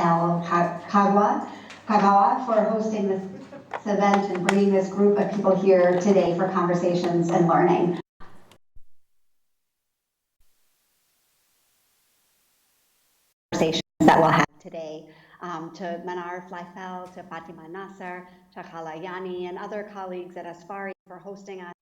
El Kagawa for hosting this event and bringing this group of people here today for conversations and learning. Conversations that we'll have today to Manar Fleifel, to Fatima Nasser, to Khala Yani, and other colleagues at Asfari for hosting us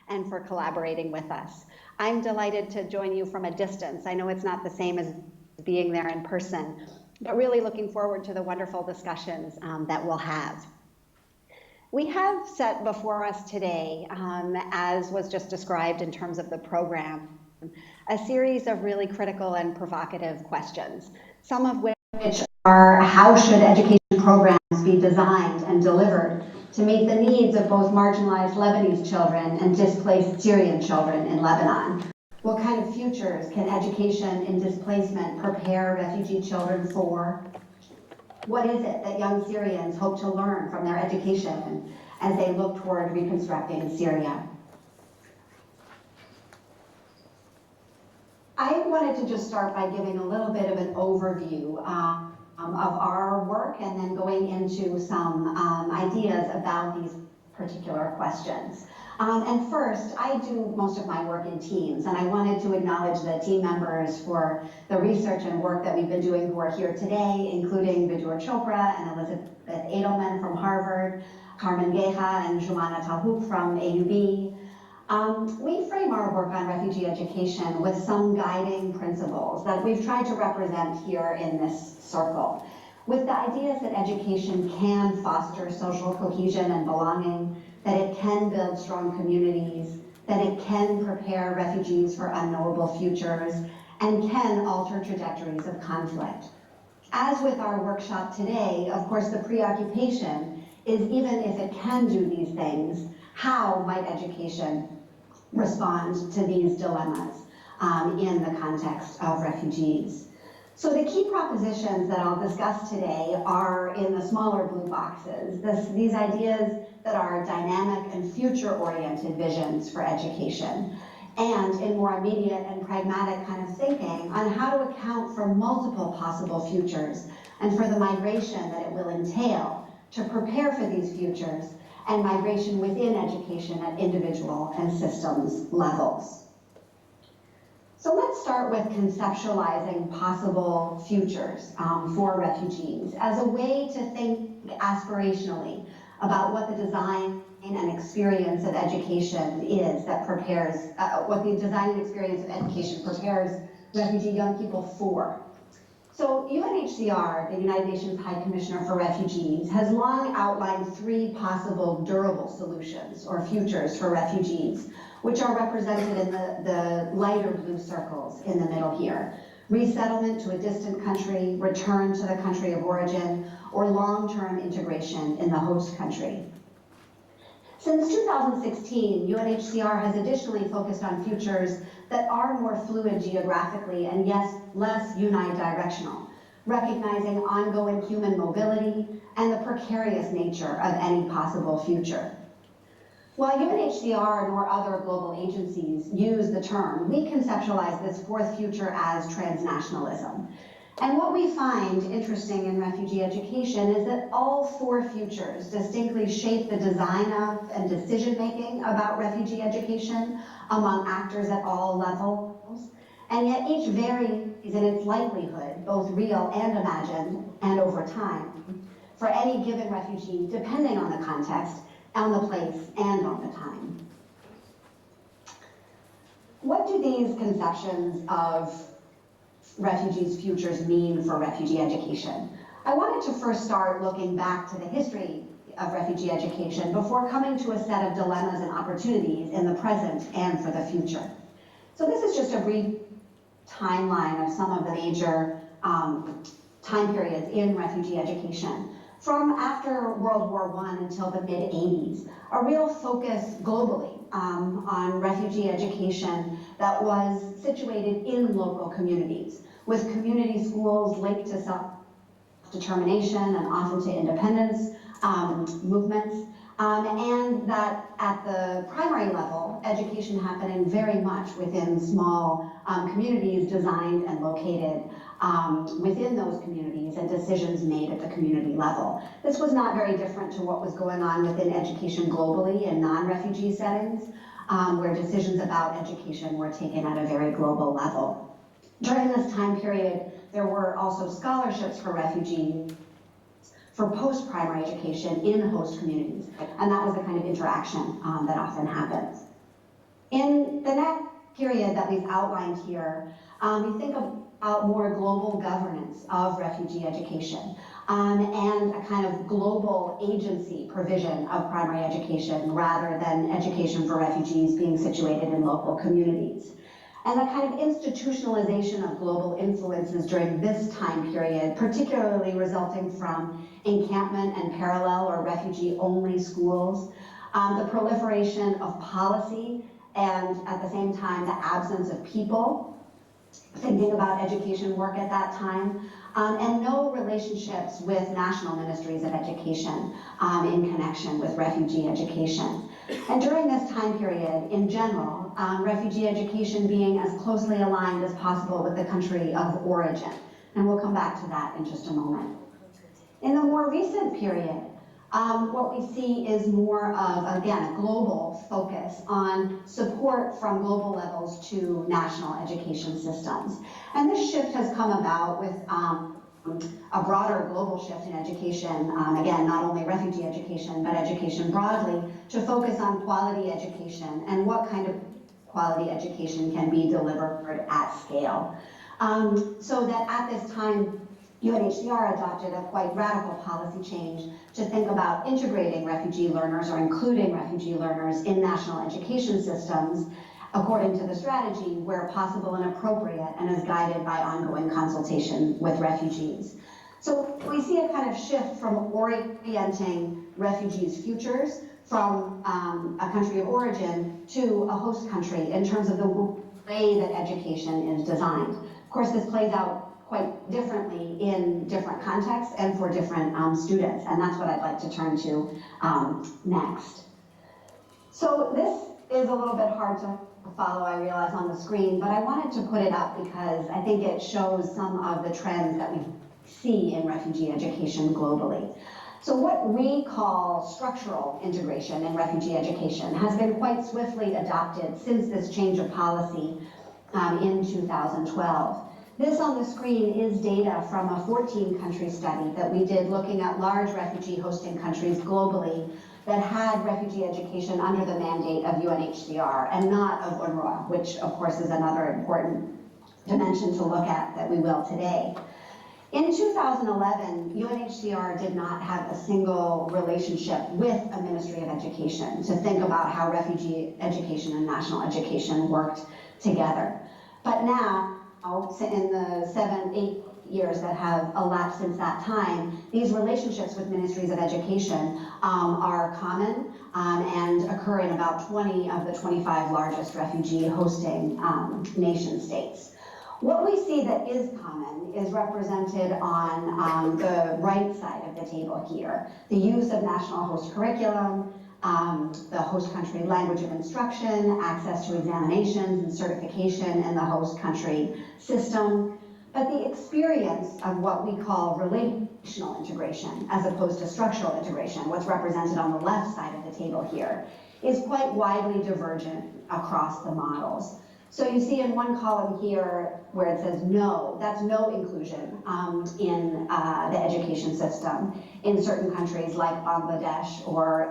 and for collaborating with us. I'm delighted to join you from a distance. I know it's not the same as being there in person, but really looking forward to the wonderful discussions that we'll have. We have set before us today, as was just described in terms of the program, a series of really critical and provocative questions, some of which are how should education programs be designed and delivered to meet the needs of both marginalized Lebanese children and displaced Syrian children in Lebanon? What kind of futures can education in displacement prepare refugee children for? What is it that young Syrians hope to learn from their education as they look toward reconstructing Syria? I wanted to just start by giving a little bit of an overview of our work and then going into some ideas about these particular questions. And first, I do most of my work in teams, and I wanted to acknowledge the team members for the research and work that we've been doing who are here today, including Vidur Chopra and Elizabeth Edelman from Harvard, Carmen Gueja and Jumana Tahouk from AUB. We frame our work on refugee education with some guiding principles that we've tried to represent here in this circle, with the ideas that education can foster social cohesion and belonging, that it can build strong communities, that it can prepare refugees for unknowable futures, and can alter trajectories of conflict. As with our workshop today, of course, the preoccupation is, even if it can do these things, how might education respond to these dilemmas in the context of refugees? So the key propositions that I'll discuss today are in the smaller blue boxes. These ideas that are dynamic and future-oriented visions for education, and in more immediate and pragmatic kind of thinking on how to account for multiple possible futures and for the migration that it will entail to prepare for these futures and migration within education at individual and systems levels. So let's start with conceptualizing possible futures for refugees as a way to think aspirationally about what the design and experience of education is that prepares, what the design and experience of education prepares refugee young people for. So UNHCR, the United Nations High Commissioner for Refugees, has long outlined 3 possible durable solutions or futures for refugees, which are represented in the lighter blue circles in the middle here. Resettlement to a distant country, return to the country of origin, or long-term integration in the host country. Since 2016, UNHCR has additionally focused on futures that are more fluid geographically and yes, less unidirectional, recognizing ongoing human mobility and the precarious nature of any possible future. While UNHCR nor other global agencies use the term, we conceptualize this 4th future as transnationalism. And what we find interesting in refugee education is that all 4 futures distinctly shape the design of and decision-making about refugee education among actors at all levels, and yet each varies in its likelihood, both real and imagined, and over time, for any given refugee, depending on the context, on the place, and on the time. What do these conceptions of refugees' futures mean for refugee education? I wanted to first start looking back to the history of refugee education before coming to a set of dilemmas and opportunities in the present and for the future. So this is just a brief timeline of some of the major time periods in refugee education. From after World War I until the mid-80s, a real focus globally on refugee education that was situated in local communities, with community schools linked to self-determination and often to independence movements, and that at the primary level, education happening very much within small communities designed and located within those communities and decisions made at the community level. This was not very different to what was going on within education globally in non-refugee settings, where decisions about education were taken at a very global level. During this time period, there were also scholarships for refugees for post-primary education in host communities, and that was the kind of interaction that often happens. In the next period that we've outlined here, we think about more global governance of refugee education and a kind of global agency provision of primary education rather than education for refugees being situated in local communities. And the kind of institutionalization of global influences during this time period, particularly resulting from encampment and parallel or refugee-only schools, the proliferation of policy, and at the same time, the absence of people thinking about education work at that time, and no relationships with national ministries of education in connection with refugee education. And during this time period, in general, refugee education being as closely aligned as possible with the country of origin. And we'll come back to that in just a moment. In the more recent period, what we see is more of, again, a global focus on support from global levels to national education systems. And this shift has come about with a broader global shift in education, again, not only refugee education, but education broadly, to focus on quality education and what kind of quality education can be delivered at scale. So that at this time, UNHCR adopted a quite radical policy change to think about integrating refugee learners or including refugee learners in national education systems according to the strategy where possible and appropriate and is guided by ongoing consultation with refugees. So we see a kind of shift from orienting refugees' futures from a country of origin to a host country in terms of the way that education is designed. Of course, this plays out quite differently in different contexts and for different students, and that's what I'd like to turn to next. So this is a little bit hard to follow, I realize, on the screen, but I wanted to put it up because I think it shows some of the trends that we see in refugee education globally. So what we call structural integration in refugee education has been quite swiftly adopted since this change of policy in 2012. This on the screen is data from a 14-country study that we did looking at large refugee hosting countries globally that had refugee education under the mandate of UNHCR and not of UNRWA, which of course is another important dimension to look at that we will today. In 2011, UNHCR did not have a single relationship with a Ministry of Education to think about how refugee education and national education worked together. But now, in the 7-8 years that have elapsed since that time, these relationships with ministries of education are common and occur in about 20 of the 25 largest refugee hosting nation states. What we see that is common is represented on the right side of the table here. The use of national host curriculum, the host country language of instruction, access to examinations and certification in the host country system, but the experience of what we call relational integration as opposed to structural integration, what's represented on the left side of the table here, is quite widely divergent across the models. So you see in one column here where it says no, that's no inclusion in the education system in certain countries like Bangladesh or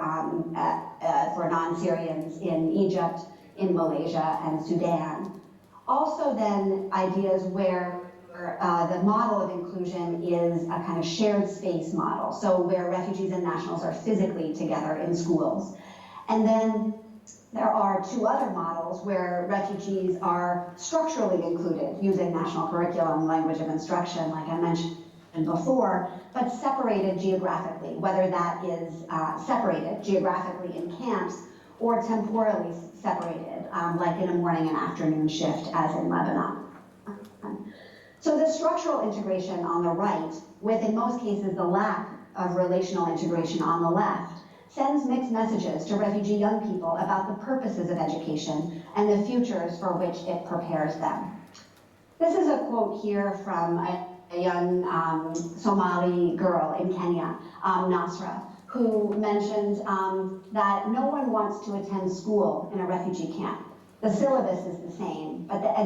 for non-Syrians in Egypt, in Malaysia, and Sudan. Also then ideas where the model of inclusion is a kind of shared space model, so where refugees and nationals are physically together in schools. And then there are two other models where refugees are structurally included using national curriculum, language of instruction, like I mentioned before, but separated geographically, whether that is separated geographically in camps or temporally separated, like in a morning and afternoon shift, as in Lebanon. So the structural integration on the right, with in most cases the lack of relational integration on the left, sends mixed messages to refugee young people about the purposes of education and the futures for which it prepares them. This is a quote here from a young Somali girl in Kenya, Nasra, who mentioned that no one wants to attend school in a refugee camp. The syllabus is the same, but the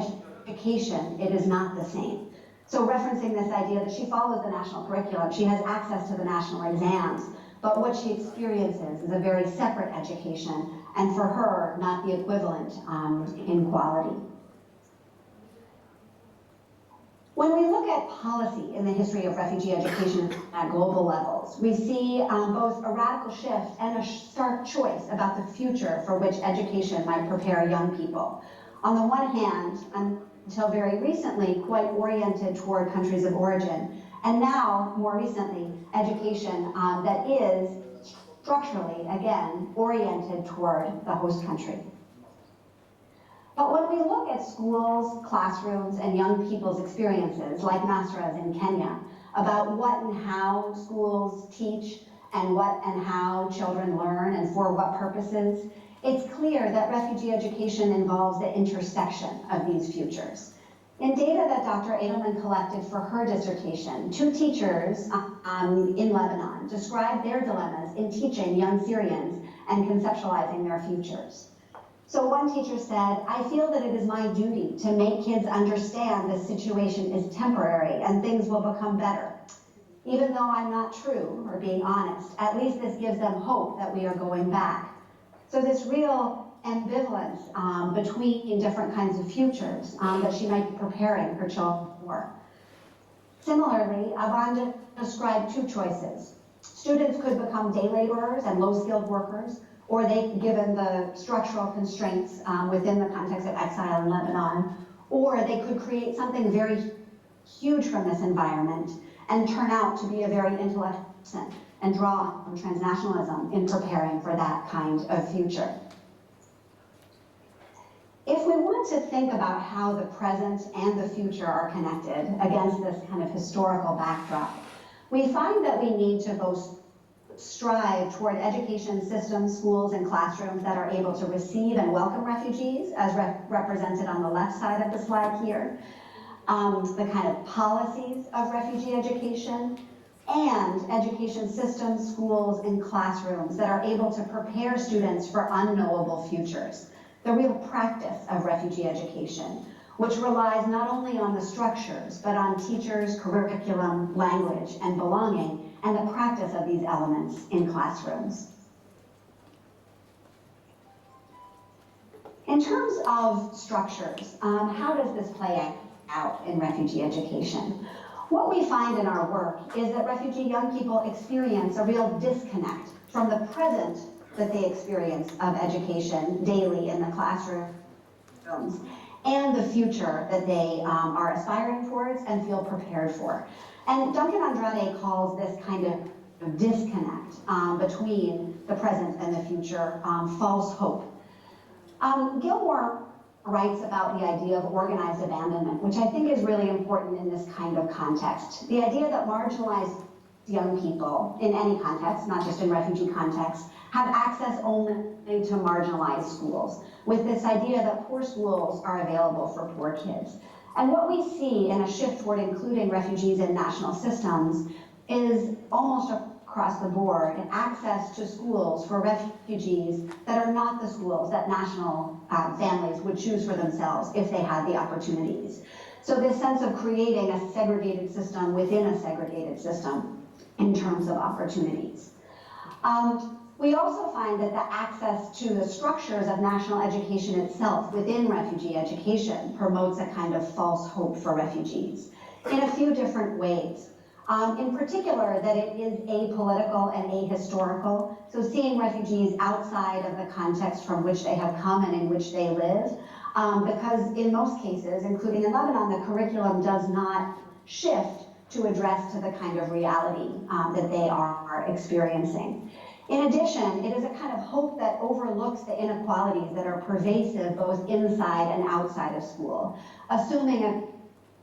education, it is not the same. So referencing this idea that she follows the national curriculum, she has access to the national exams, but what she experiences is a very separate education, and for her, not the equivalent in quality. When we look at policy in the history of refugee education at global levels, we see both a radical shift and a stark choice about the future for which education might prepare young people. On the one hand, until very recently, quite oriented toward countries of origin, and now, more recently, education that is structurally, again, oriented toward the host country. But when we look at schools, classrooms, and young people's experiences, like Nasra's in Kenya, about what and how schools teach and what and how children learn and for what purposes, it's clear that refugee education involves the intersection of these futures. In data that Dr. Edelman collected for her dissertation, 2 teachers in Lebanon described their dilemmas in teaching young Syrians and conceptualizing their futures. So one teacher said, "I feel that it is my duty to make kids understand this situation is temporary and things will become better. Even though I'm not true or being honest, at least this gives them hope that we are going back." So this real ambivalence between different kinds of futures that she might be preparing her children for. Similarly, Avanda described 2 choices. Students could become day laborers and low-skilled workers, or they, given the structural constraints within the context of exile in Lebanon, or they could create something very huge from this environment and turn out to be a very intellectual person and draw on transnationalism in preparing for that kind of future. If we want to think about how the present and the future are connected against this kind of historical backdrop, we find that we need to both strive toward education systems, schools, and classrooms that are able to receive and welcome refugees, as represented on the left side of the slide here, the kind of policies of refugee education, and education systems, schools, and classrooms that are able to prepare students for unknowable futures. The real practice of refugee education, which relies not only on the structures, but on teachers, curriculum, language, and belonging, and the practice of these elements in classrooms. In terms of structures, how does this play out in refugee education? What we find in our work is that refugee young people experience a real disconnect from the present that they experience of education daily in the classrooms and the future that they are aspiring towards and feel prepared for. And Duncan Andrade calls this kind of disconnect between the present and the future false hope. Gilmore writes about the idea of organized abandonment, which I think is really important in this kind of context. The idea that marginalized young people in any context, not just in refugee context, have access only to marginalized schools, with this idea that poor schools are available for poor kids. And what we see in a shift toward including refugees in national systems is almost across the board access to schools for refugees that are not the schools that national families would choose for themselves if they had the opportunities. So this sense of creating a segregated system within a segregated system in terms of opportunities. We also find that the access to the structures of national education itself within refugee education promotes a kind of false hope for refugees in a few different ways. In particular, that it is apolitical and ahistorical, so seeing refugees outside of the context from which they have come and in which they live, because in most cases, including in Lebanon, the curriculum does not shift to address to the kind of reality that they are experiencing. In addition, it is a kind of hope that overlooks the inequalities that are pervasive both inside and outside of school, assuming a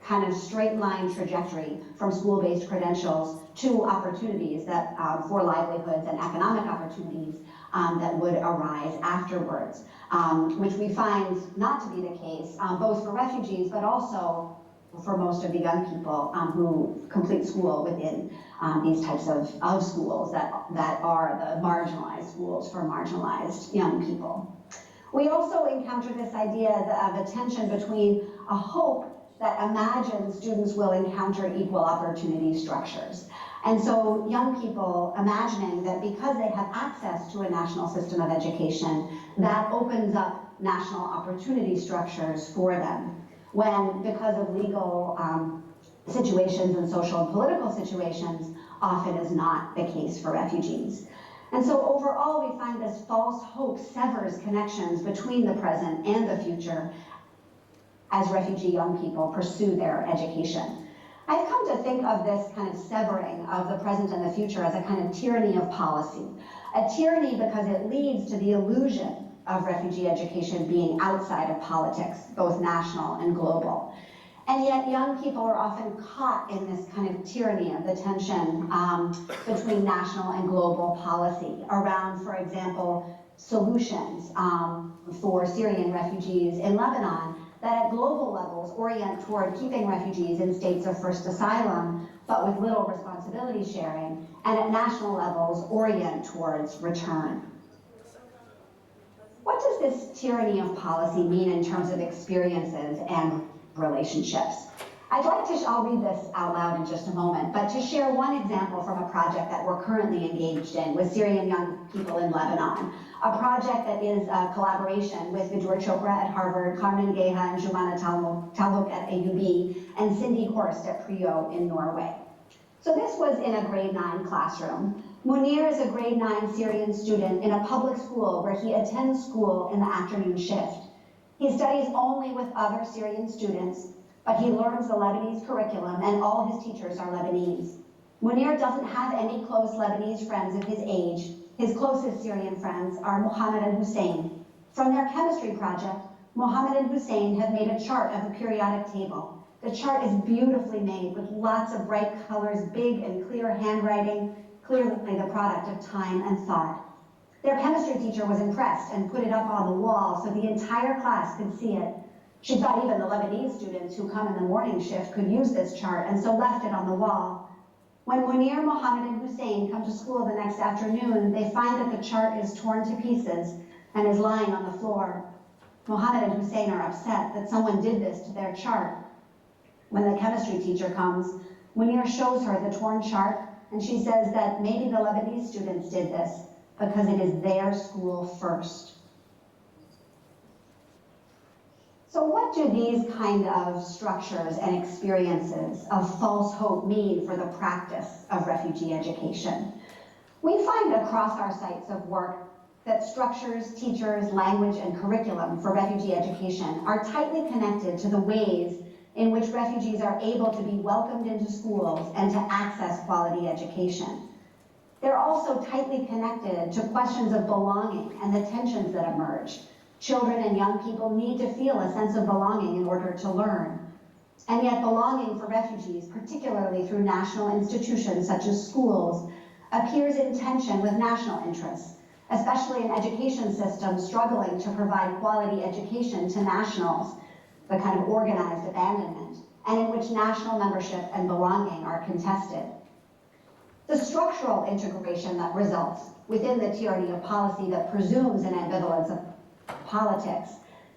kind of straight line trajectory from school-based credentials to opportunities that for livelihoods and economic opportunities that would arise afterwards, which we find not to be the case, both for refugees, but also for most of the young people who complete school within these types of schools that are the marginalized schools for marginalized young people. We also encounter this idea of a tension between a hope that imagines students will encounter equal opportunity structures. And so young people imagining that because they have access to a national system of education, that opens up national opportunity structures for them. When, because of legal situations and social and political situations, often is not the case for refugees. And so overall, we find this false hope severs connections between the present and the future as refugee young people pursue their education. I've come to think of this kind of severing of the present and the future as a kind of tyranny of policy. A tyranny because it leads to the illusion of refugee education being outside of politics, both national and global. And yet young people are often caught in this kind of tyranny of the tension between national and global policy around, for example, solutions for Syrian refugees in Lebanon that at global levels orient toward keeping refugees in states of first asylum, but with little responsibility sharing, and at national levels orient towards return. What does this tyranny of policy mean in terms of experiences and relationships? I'd like to, I'll read this out loud in just a moment, but to share one example from a project that we're currently engaged in with Syrian young people in Lebanon, a project that is a collaboration with Vidur Chopra at Harvard, Carmen Geha and Jumana Talhouk at AUB, and Cindy Horst at PRIO in Norway. So this was in a grade 9 classroom. Munir is a grade 9 Syrian student in a public school where he attends school in the afternoon shift. He studies only with other Syrian students, but he learns the Lebanese curriculum and all his teachers are Lebanese. Munir doesn't have any close Lebanese friends of his age. His closest Syrian friends are Mohammed and Hussein. From their chemistry project, Mohammed and Hussein have made a chart of a periodic table. The chart is beautifully made with lots of bright colors, big and clear handwriting, clearly the product of time and thought. Their chemistry teacher was impressed and put it up on the wall so the entire class could see it. She thought even the Lebanese students who come in the morning shift could use this chart and so left it on the wall. When Munir, Mohammed, and Hussein come to school the next afternoon, they find that the chart is torn to pieces and is lying on the floor. Mohammed and Hussein are upset that someone did this to their chart. When the chemistry teacher comes, Munir shows her the torn chart and she says that maybe the Lebanese students did this because it is their school first. So what do these kind of structures and experiences of false hope mean for the practice of refugee education? We find across our sites of work that structures, teachers, language, and curriculum for refugee education are tightly connected to the ways in which refugees are able to be welcomed into schools and to access quality education. They're also tightly connected to questions of belonging and the tensions that emerge. Children and young people need to feel a sense of belonging in order to learn. And yet belonging for refugees, particularly through national institutions such as schools, appears in tension with national interests, especially in education systems struggling to provide quality education to nationals, the kind of organized abandonment, and in which national membership and belonging are contested. The structural integration that results within the tyranny of policy that presumes an ambivalence of politics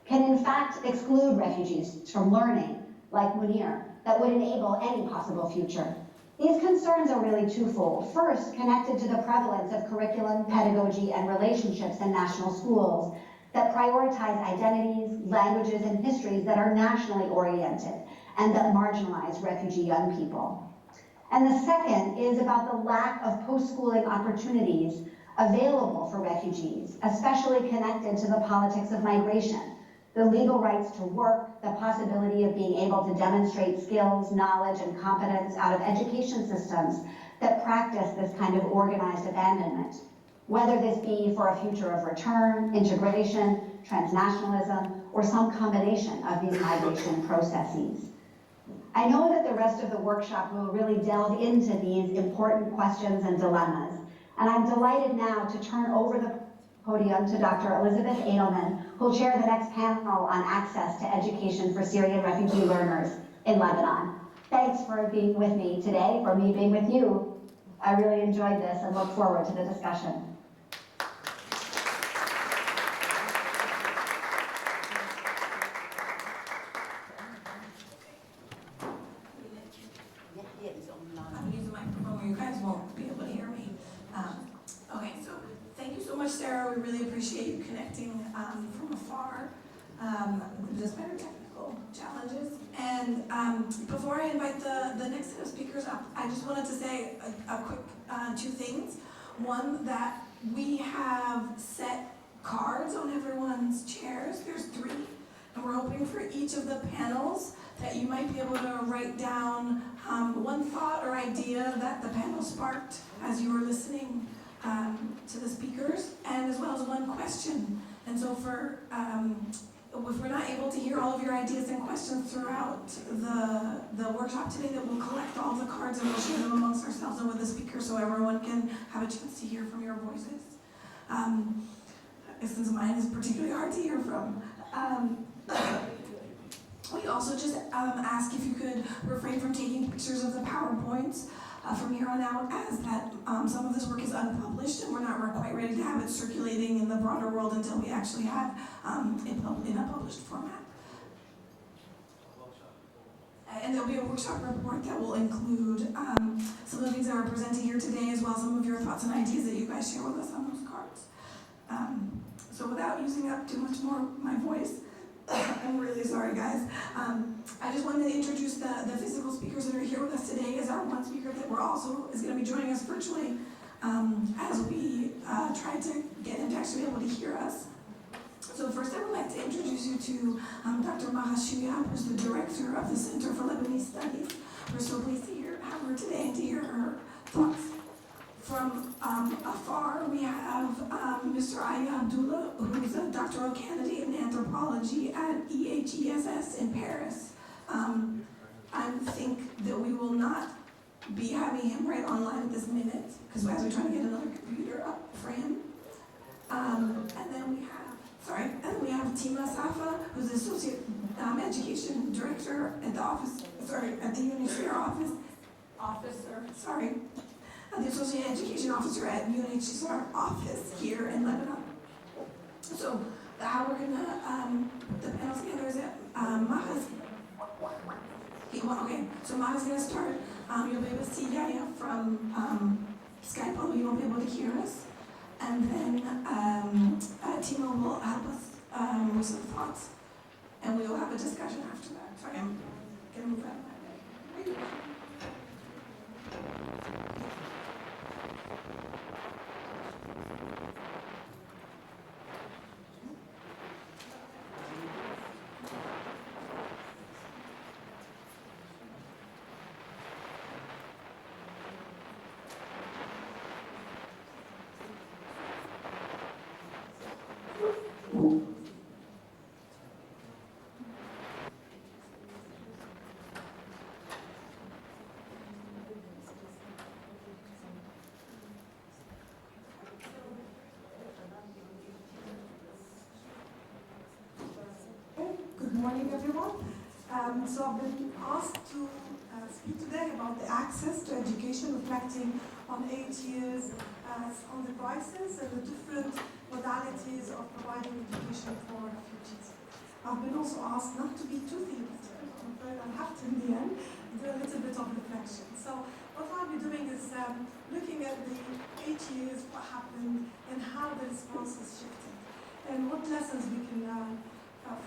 can in fact exclude refugees from learning, like Munir, that would enable any possible future. These concerns are really twofold. First, connected to the prevalence of curriculum, pedagogy, and relationships in national schools that prioritize identities, languages, and histories that are nationally oriented and that marginalize refugee young people. And the second is about the lack of post-schooling opportunities available for refugees, especially connected to the politics of migration, the legal rights to work, the possibility of being able to demonstrate skills, knowledge, and competence out of education systems that practice this kind of organized abandonment, whether this be for a future of return, integration, transnationalism, or some combination of these migration processes. I know that the rest of the workshop will really delve into these important questions and dilemmas, and I'm delighted now to turn over the podium to Dr. Elizabeth Edelman, who will chair the next panel on access to education for Syrian refugee learners in Lebanon. Thanks for being with me today, for me being with you. I really enjoyed this and look forward to the discussion. I'm using my microphone where you guys won't be able to hear me. Okay, so thank you so much, Sarah. We really appreciate you connecting from afar. Despite our technical challenges. And before I invite the next set of speakers up, I just wanted to say a quick two things. One, that we have set cards on everyone's chairs. There's 3. And we're hoping for each of the panels that you might be able to write down one thought or idea that the panel sparked as you were listening to the speakers, and as well as one question. And so if we're not able to hear all of your ideas and questions throughout the workshop today, that we'll collect all the cards and we'll share them amongst ourselves and with the speakers so everyone can have a chance to hear from your voices. Since mine is particularly hard to hear from. We also just ask if you could refrain from taking pictures of the PowerPoints from here on out, as that some of this work is unpublished and we're not quite ready to have it circulating in the broader world until we actually have it in a published format. And there'll be a workshop report that will include some of the things that were presented here today, as well as some of your thoughts and ideas that you guys share with us on those cards. So without using up too much more of my voice, I'm really sorry, guys. I just wanted to introduce the physical speakers that are here with us today as our one speaker that is going to be joining us virtually as we try to get him to actually be able to hear us. So first I would like to introduce you to Dr. Maha Shuyab, who's the director of the Center for Lebanese Studies. We're so pleased to have her today and to hear her thoughts. From afar, we have Mr. Aya Abdullah, who's a doctoral candidate in anthropology at EHESS in Paris. I think that we will not be having him right online at this minute, because as we're trying to get another computer up for him. And then we have Tima Safa, who's the associate education director at the UNHCR the Associate Education Officer at UNHCR office here in Lebanon. So how we're gonna put the panels together is that Maha's gonna start. You'll be able to see Yaya from Skype, although you won't be able to hear us. And then Timo will help us with some thoughts, and we will have a discussion after that. Sorry, I'm gonna move out of my way. Good morning, everyone. So I've been asked to speak today about the access to education, reflecting on 8 years on the crisis and the different modalities of providing education for refugees. I've been also asked not to be too theoretical. I'm afraid I'll have to, in the end, do a little bit of reflection. So what I'll be doing is looking at the 8 years, what happened, and how the response has shifted, and what lessons we can learn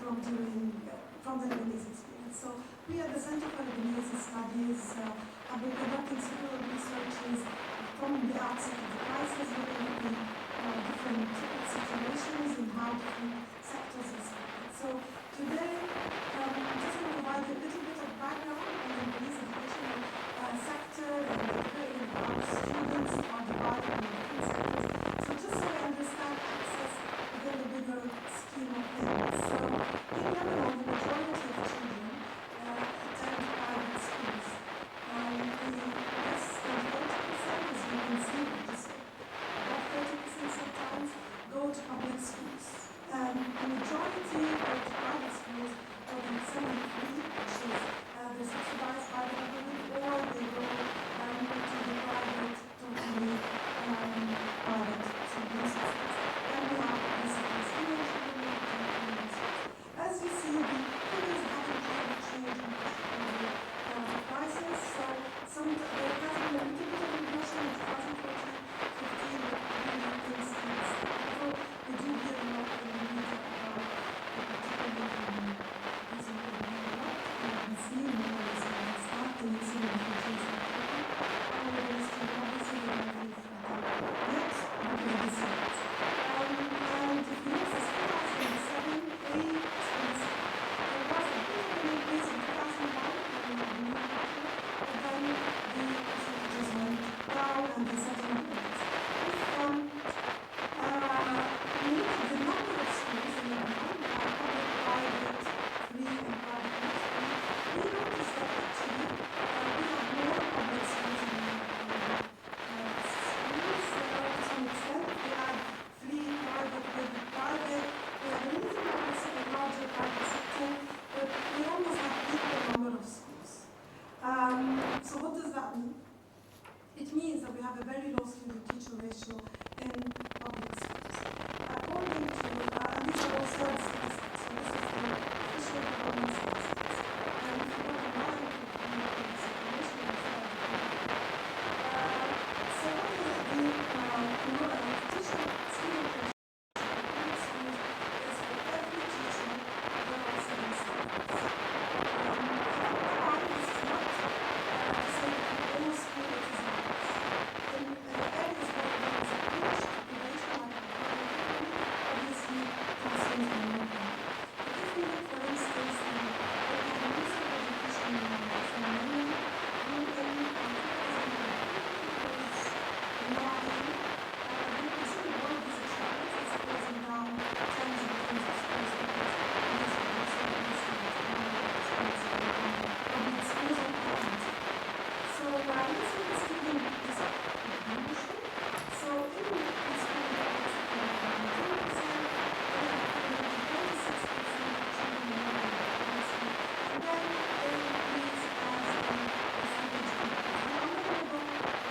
from the Lebanese experience. So we at the Center for Lebanese Studies have been conducting several researches from the outset of the crisis, looking at the different situations and how different sectors responded. So today, I'm just going to provide a little bit of background on the Lebanese educational sector and how students are divided in different sectors. So just so we understand access within the bigger scheme of things. So in Lebanon, the majority of children attend that we have a very low student-teacher ratio in public schools. According to, and these are all sad statistics, so this is the official government statistics. And if you go online, you can look at this information inside the so what does it do? Teacher student ratio in schools is for every teacher, there are 7 students. This is not to say that in all schools it is not. In areas where there is a huge population, like obviously classrooms are more common. But if we look, for instance, at the Ministry of Education in Romania, in 2009, we consider one of these experiments as closing down tens and tens of schools because these are so expensive public schools are government. So let's look at student distribution. So in the school that is 10%, we have 26% of children in the school. And then they increase as the percentage increases. I'm not going to go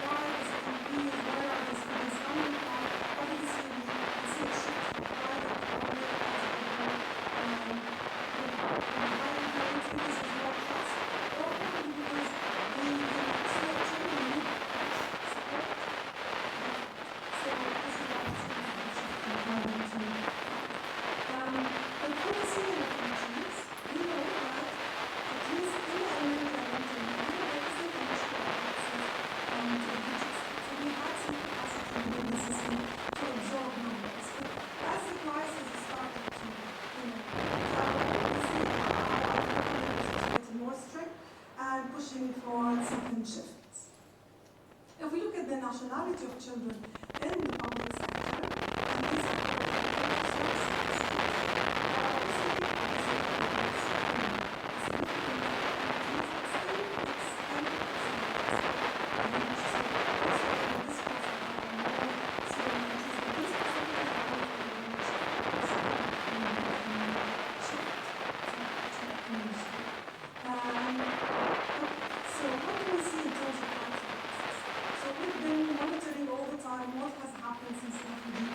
why does it increase, where are the students coming from. Obviously, we see a shift from private to public as people higher grades because there's more trust, or probably because children need support. So this is why it's a shift from private to public. But what we see in the countries, we know that at least in the elementary and intermediate, there isn't much access to the teachers. So we had some capacity within the system to absorb numbers. But as the crisis started to, we see our is getting more strict and pushing for second shifts. If we look at the nationality of children in the public sector, and these are so what do we see in terms of consequences? So we've been monitoring all the time what has happened since the refugee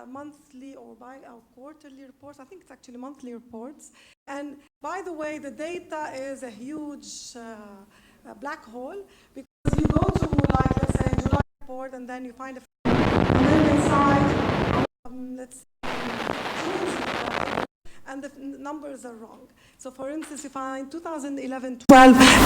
monthly or quarterly reports. I think it's actually monthly reports. And by the way, the data is a huge black hole, because you go to, like, let's say, July report, and then you find a and then inside, let's say, and the numbers are wrong. So for instance, you find 2011-12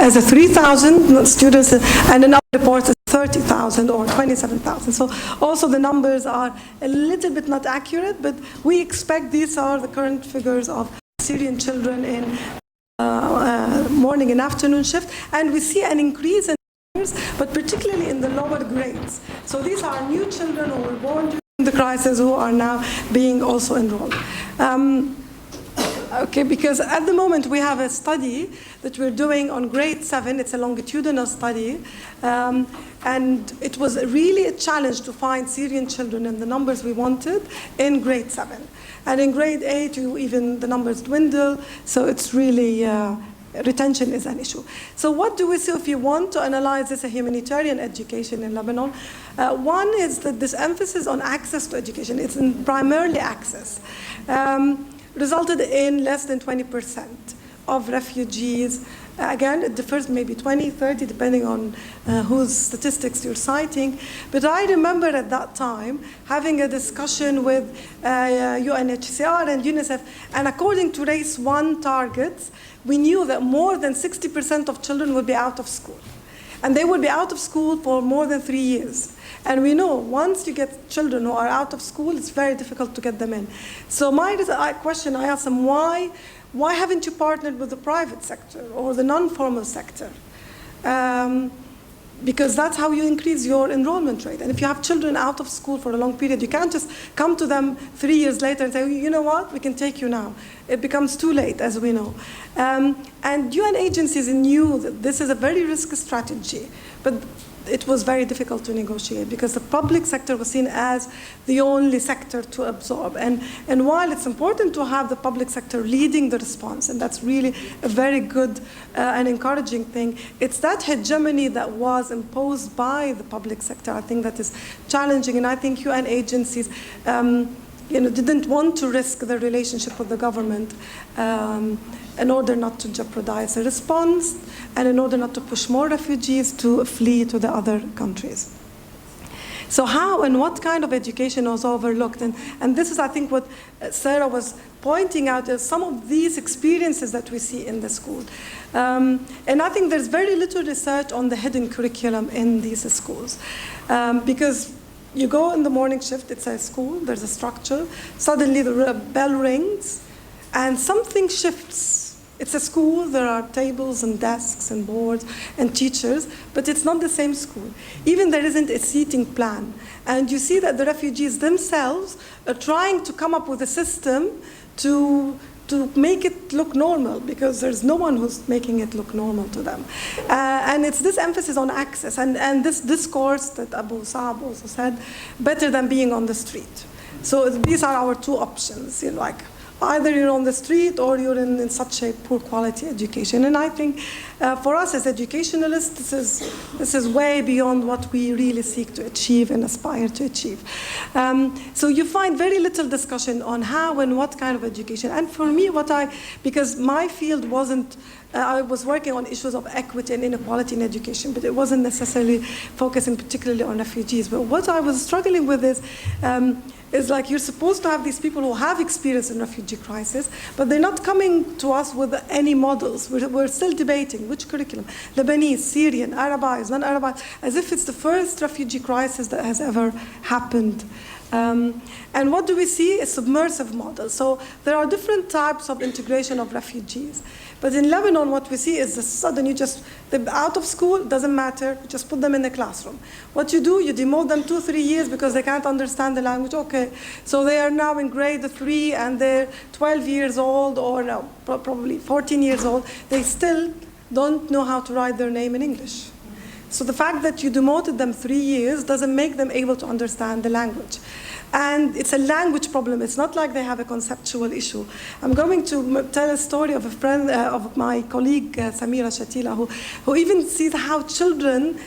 as a 3,000 students, and another report is 30,000 or 27,000. So also the numbers are a little bit not accurate, but we expect these are the current figures of Syrian children in morning and afternoon shift, and we see an increase in numbers, but particularly in the lower grades. So these are new children who were born during the crisis who are now being also enrolled. Okay, because at the moment we have a study that we're doing on grade 7. It's a longitudinal study, and it was really a challenge to find Syrian children in the numbers we wanted in grade 7. And in grade 8, even the numbers dwindle, so it's really, retention is an issue. So what do we see if you want to analyze this, a humanitarian education in Lebanon? One is that this emphasis on access to education, it's primarily access, resulted in less than 20% of refugees. Again, it differs maybe 20, 30, depending on whose statistics you're citing. But I remember at that time having a discussion with UNHCR and UNICEF, and according to Race 1 targets, we knew that more than 60% of children would be out of school. And they would be out of school for more than 3 years. And we know once you get children who are out of school, it's very difficult to get them in. So my question, I asked them, why haven't you partnered with the private sector or the non-formal sector? Because that's how you increase your enrollment rate. And if you have children out of school for a long period, you can't just come to them 3 years later and say, you know what, we can take you now. It becomes too late, as we know. And UN agencies knew that this is a very risky strategy, but it was very difficult to negotiate because the public sector was seen as the only sector to absorb. And while it's important to have the public sector leading the response, and that's really a very good and encouraging thing, it's that hegemony that was imposed by the public sector, I think, that is challenging. And I think UN agencies didn't want to risk the relationship with the government in order not to jeopardize the response and in order not to push more refugees to flee to the other countries. So how and what kind of education was overlooked? And this is, I think, what Sarah was pointing out, is some of these experiences that we see in the school. And I think there's very little research on the hidden curriculum in these schools. Because you go in the morning shift, it's a school, there's a structure, suddenly the bell rings, and something shifts. It's a school, there are tables and desks and boards and teachers, but it's not the same school. Even there isn't a seating plan. And you see that the refugees themselves are trying to come up with a system to make it look normal, because there's no one who's making it look normal to them. And it's this emphasis on access and this discourse that Abu Saab also said, better than being on the street. So these are our two options, either you're on the street or you're in such a poor quality education. And I think for us as educationalists, this is way beyond what we really seek to achieve and aspire to achieve. So you find very little discussion on how and what kind of education. And for me, because my field wasn't, I was working on issues of equity and inequality in education, but it wasn't necessarily focusing particularly on refugees. But what I was struggling with is like, you're supposed to have these people who have experience in refugee crisis, but they're not coming to us with any models. We're still debating which curriculum, Lebanese, Syrian, Arabized, non-Arabized, as if it's the first refugee crisis that has ever happened. And what do we see? A submersive model. So there are different types of integration of refugees. But in Lebanon, what we see is the sudden, they're out of school, doesn't matter, you just put them in the classroom. What you do, you demote them 2-3 years because they can't understand the language. Okay, so they are now in grade 3 and they're 12 years old, or no, probably 14 years old. They still don't know how to write their name in English. So the fact that you demoted them 3 years doesn't make them able to understand the language. And it's a language problem. It's not like they have a conceptual issue. I'm going to tell a story of a friend, of my colleague, Samira Shatila, who even sees how children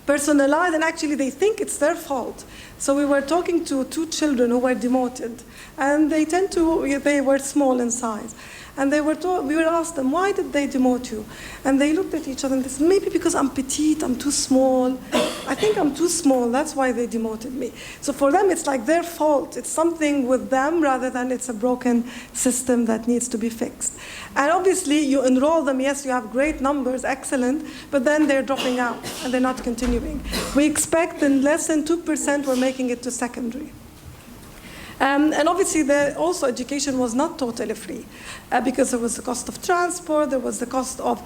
personalized, and actually they think it's their fault. So we were talking to 2 children who were demoted, and they were small in size. And we were asked them, why did they demote you? And they looked at each other and they said, maybe because I'm petite, I'm too small. I think I'm too small, that's why they demoted me. So for them, it's like their fault. It's something with them rather than it's a broken system that needs to be fixed. And obviously, you enroll them, yes, you have great numbers, excellent, but then they're dropping out and they're not continuing. We expect in less than 2% we're making it to secondary. And obviously, also education was not totally free because there was the cost of transport, there was the cost of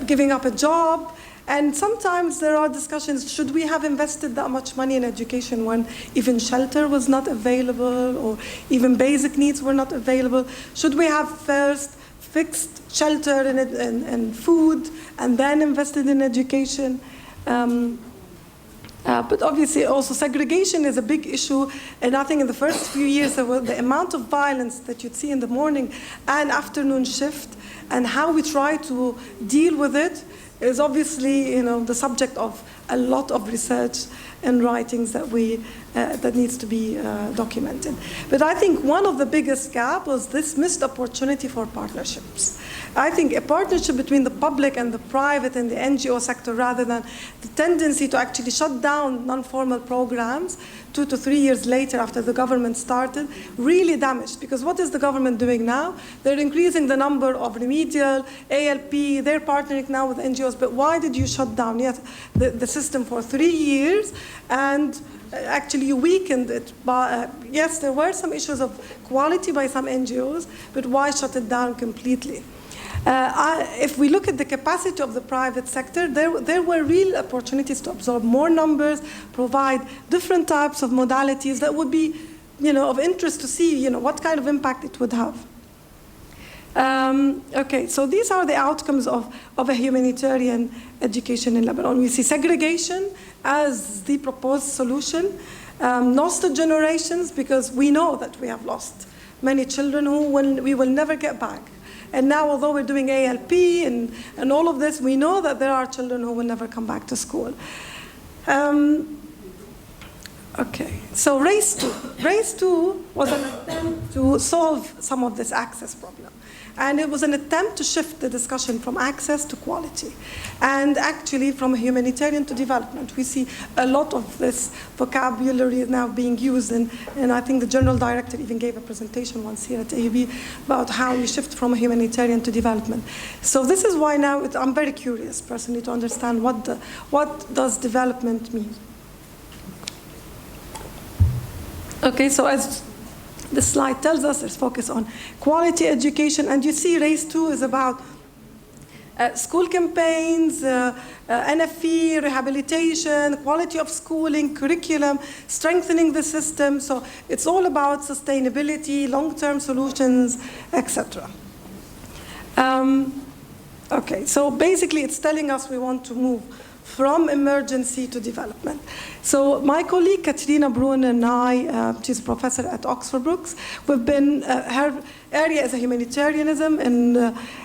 giving up a job, and sometimes there are discussions, should we have invested that much money in education when even shelter was not available or even basic needs were not available? Should we have first fixed shelter and food and then invested in education? But obviously, also segregation is a big issue, and I think in the first few years, the amount of violence that you'd see in the morning and afternoon shift, and how we try to deal with it, is obviously, the subject of a lot of research and writings that needs to be documented. But I think one of the biggest gaps was this missed opportunity for partnerships. I think a partnership between the public and the private and the NGO sector, rather than the tendency to actually shut down non-formal programs 2 to 3 years later after the government started, really damaged. Because what is the government doing now? They're increasing the number of remedial, ALP, they're partnering now with NGOs, but why did you shut down the system for 3 years and actually you weakened it? Yes, there were some issues of quality by some NGOs, but why shut it down completely? If we look at the capacity of the private sector, there were real opportunities to absorb more numbers, provide different types of modalities that would be, of interest to see, what kind of impact it would have. Okay, so these are the outcomes of a humanitarian education in Lebanon. We see segregation as the proposed solution, lost generations, because we know that we have lost many children who we will never get back. And now, although we're doing ALP and all of this, we know that there are children who will never come back to school. Okay, so Race 2. Race 2 was an attempt to solve some of this access problem. And it was an attempt to shift the discussion from access to quality. And actually, from humanitarian to development, we see a lot of this vocabulary now being used. And I think the General Director even gave a presentation once here at AUB about how we shift from humanitarian to development. So this is why now I'm very curious, personally, to understand what does development mean. Okay, so as the slide tells us, there's focus on quality education, and you see Race 2 is about school campaigns, NFE, rehabilitation, quality of schooling, curriculum, strengthening the system. So it's all about sustainability, long-term solutions, etc. Okay, so basically it's telling us we want to move from emergency to development. So my colleague Katrina Brun and I, she's a professor at Oxford Brookes, we've been, her area is a humanitarianism,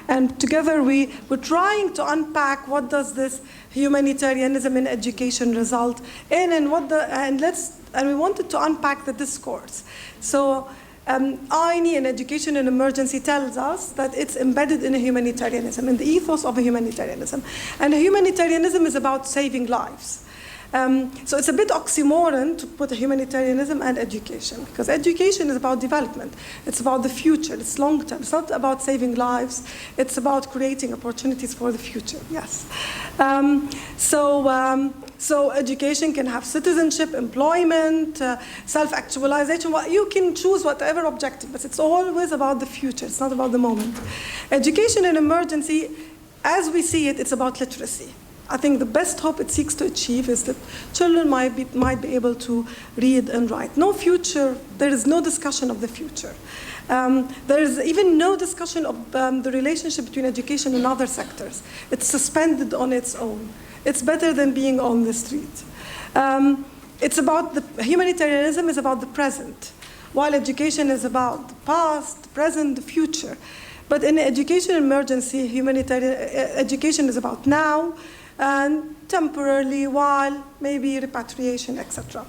and together we're trying to unpack what does this humanitarianism in education result in, and we wanted to unpack the discourse. So INE in education and emergency tells us that it's embedded in a humanitarianism, in the ethos of a humanitarianism. And a humanitarianism is about saving lives. So it's a bit oxymoron to put a humanitarianism and education, because education is about development. It's about the future. It's long term. It's not about saving lives. It's about creating opportunities for the future. Yes. So education can have citizenship, employment, self-actualization. You can choose whatever objective, but it's always about the future. It's not about the moment. Education in emergency, as we see it, it's about literacy. I think the best hope it seeks to achieve is that children might be able to read and write. No future, there is no discussion of the future. There is even no discussion of the relationship between education and other sectors. It's suspended on its own. It's better than being on the street. It's about humanitarianism is about the present, while education is about the past, the present, the future. But in education emergency, humanitarian education is about now. and temporarily, while maybe repatriation, etc.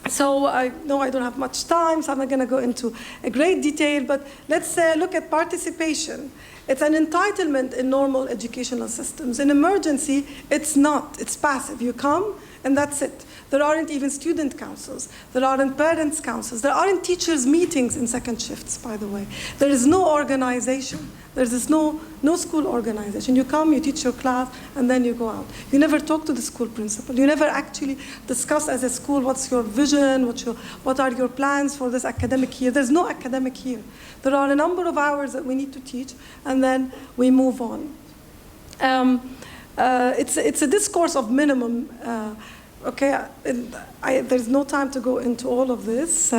So I know I don't have much time, so I'm not going to go into a great detail, but let's look at participation. It's an entitlement in normal educational systems. In emergency, it's not. It's passive. You come, and that's it. There aren't even student councils. There aren't parents' councils. There aren't teachers' meetings in second shifts, by the way. There is no organization. There is no school organization. You come, you teach your class, and then you go out. You never talk to the school principal. You never actually discuss as a school what's your vision, what are your plans for this academic year. There's no academic year. There are a number of hours that we need to teach, and then we move on. It's a discourse of minimum. Okay, there's no time to go into all of this.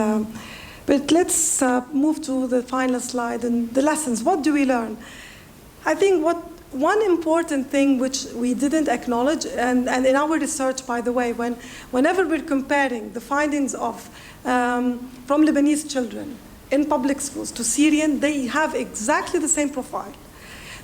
But let's move to the final slide and the lessons. What do we learn? I think one important thing which we didn't acknowledge, and in our research, by the way, whenever we're comparing the findings of from Lebanese children in public schools to Syrian, they have exactly the same profile.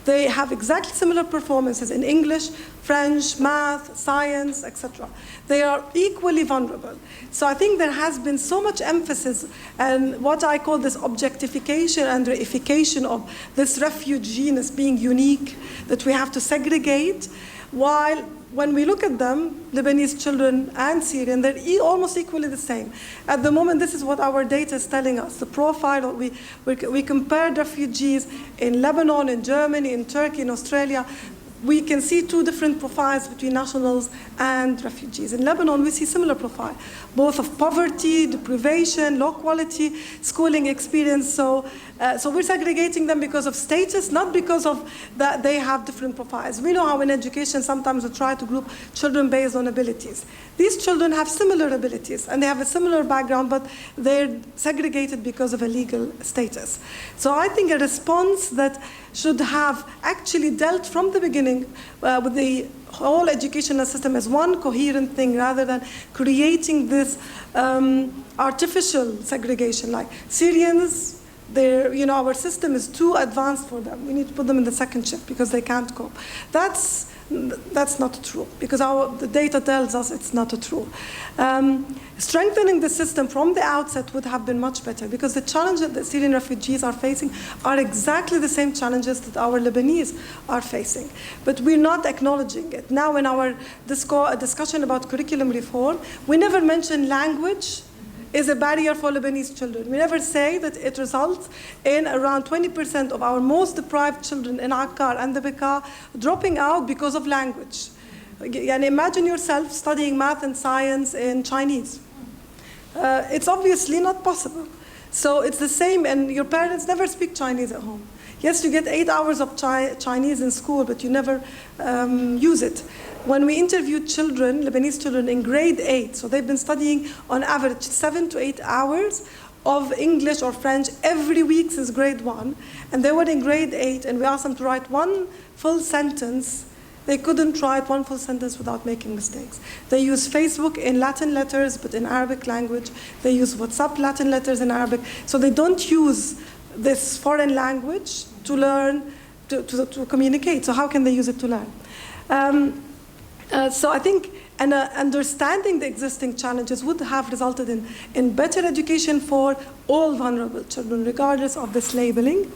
They have exactly similar performances in English, French, math, science, etc. They are equally vulnerable. So I think there has been so much emphasis and what I call this objectification and reification of this refugeness being unique, that we have to segregate, while when we look at them, Lebanese children and Syrian, they're almost equally the same. At the moment, this is what our data is telling us. The profile, we compared refugees in Lebanon, in Germany, in Turkey, in Australia. We can see two different profiles between nationals and refugees. In Lebanon, we see similar profile, both of poverty, deprivation, low quality schooling experience. So we're segregating them because of status, not because of that they have different profiles. We know how in education sometimes we try to group children based on abilities. These children have similar abilities and they have a similar background, but they're segregated because of a legal status. So I think a response that should have actually dealt from the beginning with the whole educational system as one coherent thing, rather than creating this artificial segregation. Like Syrians, our system is too advanced for them. We need to put them in the second shift because they can't cope. That's not true, because the data tells us it's not true. Strengthening the system from the outset would have been much better, because the challenges that Syrian refugees are facing are exactly the same challenges that our Lebanese are facing. But we're not acknowledging it. Now in our discussion about curriculum reform, we never mention language is a barrier for Lebanese children. We never say that it results in around 20% of our most deprived children in Akkar and the Bekaa dropping out because of language. And imagine yourself studying math and science in Chinese. It's obviously not possible. So it's the same, and your parents never speak Chinese at home. Yes, you get 8 hours of Chinese in school, but you never use it. When we interviewed children, Lebanese children in grade 8, so they've been studying on average 7 to 8 hours of English or French every week since grade 1, and they were in grade 8, and we asked them to write one full sentence. They couldn't write one full sentence without making mistakes. They use Facebook in Latin letters, but in Arabic language. They use WhatsApp Latin letters in Arabic. So they don't use this foreign language to learn, to communicate. So how can they use it to learn? So I think understanding the existing challenges would have resulted in better education for all vulnerable children, regardless of this labeling.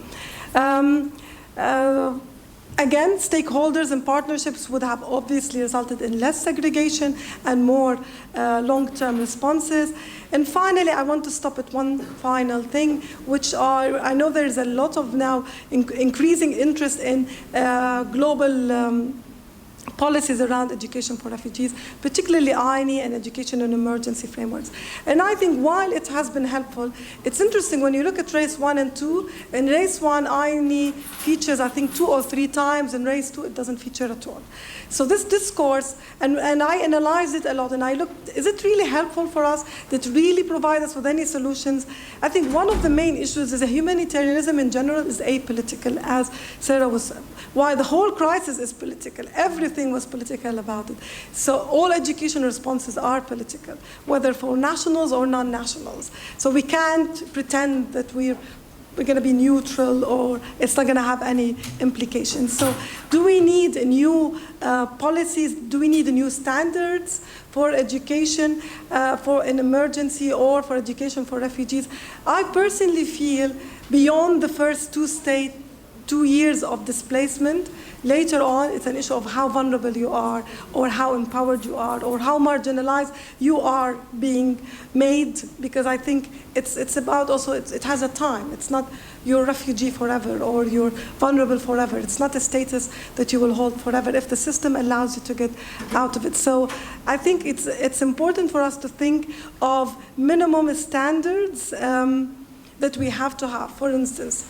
Again, stakeholders and partnerships would have obviously resulted in less segregation and more long-term responses. And finally, I want to stop at one final thing, which I know there's a lot of now increasing interest in global policies around education for refugees, particularly INE and education and emergency frameworks. And I think while it has been helpful, it's interesting when you look at race 1 and 2, in race 1, INE features, I think, 2 or 3 times, in race 2, it doesn't feature at all. So this discourse, and I analyzed it a lot, and I looked, is it really helpful for us? Did it really provide us with any solutions? I think one of the main issues is that humanitarianism in general is apolitical, as Sarah was saying. Why the whole crisis is political. Everything was political about it. So all education responses are political, whether for nationals or non-nationals. So we can't pretend that we're going to be neutral, or it's not going to have any implications. So do we need new policies? Do we need new standards for education for an emergency, or for education for refugees? I personally feel beyond the first 2 years of displacement, later on, it's an issue of how vulnerable you are, or how empowered you are, or how marginalized you are being made, because I think it's about also, it has a time. It's not you're a refugee forever, or you're vulnerable forever. It's not a status that you will hold forever if the system allows you to get out of it. So I think it's important for us to think of minimum standards that we have to have. For instance,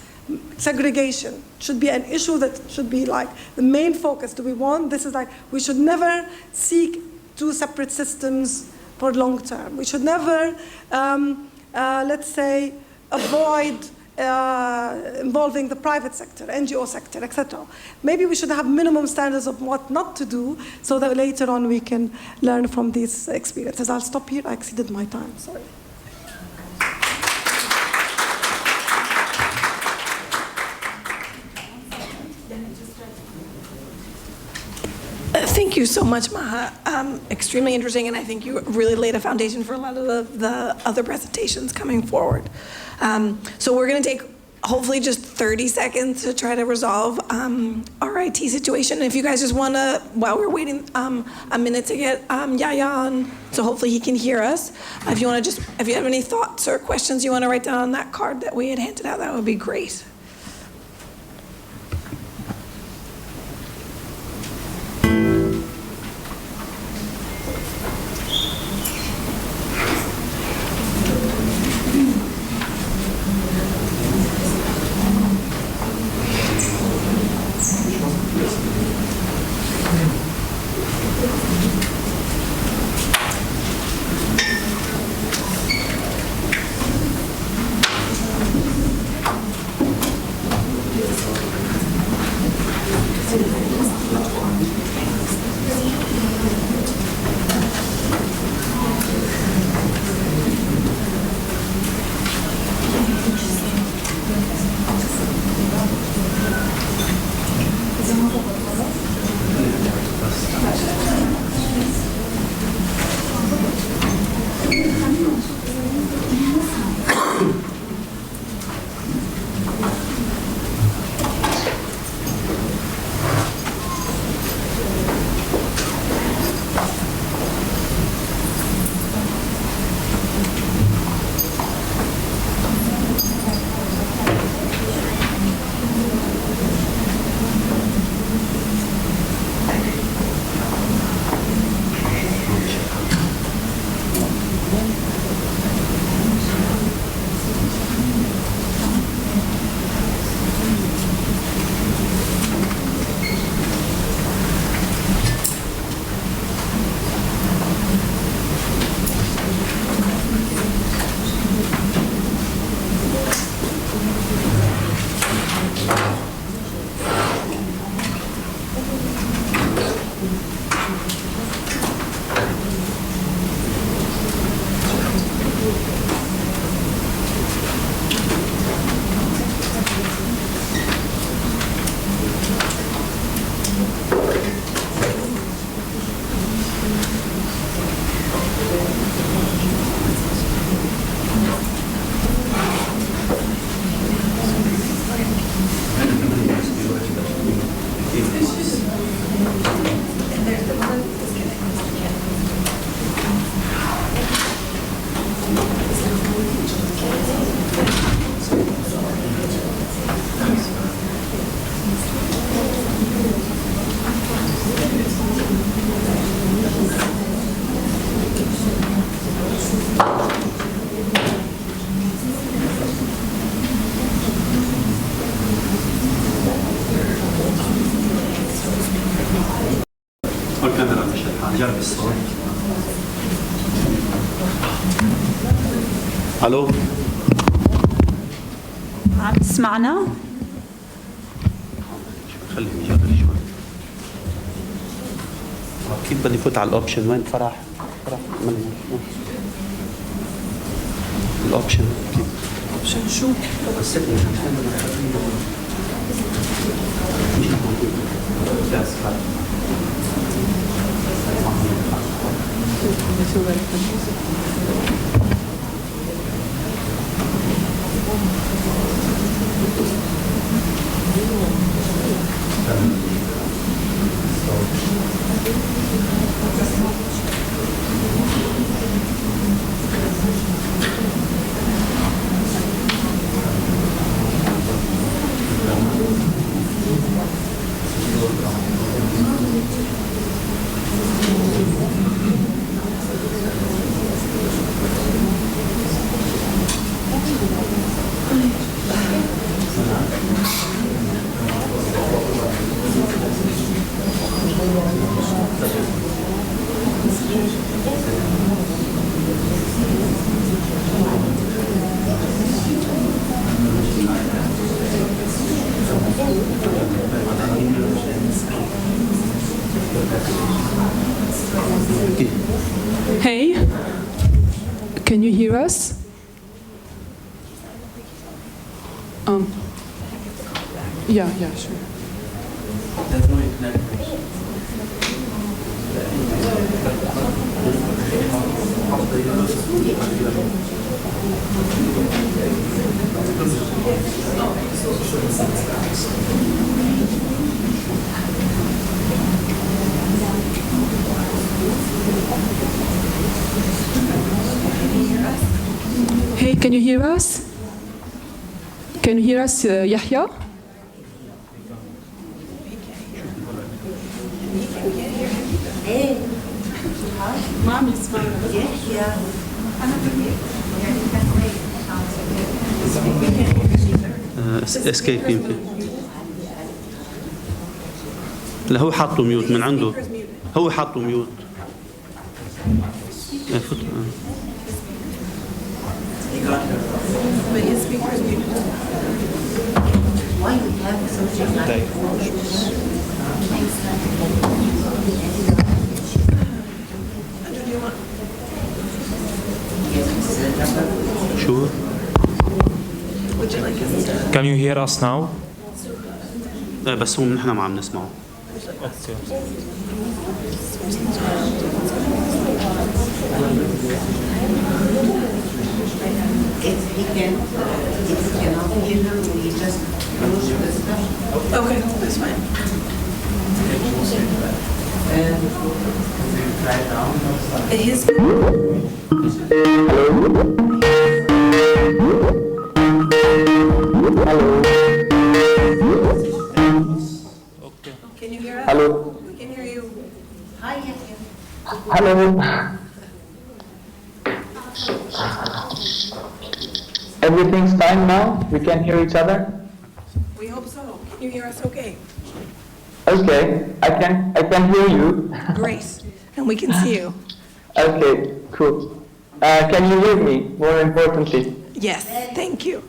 segregation should be an issue that should be like the main focus. Do we want, this is like, we should never seek 2 separate systems for long term. We should never, let's say, avoid involving the private sector, NGO sector, etc. Maybe we should have minimum standards of what not to do, so that later on we can learn from these experiences. I'll stop here. I exceeded my time, sorry. Thank you so much, Maha. Extremely interesting, and I think you really laid a foundation for a lot of the other presentations coming forward. So we're going to take hopefully just 30 seconds to try to resolve our IT situation. If you guys just want to, while we're waiting a minute to get Yahya on, so hopefully he can hear us. If you want to just, if you have any thoughts or questions you want to write down on that card that we had handed out, that would be great. والكاميرا مش هنجرب الصوت. الو عم تسمعنا؟ خليه يجرب شوي. كيف بدي فوت على الاوبشن؟ وين فرح؟ فرح الاوبشن كيف؟ اوبشن شو؟ Hey, can you hear us? Yeah, sure. Hey, can you hear us? Can you hear us, Yahya? اسكيب يمكن. لا هو حاطه ميوت من عنده. هو حاطه ميوت. But his speaker is muted. Why we have something like Do you want? Sure. Would you like us to? Can you hear us now? بس هو نحن ما عم نسمعه. if he cannot hear her, we just close the discussion. Okay, that's fine. His. Can you hear us? Hello. We can hear you. Hi, Yahya. Hello. Everything's fine now? We can hear each other? We hope so. Can you hear us okay? Okay, I can hear you. Great. And we can see you. Okay, cool. Can you hear me, more importantly? Yes, thank you.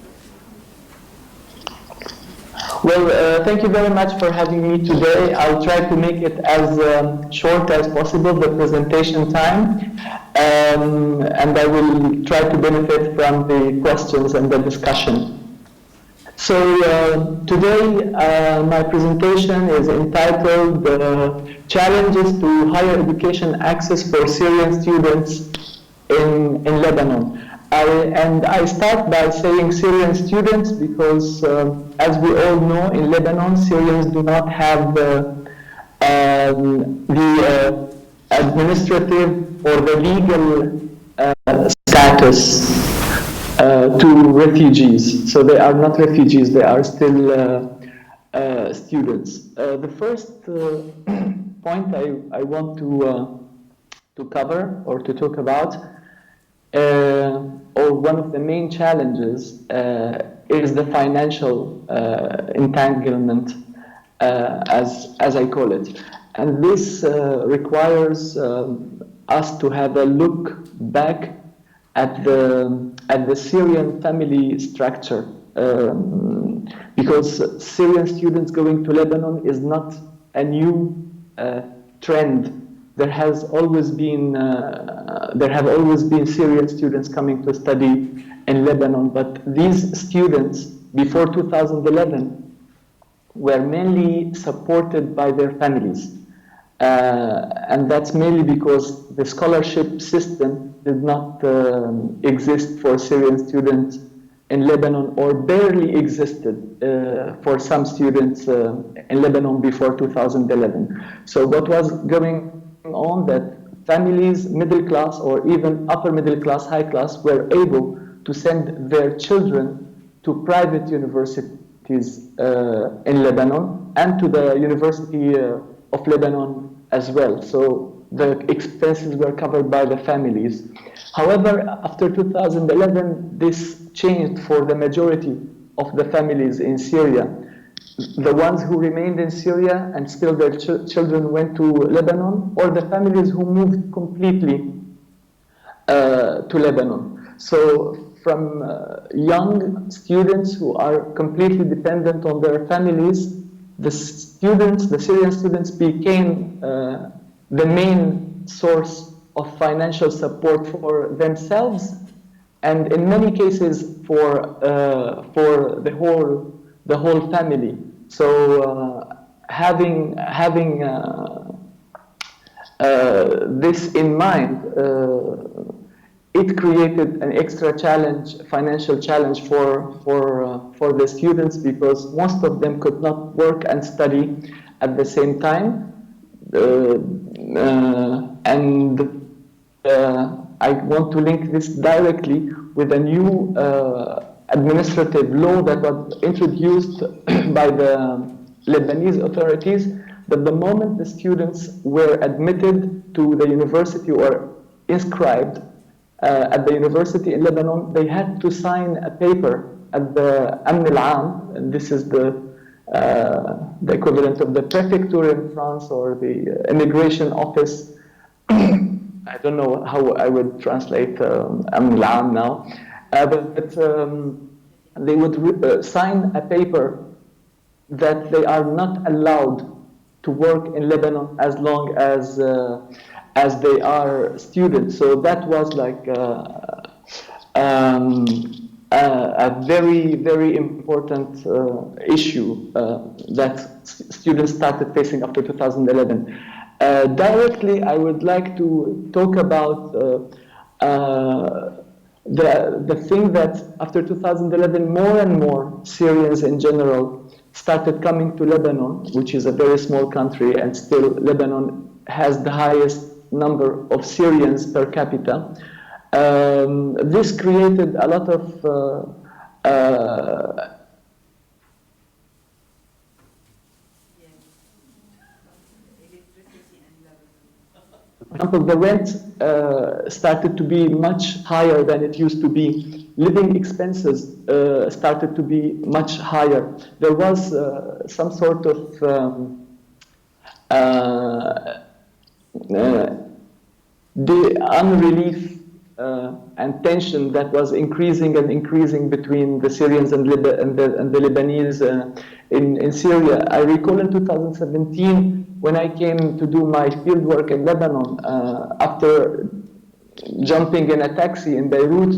Well, thank you very much for having me today. I'll try to make it as short as possible, the presentation time, and I will try to benefit from the questions and the discussion. So today my presentation is entitled Challenges to Higher Education Access for Syrian Students in Lebanon. I start by saying Syrian students because, as we all know, in Lebanon, Syrians do not have the administrative or the legal status to refugees. So they are not refugees, they are still students. The first point I want to cover or to talk about or one of the main challenges is the financial entanglement, as I call it. And this requires us to have a look back at the Syrian family structure, because Syrian students going to Lebanon is not a new trend. there have always been Syrian students coming to study in Lebanon, but these students before 2011 were mainly supported by their families. And that's mainly because the scholarship system did not exist for Syrian students in Lebanon, or barely existed for some students in Lebanon before 2011. So what was going on, that families, middle class or even upper middle class, high class, were able to send their children to private universities in Lebanon and to the University of Lebanon as well. So the expenses were covered by the families. However, after 2011, this changed for the majority of the families in Syria. The ones who remained in Syria and still their children went to Lebanon, or the families who moved completely to Lebanon. So from young students who are completely dependent on their families, the Syrian students became the main source of financial support for themselves, and in many cases for the whole family. So having this in mind, it created an extra challenge, financial challenge for the students, because most of them could not work and study at the same time. I want to link this directly with a new administrative law that was introduced by the Lebanese authorities, that the moment the students were admitted to the university or inscribed at the university in Lebanon, they had to sign a paper at the Amn al-Am, and this is the equivalent of the prefecture in France, or the immigration office. I don't know how I would translate Amn al-Am now, but they would sign a paper that they are not allowed to work in Lebanon as long as they are students. So that was like a very, very important issue that students started facing after 2011. Directly, I would like to talk about the thing that after 2011, more and more Syrians in general started coming to Lebanon, which is a very small country, and still Lebanon has the highest number of Syrians per capita. This created a lot of for example, the rent started to be much higher than it used to be. Living expenses started to be much higher. There was some sort of the unrelief and tension that was increasing and increasing between the Syrians and the Lebanese in Syria. I recall in 2017, when I came to do my field work in Lebanon, after jumping in a taxi in Beirut,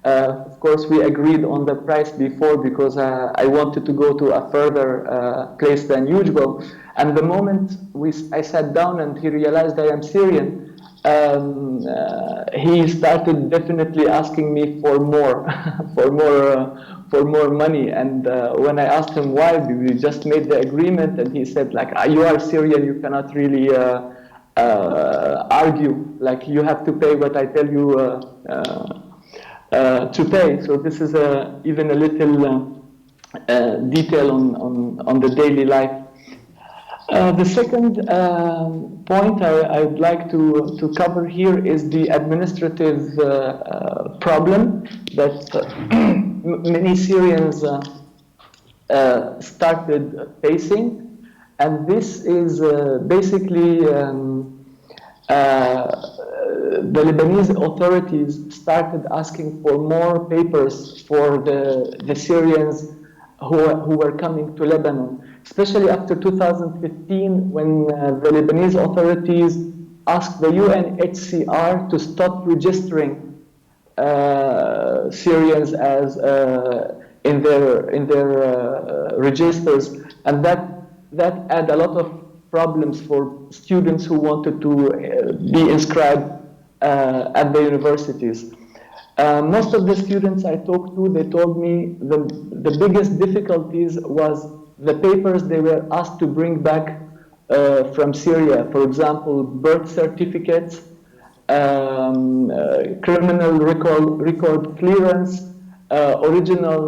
of course we agreed on the price before, because I wanted to go to a further place than usual. And the moment I sat down and he realized I am Syrian, he started definitely asking me for more, for more money. And when I asked him why, we just made the agreement, and he said, like, you are Syrian, you cannot really argue. Like, you have to pay what I tell you to pay. So this is even a little detail on the daily life. The second point I'd like to cover here is the administrative problem that many Syrians started facing, and this is basically the Lebanese authorities started asking for more papers for the Syrians who were coming to Lebanon, especially after 2015, when the Lebanese authorities asked the UNHCR to stop registering Syrians as in their registers, and that had a lot of problems for students who wanted to be inscribed at the universities. Most of the students I talked to, they told me the biggest difficulties was the papers they were asked to bring back from Syria. For example, birth certificates, criminal record clearance, original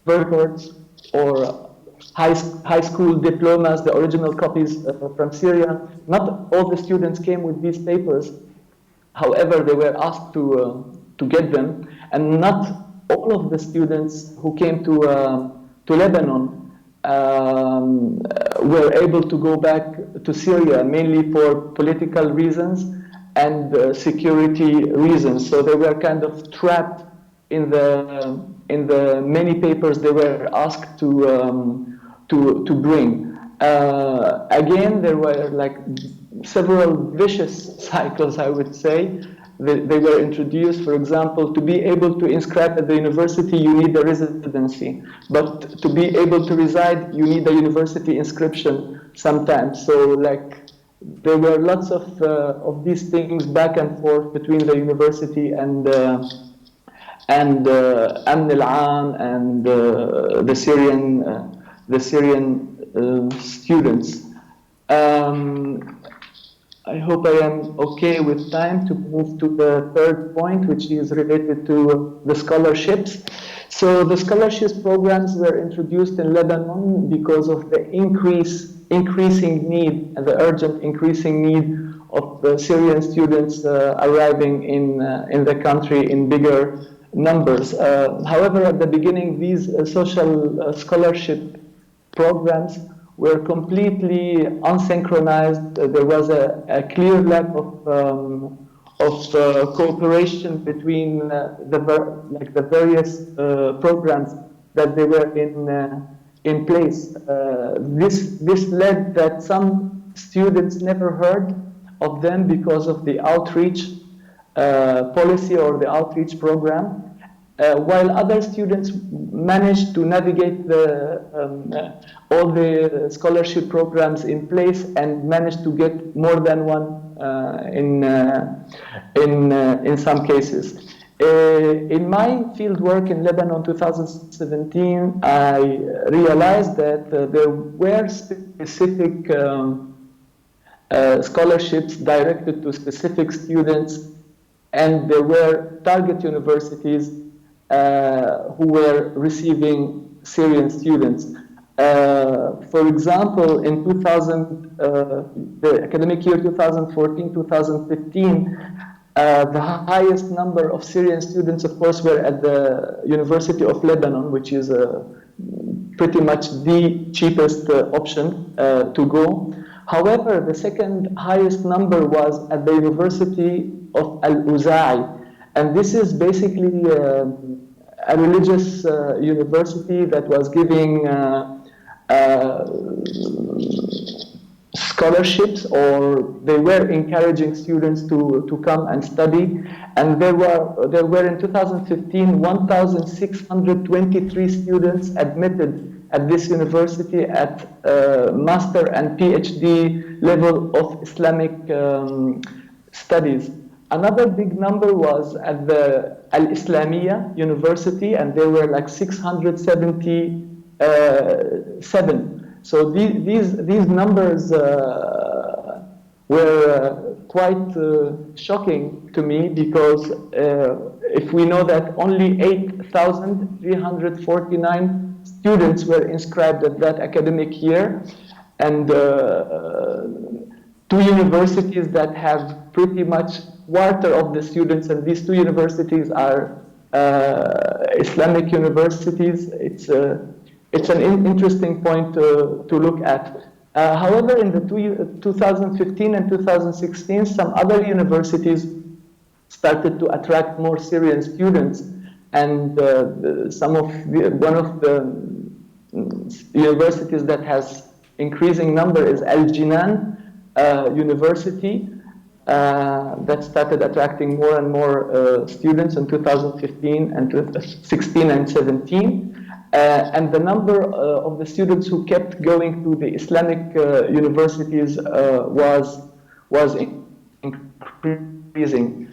records, or high school diplomas, the original copies from Syria. Not all the students came with these papers. However, they were asked to get them, and not all of the students who came to Lebanon were able to go back to Syria, mainly for political reasons and security reasons. So they were kind of trapped in the many papers they were asked to bring. Again, there were like several vicious cycles, I would say. They were introduced. For example, to be able to inscribe at the university, you need a residency. But to be able to reside, you need a university inscription sometimes. So like, there were lots of these things back and forth between the university and Amn al-Am and the Syrian students. I hope I am okay with time to move to the third point, which is related to the scholarships. So the scholarships programs were introduced in Lebanon because of the increasing need, and the urgent increasing need of Syrian students arriving in the country in bigger numbers. However, at the beginning, these social scholarship programs were completely unsynchronized. There was a clear lack of cooperation between the various programs that they were in place. This led that some students never heard of them because of the outreach policy or the outreach program, while other students managed to navigate all the scholarship programs in place and managed to get more than one in some cases. In my field work in Lebanon 2017, I realized that there were specific scholarships directed to specific students, and there were target universities who were receiving Syrian students. For example, in the academic year 2014-2015, the highest number of Syrian students, of course, were at the University of Lebanon, which is pretty much the cheapest option to go. However, the second highest number was at the University of Al-Uza'i, and this is basically a religious university that was giving scholarships, or they were encouraging students to come and study. And there were in 2015 1,623 students admitted at this university at master and PhD level of Islamic studies. Another big number was at the Al-Islamiyya University, and there were like 677. So these numbers were quite shocking to me, because if we know that only 8,349 students were inscribed at that academic year, and two universities that have pretty much quarter of the students, and these two universities are Islamic universities, it's an interesting point to look at. However, in the 2015 and 2016, some other universities started to attract more Syrian students, and one of the universities that has increasing number is Al Jinan University. That started attracting more and more students in 2015 and 2016 and 17. And the number of the students who kept going to the Islamic universities was increasing.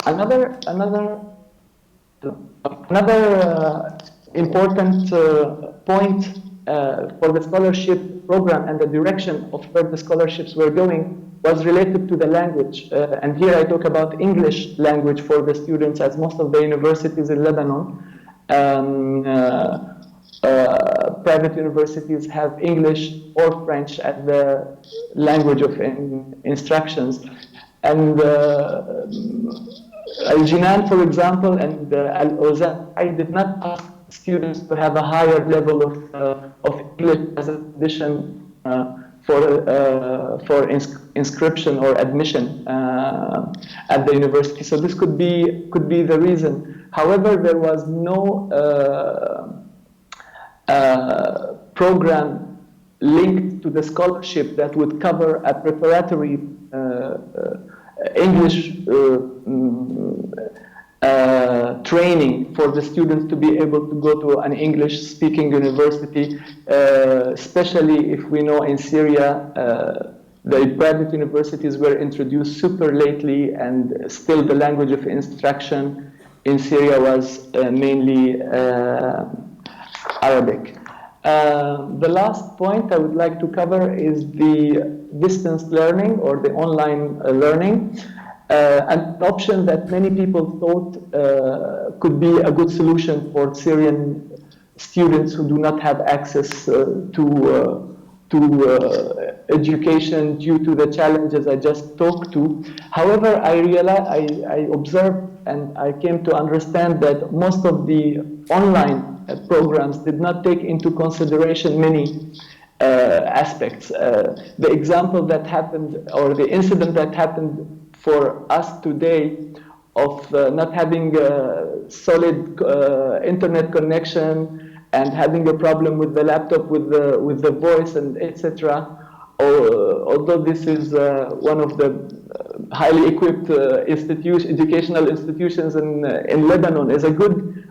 Another important point for the scholarship program and the direction of where the scholarships were going was related to the language. And here I talk about English language for the students, as most of the universities in Lebanon, private universities have English or French as the language of instructions. And Al-Jinan, for example, and Al-Ozai did not ask students to have a higher level of English as an addition for inscription or admission at the university. So this could be the reason. However, there was no program linked to the scholarship that would cover a preparatory English training for the students to be able to go to an English-speaking university, especially if we know in Syria the private universities were introduced super lately, and still the language of instruction in Syria was mainly Arabic. The last point I would like to cover is the distance learning or the online learning. An option that many people thought could be a good solution for Syrian students who do not have access to education due to the challenges I just talked to. However, I observed and I came to understand that most of the online programs did not take into consideration many aspects. The example that happened, or the incident that happened for us today of not having a solid internet connection and having a problem with the laptop, with the voice, and etc. Although this is one of the highly equipped educational institutions in Lebanon, is a good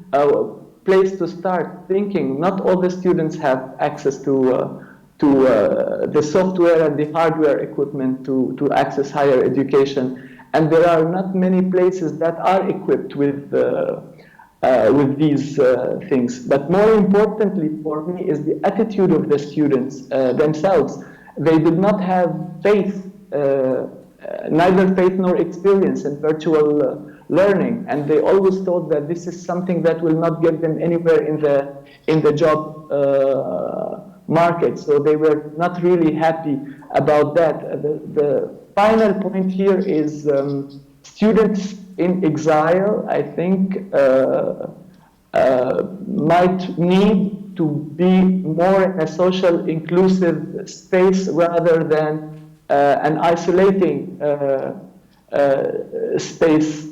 place to start thinking. Not all the students have access to the software and the hardware equipment to access higher education. And there are not many places that are equipped with these things. But more importantly for me is the attitude of the students themselves. They did not have faith, neither faith nor experience in virtual learning, and they always thought that this is something that will not get them anywhere in the job market. So they were not really happy about that. The final point here is students in exile, I think, might need to be more in a social inclusive space rather than an isolating space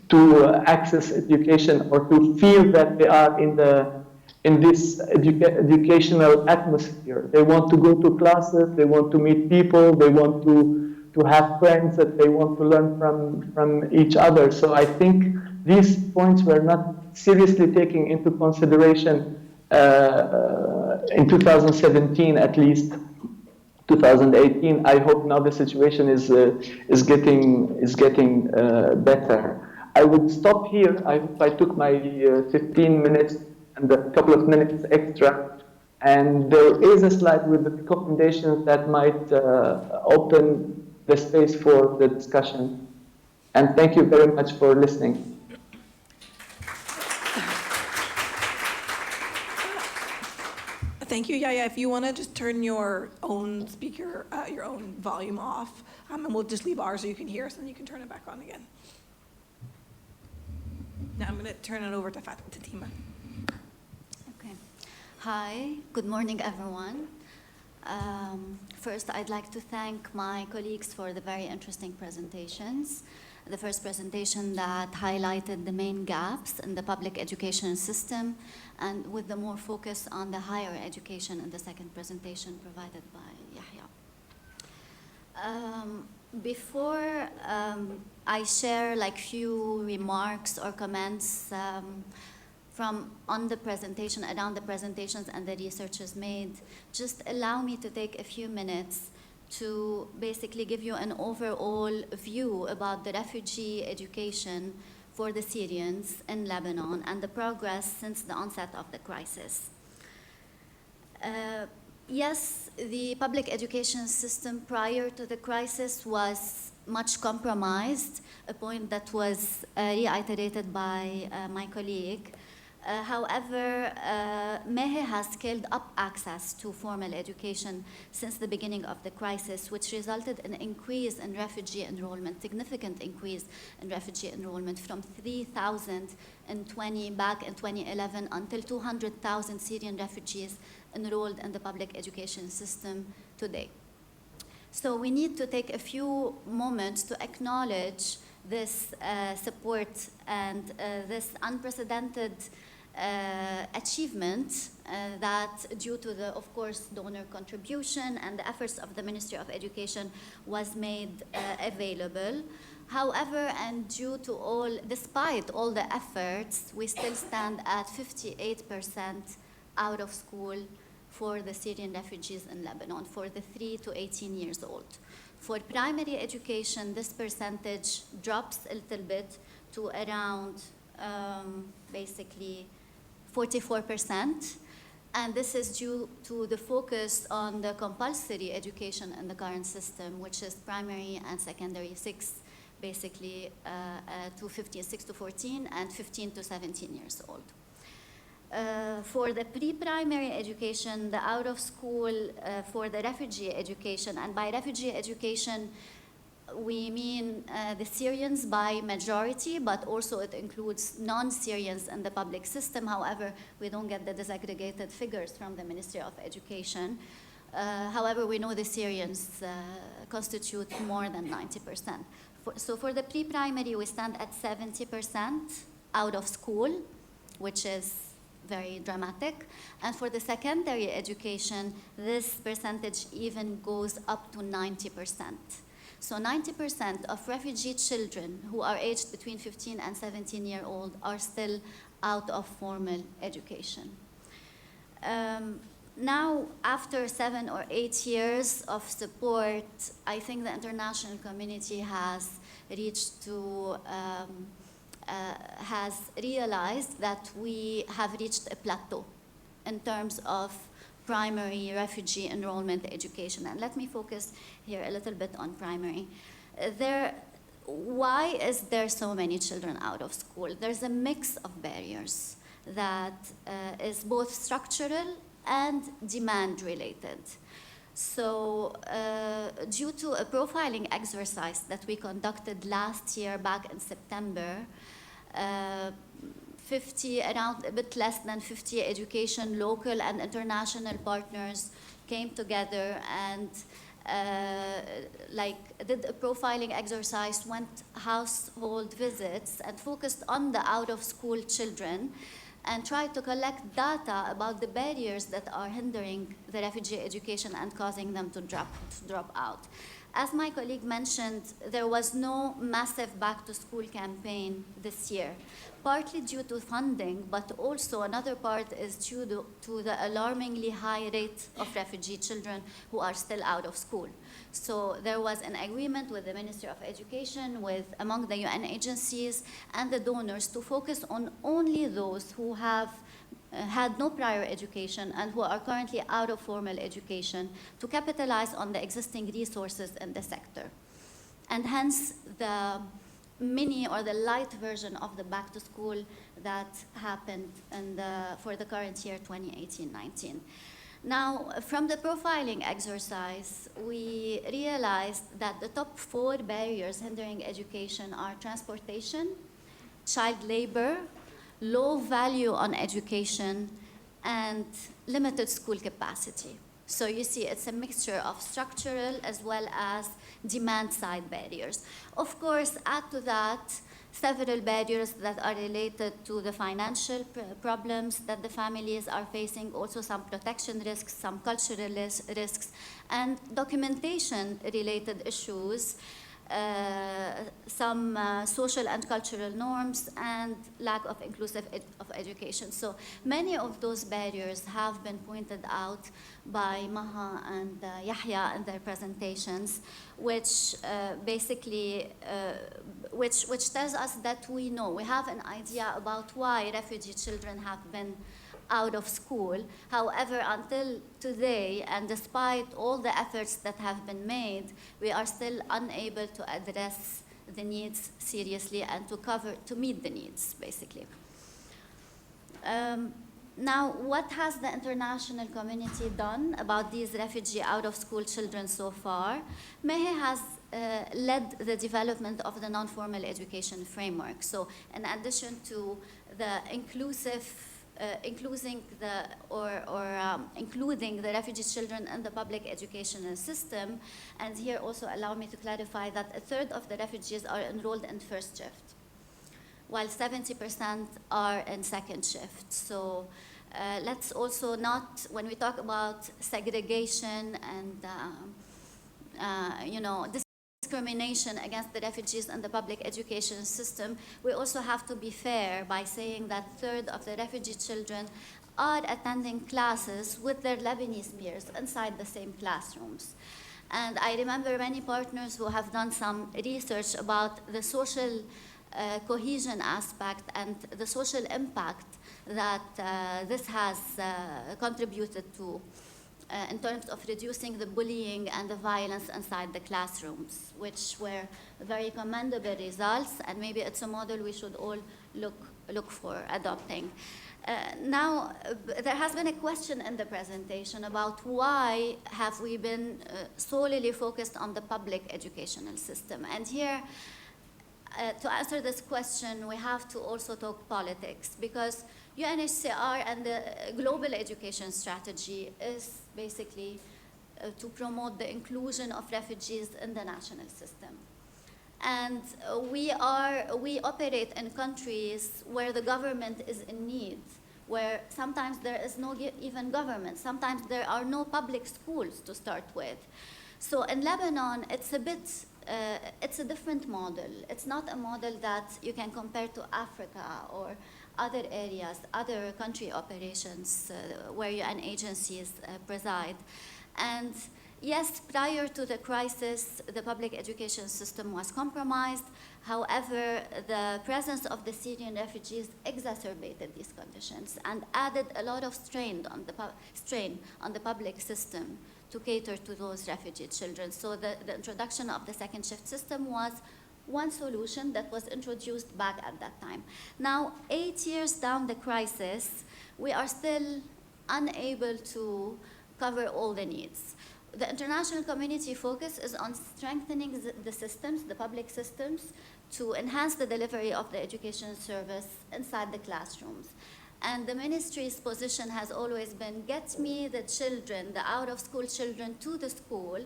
to access education, or to feel that they are in this educational atmosphere. They want to go to classes, they want to meet people, they want to have friends that they want to learn from each other. So I think these points were not seriously taken into consideration in 2017, at least 2018. I hope now the situation is getting better. I would stop here. I hope I took my 15 minutes and a couple of minutes extra. And there is a slide with the recommendations that might open the space for the discussion. And thank you very much for listening. Thank you, Yaya. If you want to just turn your own speaker, your own volume off, and we'll just leave ours so you can hear us, and you can turn it back on again. Now I'm going to turn it over to Fatima. Okay. Hi, good morning, everyone. First, I'd like to thank my colleagues for the very interesting presentations. the first presentation that highlighted the main gaps in the public education system, and with the more focus on the higher education in the second presentation provided by Yahya. Before I share like few remarks or comments from on the presentation, around the presentations and the researches made, just allow me to take a few minutes to basically give you an overall view about the refugee education for the Syrians in Lebanon and the progress since the onset of the crisis. Yes, the public education system prior to the crisis was much compromised, a point that was reiterated by my colleague. However, MEHE has scaled up access to formal education since the beginning of the crisis, which resulted in an increase in refugee enrollment, significant increase in refugee enrollment from 3,020 back in 2011 until 200,000 Syrian refugees enrolled in the public education system today. So we need to take a few moments to acknowledge this support and this unprecedented achievement that, due to the, of course, donor contribution and the efforts of the Ministry of Education, was made available. However, and despite all the efforts, we still stand at 58% out of school for the Syrian refugees in Lebanon, for the 3 to 18 years old. For primary education, this percentage drops a little bit to around basically 44%, and this is due to the focus on the compulsory education in the current system, which is primary and secondary 6, basically to 6 to 14 and 15 to 17 years old. For the pre-primary education, the out of school for the refugee education, and by refugee education, we mean the Syrians by majority, but also it includes non-Syrians in the public system. However, we don't get the disaggregated figures from the Ministry of Education. However, we know the Syrians constitute more than 90%. So for the pre-primary, we stand at 70% out of school, which is very dramatic. And for the secondary education, this percentage even goes up to 90%. So 90% of refugee children who are aged between 15 and 17 years old are still out of formal education. Now, after 7 or 8 years of support, I think the international community has has realized that we have reached a plateau in terms of primary refugee enrollment education. And let me focus here a little bit on primary. Why is there so many children out of school? There's a mix of barriers that is both structural and demand related. So due to a profiling exercise that we conducted last year back in September, around a bit less than 50 education, local and international partners came together and did a profiling exercise, went household visits and focused on the out-of-school children and tried to collect data about the barriers that are hindering the refugee education and causing them to drop out. As my colleague mentioned, there was no massive back-to-school campaign this year, partly due to funding, but also another part is due to the alarmingly high rate of refugee children who are still out of school. So there was an agreement with the Ministry of Education, among the UN agencies and the donors, to focus on only those who have had no prior education and who are currently out of formal education, to capitalize on the existing resources in the sector. And hence the mini or the light version of the back to school that happened for the current year 2018-19. Now, from the profiling exercise, we realized that the top 4 barriers hindering education are transportation, child labor, low value on education, and limited school capacity. So you see it's a mixture of structural as well as demand-side barriers. Of course, add to that several barriers that are related to the financial problems that the families are facing, also some protection risks, some cultural risks, and documentation-related issues, some social and cultural norms, and lack of inclusive education. So many of those barriers have been pointed out by Maha and Yahya in their presentations, which basically, which tells us that we know, we have an idea about why refugee children have been out of school. However, until today, and despite all the efforts that have been made, we are still unable to address the needs seriously and to meet the needs, basically. Now, what has the international community done about these refugee out-of-school children so far? MEHE has led the development of the non-formal education framework. So in addition to the including the refugee children in the public educational system, and here also allow me to clarify that a third of the refugees are enrolled in first shift, while 70% are in second shift. So let's also not, when we talk about segregation and discrimination against the refugees in the public education system, we also have to be fair by saying that a third of the refugee children are attending classes with their Lebanese peers inside the same classrooms. And I remember many partners who have done some research about the social cohesion aspect and the social impact that this has contributed to in terms of reducing the bullying and the violence inside the classrooms, which were very commendable results, and maybe it's a model we should all look for adopting. Now, there has been a question in the presentation about why have we been solely focused on the public educational system. And here, to answer this question, we have to also talk politics, because UNHCR and the global education strategy is basically to promote the inclusion of refugees in the national system. And we operate in countries where the government is in need, where sometimes there is no even government, sometimes there are no public schools to start with. So in Lebanon, it's a different model. It's not a model that you can compare to Africa or other areas, other country operations where UN agencies preside. And yes, prior to the crisis, the public education system was compromised. However, the presence of the Syrian refugees exacerbated these conditions and added a lot of strain on the public system to cater to those refugee children. So the introduction of the second shift system was one solution that was introduced back at that time. Now, 8 years down the crisis, we are still unable to cover all the needs. The international community focus is on strengthening the systems, the public systems, to enhance the delivery of the education service inside the classrooms. And the ministry's position has always been, get me the children, the out-of-school children to the school,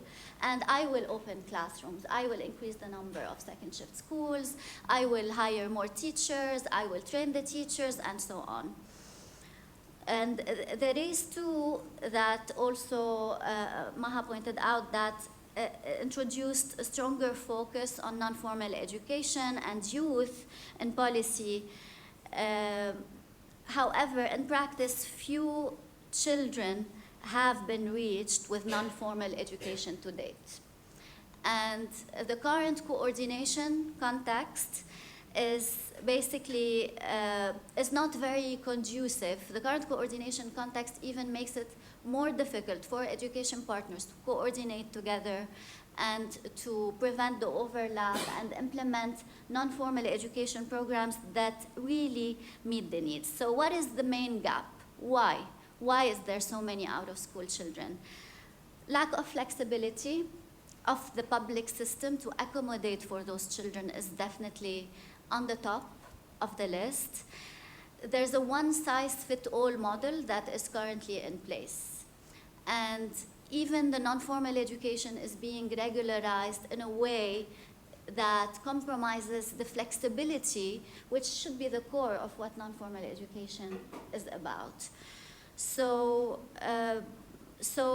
and I will open classrooms. I will increase the number of second shift schools. I will hire more teachers. I will train the teachers, and so on. And there is too that also Maha pointed out that introduced a stronger focus on non-formal education and youth in policy. However, in practice, few children have been reached with non-formal education to date. And the current coordination context is basically is not very conducive. The current coordination context even makes it more difficult for education partners to coordinate together and to prevent the overlap and implement non-formal education programs that really meet the needs. So what is the main gap? Why? Why is there so many out-of-school children? Lack of flexibility of the public system to accommodate for those children is definitely on the top of the list. There's a one-size-fits-all model that is currently in place. And even the non-formal education is being regularized in a way that compromises the flexibility, which should be the core of what non-formal education is about. So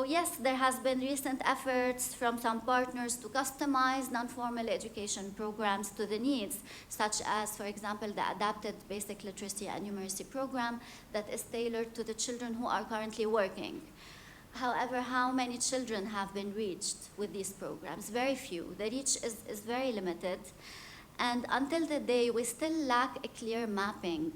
yes, there has been recent efforts from some partners to customize non-formal education programs to the needs, such as, for example, the Adapted Basic Literacy and Numeracy program that is tailored to the children who are currently working. However, how many children have been reached with these programs? Very few. The reach is very limited. And until today, we still lack a clear mapping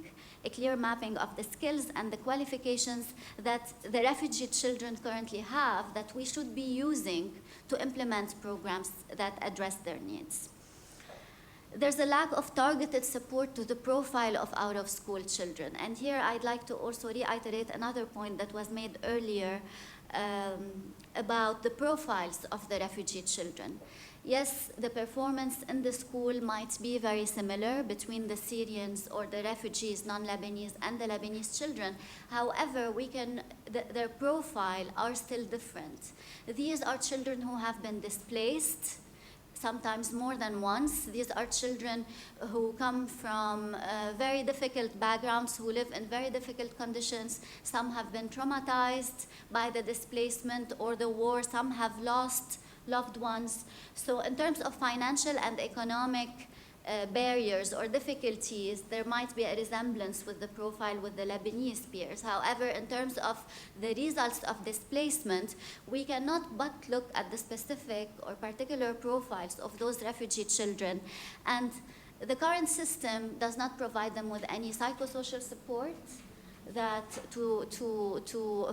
of the skills and the qualifications that the refugee children currently have that we should be using to implement programs that address their needs. There's a lack of targeted support to the profile of out-of-school children. And here I'd like to also reiterate another point that was made earlier about the profiles of the refugee children. Yes, the performance in the school might be very similar between the Syrians or the refugees, non-Lebanese, and the Lebanese children. However, their profile are still different. These are children who have been displaced, sometimes more than once. These are children who come from very difficult backgrounds, who live in very difficult conditions. Some have been traumatized by the displacement or the war. Some have lost loved ones. So in terms of financial and economic barriers or difficulties, there might be a resemblance with the profile with the Lebanese peers. However, in terms of the results of displacement, we cannot but look at the specific or particular profiles of those refugee children. And the current system does not provide them with any psychosocial support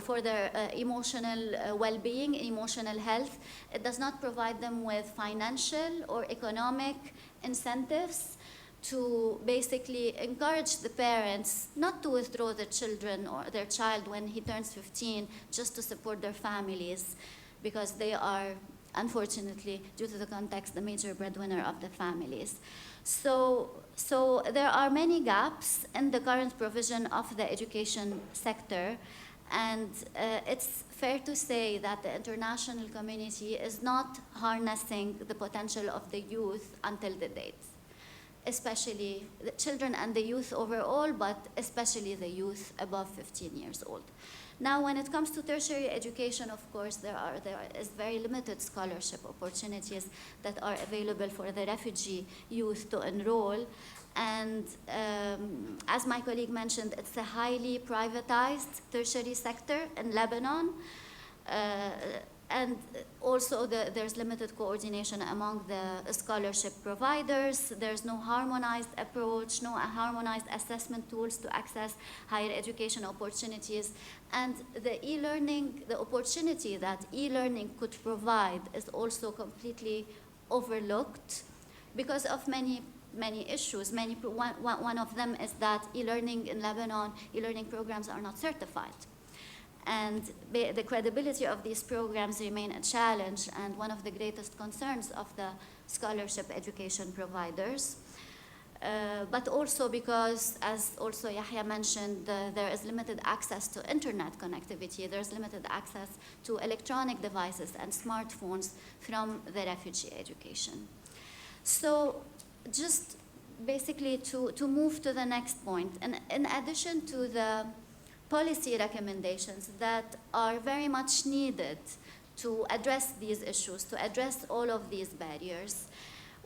for their emotional well-being, emotional health. It does not provide them with financial or economic incentives to basically encourage the parents not to withdraw their children or their child when he turns 15 just to support their families, because they are, unfortunately, due to the context, the major breadwinner of the families. So there are many gaps in the current provision of the education sector, and it's fair to say that the international community is not harnessing the potential of the youth until the date, especially the children and the youth overall, but especially the youth above 15 years old. Now, when it comes to tertiary education, of course, there is very limited scholarship opportunities that are available for the refugee youth to enroll. And as my colleague mentioned, it's a highly privatized tertiary sector in Lebanon. And also there's limited coordination among the scholarship providers. There's no harmonized approach, no harmonized assessment tools to access higher education opportunities. And the e-learning, the opportunity that e-learning could provide is also completely overlooked because of many issues. One of them is that e-learning in Lebanon, e-learning programs are not certified. And the credibility of these programs remain a challenge and one of the greatest concerns of the scholarship education providers. But also because, as also Yahya mentioned, there is limited access to internet connectivity. There's limited access to electronic devices and smartphones from the refugee education. So just basically to move to the next point, and in addition to the policy recommendations that are very much needed to address these issues, to address all of these barriers,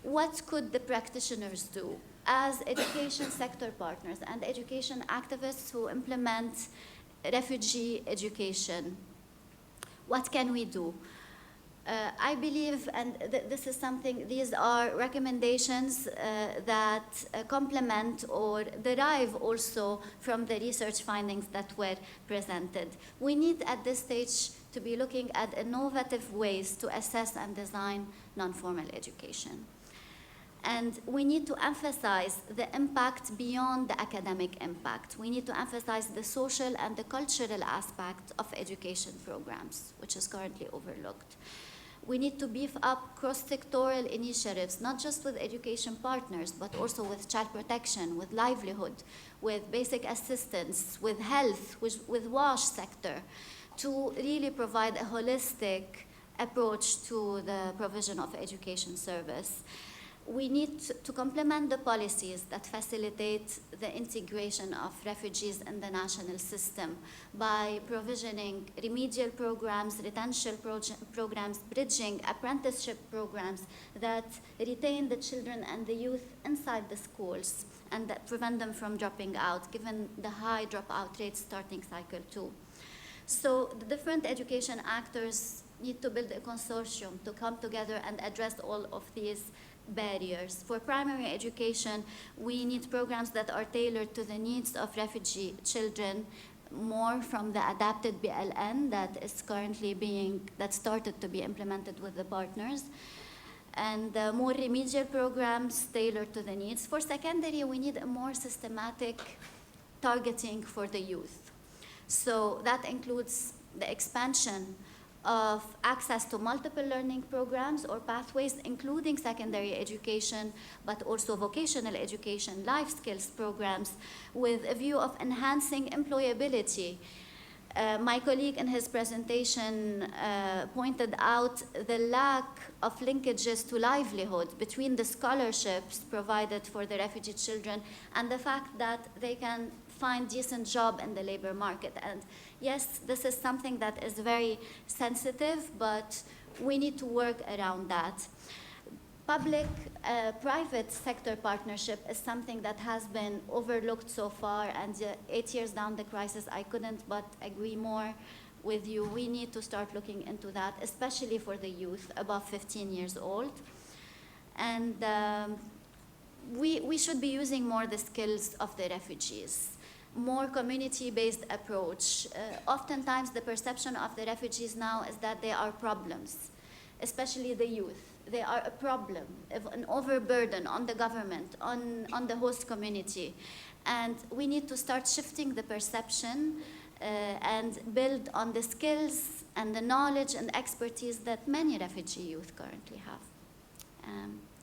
what could the practitioners do as education sector partners and education activists who implement refugee education? What can we do? I believe, and this is something, these are recommendations that complement or derive also from the research findings that were presented. We need at this stage to be looking at innovative ways to assess and design non-formal education. And we need to emphasize the impact beyond the academic impact. We need to emphasize the social and the cultural aspect of education programs, which is currently overlooked. We need to beef up cross-sectoral initiatives, not just with education partners, but also with child protection, with livelihood, with basic assistance, with health, with WASH sector, to really provide a holistic approach to the provision of education service. We need to complement the policies that facilitate the integration of refugees in the national system by provisioning remedial programs, retention programs, bridging apprenticeship programs that retain the children and the youth inside the schools and that prevent them from dropping out, given the high dropout rates starting cycle 2. So the different education actors need to build a consortium to come together and address all of these barriers. For primary education, we need programs that are tailored to the needs of refugee children, more from the adapted BLN that is currently that started to be implemented with the partners, and more remedial programs tailored to the needs. For secondary, we need a more systematic targeting for the youth. So that includes the expansion of access to multiple learning programs or pathways, including secondary education, but also vocational education, life skills programs, with a view of enhancing employability. My colleague in his presentation pointed out the lack of linkages to livelihood between the scholarships provided for the refugee children and the fact that they can find decent job in the labor market. And yes, this is something that is very sensitive, but we need to work around that. Public-private sector partnership is something that has been overlooked so far, and 8 years down the crisis, I couldn't but agree more with you. We need to start looking into that, especially for the youth above 15 years old. And we should be using more the skills of the refugees, more community-based approach. Oftentimes the perception of the refugees now is that they are problems, especially the youth. They are a problem, an overburden on the government, on the host community. And we need to start shifting the perception and build on the skills and the knowledge and expertise that many refugee youth currently have.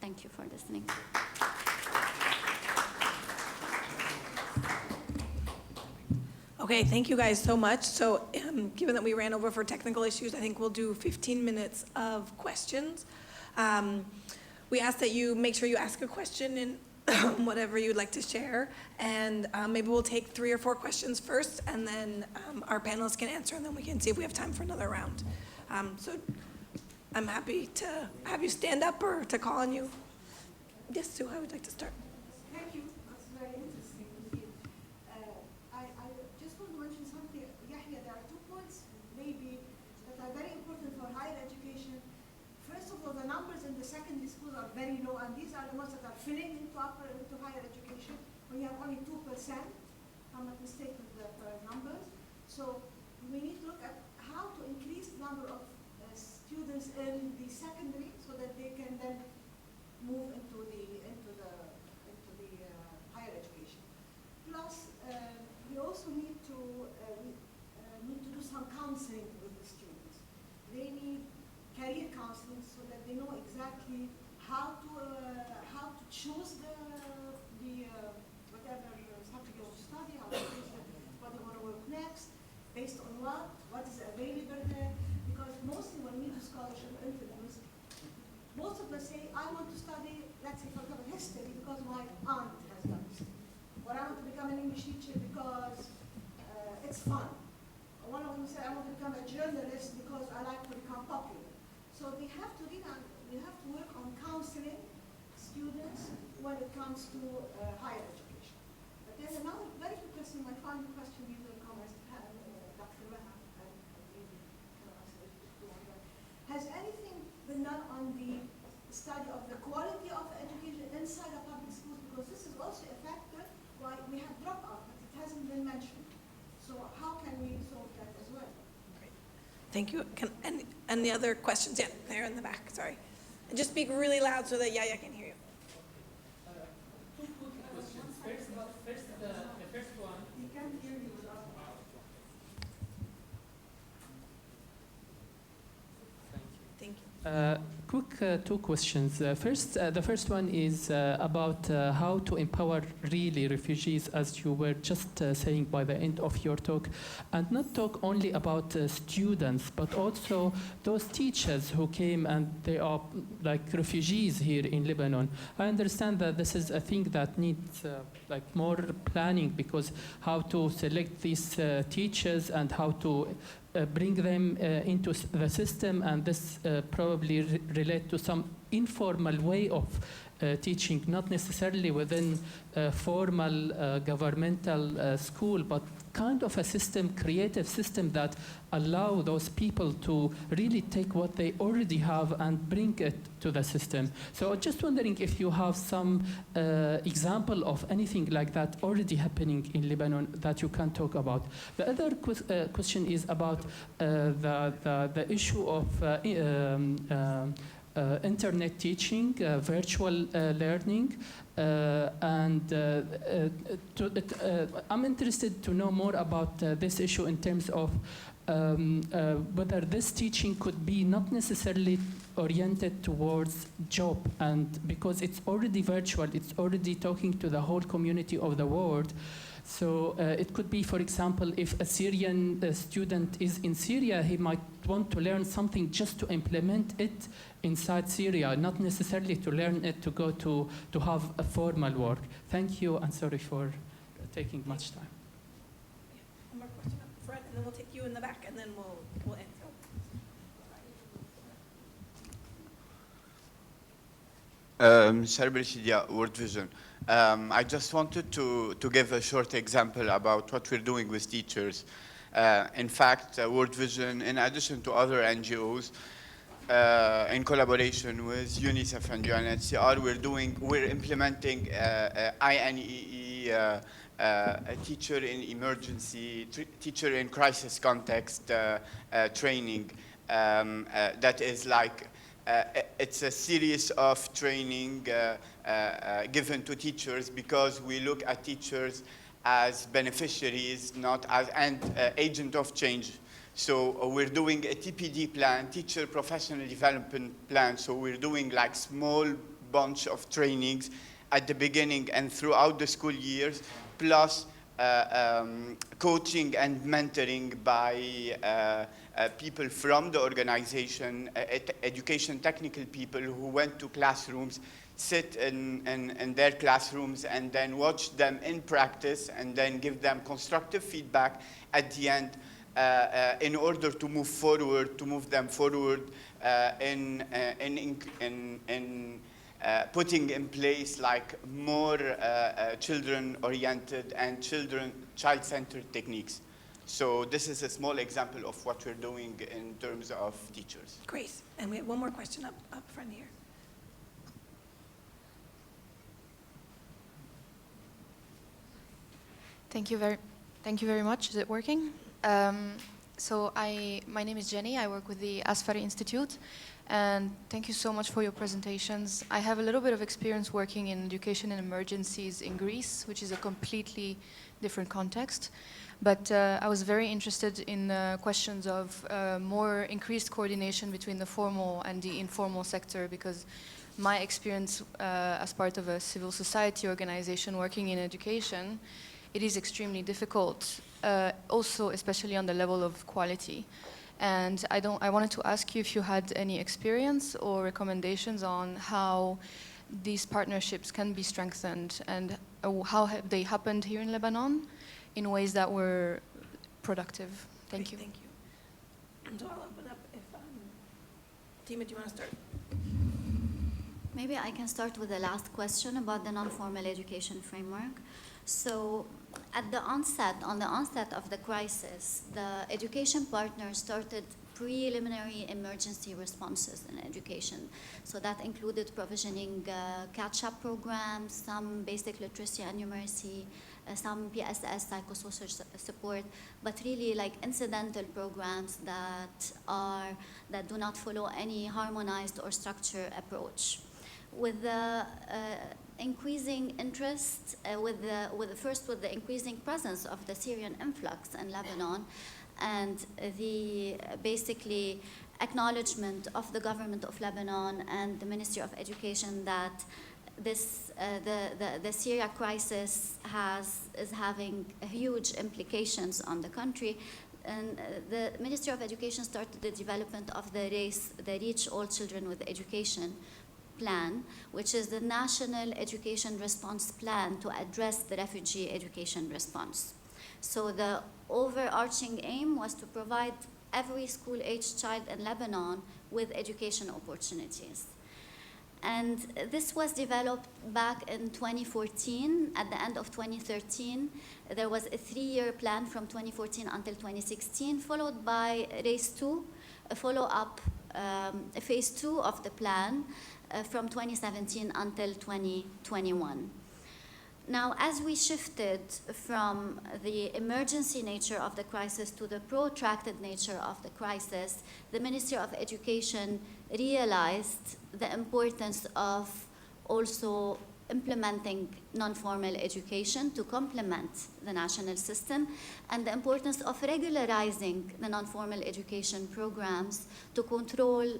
Thank you for listening. Okay, thank you guys so much. So given that we ran over for technical issues, I think we'll do 15 minutes of questions. We ask that you make sure you ask a question in whatever you'd like to share, and maybe we'll take 3 or 4 questions first, and then our panelists can answer, and then we can see if we have time for another round. So I'm happy to have you stand up or to call on you. Yes, Sue, I would like to start. Thank you. That's very interesting indeed. I just want to mention something, Yahya. There are 2 points maybe that are very important for higher education. First of all, the numbers in the secondary schools are very low, and these are the ones that are filling into higher education. We have only 2%, if I'm not mistaken, the numbers. So we need to look at how to increase the number of students in the secondary so that they can then move into the higher education. Plus, we also need to do some counseling with the students. They need career counseling so that they know exactly how to choose the whatever subject they want to study, how to choose what they want to work next, based on what is available there. Because mostly when we do scholarship interviews, most of us say, I want to study, let's say for example, history because my aunt has done history. Or I want to become an English teacher because it's fun. Or one of them said, I want to become a journalist because I like to become popular. So we have to work on counseling students when it comes to higher education. But there's another very good question, my final question you will come as Dr. Wahab, and maybe can answer it too on that. Has anything been done on the study of the quality of education inside the public schools? Because this is also a factor why we have dropout, but it hasn't been mentioned. So how can we solve that as well? Thank you. Any other questions? Yeah, there in the back, sorry. And just speak really loud so that Yaya can hear you. Two quick questions. The first one. You can't hear you without. Thank you. quick two questions. The first one is about how to empower really refugees, as you were just saying by the end of your talk, and not talk only about students, but also those teachers who came and they are like refugees here in Lebanon. I understand that this is a thing that needs like more planning, because how to select these teachers and how to bring them into the system, and this probably relate to some informal way of teaching, not necessarily within a formal governmental school, but kind of a system, creative system that allow those people to really take what they already have and bring it to the system. So just wondering if you have some example of anything like that already happening in Lebanon that you can talk about. The other question is about the issue of internet teaching, virtual learning, I'm interested to know more about this issue in terms of whether this teaching could be not necessarily oriented towards job, and because it's already virtual, it's already talking to the whole community of the world. So it could be, for example, if a Syrian student is in Syria, he might want to learn something just to implement it inside Syria, not necessarily to learn it to go to have a formal work. Thank you, and sorry for taking much time. One more question up front, and then we'll take you in the back, and then we'll end. Sharbil Shidia, World Vision. I just wanted to give a short example about what we're doing with teachers. In fact, World Vision, in addition to other NGOs, in collaboration with UNICEF and UNHCR, we're implementing INEE, a teacher in emergency, teacher in crisis context training that is like, it's a series of training given to teachers, because we look at teachers as beneficiaries, not as agent of change. So we're doing a TPD plan, teacher professional development plan. So we're doing like small bunch of trainings at the beginning and throughout the school years, plus coaching and mentoring by people from the organization, education technical people who went to classrooms, sit in their classrooms and then watch them in practice and then give them constructive feedback at the end in order to move them forward in putting in place like more children-oriented and child-centered techniques. So this is a small example of what we're doing in terms of teachers. Great. And we have one more question up front here. Thank you very much. Is it working? My name is Jenny. I work with the Asfari Institute, and thank you so much for your presentations. I have a little bit of experience working in education and emergencies in Greece, which is a completely different context. But I was very interested in questions of more increased coordination between the formal and the informal sector, because my experience as part of a civil society organization working in education, it is extremely difficult, also especially on the level of quality. And I wanted to ask you if you had any experience or recommendations on how these partnerships can be strengthened, and how have they happened here in Lebanon in ways that were productive. Thank you. Thank you. And so I'll open up if, Tima, do you want to start? Maybe I can start with the last question about the non-formal education framework. So on the onset of the crisis, the education partners started preliminary emergency responses in education. So that included provisioning catch-up programs, some basic literacy and numeracy, some PSS psychosocial support, but really like incidental programs that do not follow any harmonized or structured approach. With the increasing interest, with the increasing presence of the Syrian influx in Lebanon, and the basically acknowledgement of the government of Lebanon and the Ministry of Education that the Syria crisis is having huge implications on the country. And the Ministry of Education started the development of the Reach All Children with Education plan, which is the National Education Response Plan to address the refugee education response. So the overarching aim was to provide every school-aged child in Lebanon with education opportunities. And this was developed back in 2014. At the end of 2013, there was a 3-year plan from 2014 until 2016, followed by Race 2, a follow-up, phase 2 of the plan from 2017 until 2021. Now, as we shifted from the emergency nature of the crisis to the protracted nature of the crisis, the Ministry of Education realized the importance of also implementing non-formal education to complement the national system, and the importance of regularizing the non-formal education programs to control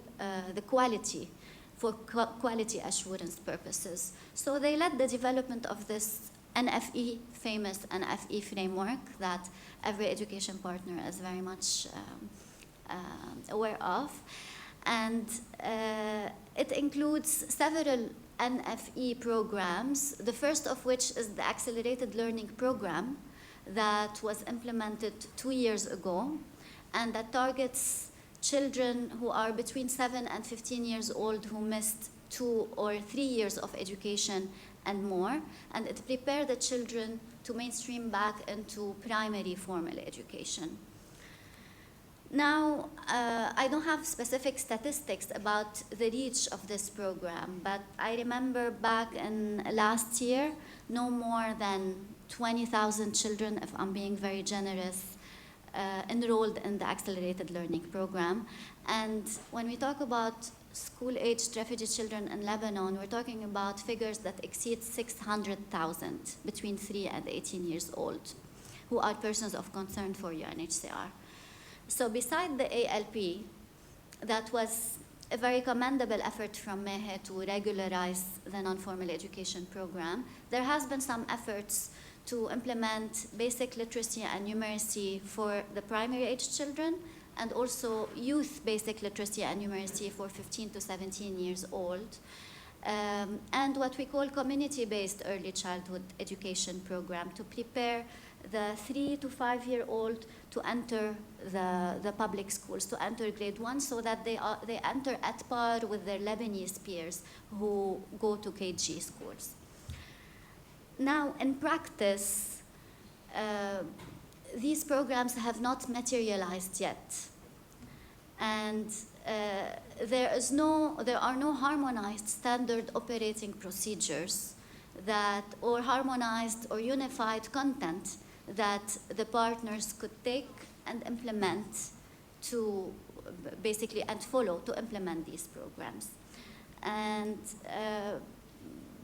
the quality for quality assurance purposes. So they led the development of this NFE, famous NFE framework that every education partner is very much aware of. And it includes several NFE programs, the first of which is the Accelerated Learning Program that was implemented 2 years ago, and that targets children who are between 7 and 15 years old who missed 2 or 3 years of education and more, and it prepared the children to mainstream back into primary formal education. Now, I don't have specific statistics about the reach of this program, but I remember back in last year, no more than 20,000 children, if I'm being very generous, enrolled in the Accelerated Learning Program. And when we talk about school-aged refugee children in Lebanon, we're talking about figures that exceed 600,000 between 3 and 18 years old, who are persons of concern for UNHCR. So beside the ALP, that was a very commendable effort from MEHE to regularize the non-formal education program. There has been some efforts to implement basic literacy and numeracy for the primary age children, and also youth basic literacy and numeracy for 15 to 17 years old, and what we call community-based early childhood education program to prepare the 3 to 5 year old to enter the public schools, to enter grade 1, so that they enter at par with their Lebanese peers who go to KG schools. Now, in practice, these programs have not materialized yet. And there are no harmonized standard operating procedures or harmonized or unified content that the partners could take and implement to basically, and follow to implement these programs. And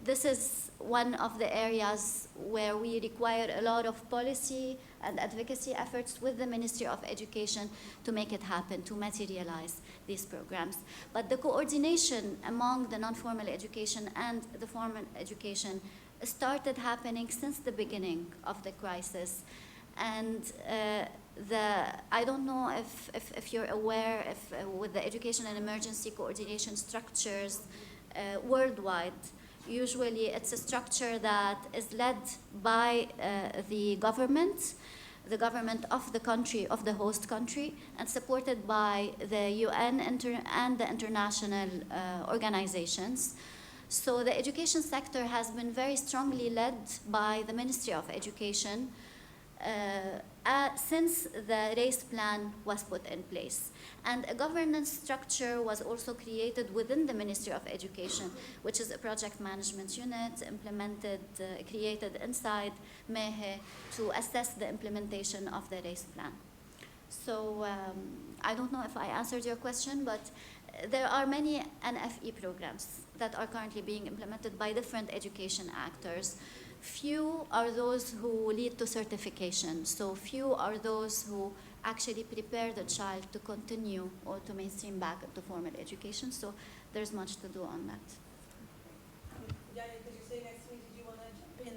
this is one of the areas where we require a lot of policy and advocacy efforts with the Ministry of Education to make it happen, to materialize these programs. But the coordination among the non-formal education and the formal education started happening since the beginning of the crisis. And I don't know if you're aware, with the education and emergency coordination structures worldwide, usually it's a structure that is led by the government of the country, of the host country, and supported by the UN and the international organizations. So the education sector has been very strongly led by the Ministry of Education since the race plan was put in place. And a governance structure was also created within the Ministry of Education, which is a project management unit created inside MEHE to assess the implementation of the race plan. So I don't know if I answered your question, but there are many NFE programs that are currently being implemented by different education actors, few are those who lead to certification. So few are those who actually prepare the child to continue or to mainstream back into formal education. So there's much to do on that. Yeah, because you're sitting next to me, did you want to jump in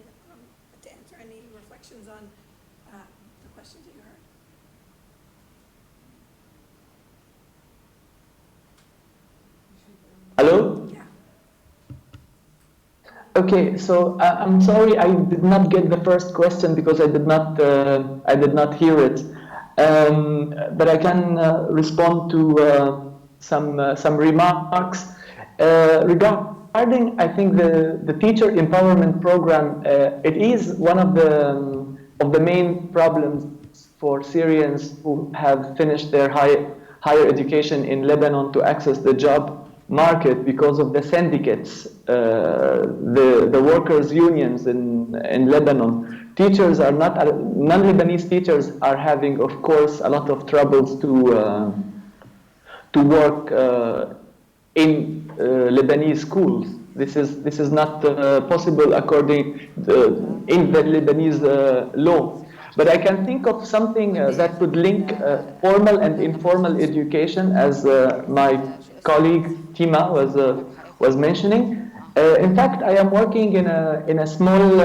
to answer any reflections on the questions that you heard? Hello? Yeah. Okay, so I'm sorry I did not get the first question because I did not hear it. But I can respond to some remarks regarding. I think the teacher empowerment program. It is one of the main problems for Syrians who have finished their higher education in Lebanon to access the job market because of the syndicates, the workers' unions in Lebanon. Teachers are not, non-Lebanese teachers are having, of course, a lot of troubles to work in Lebanese schools. This is not possible according in the Lebanese law. But I can think of something that would link formal and informal education, as my colleague Tima was mentioning. In fact, I am working in a small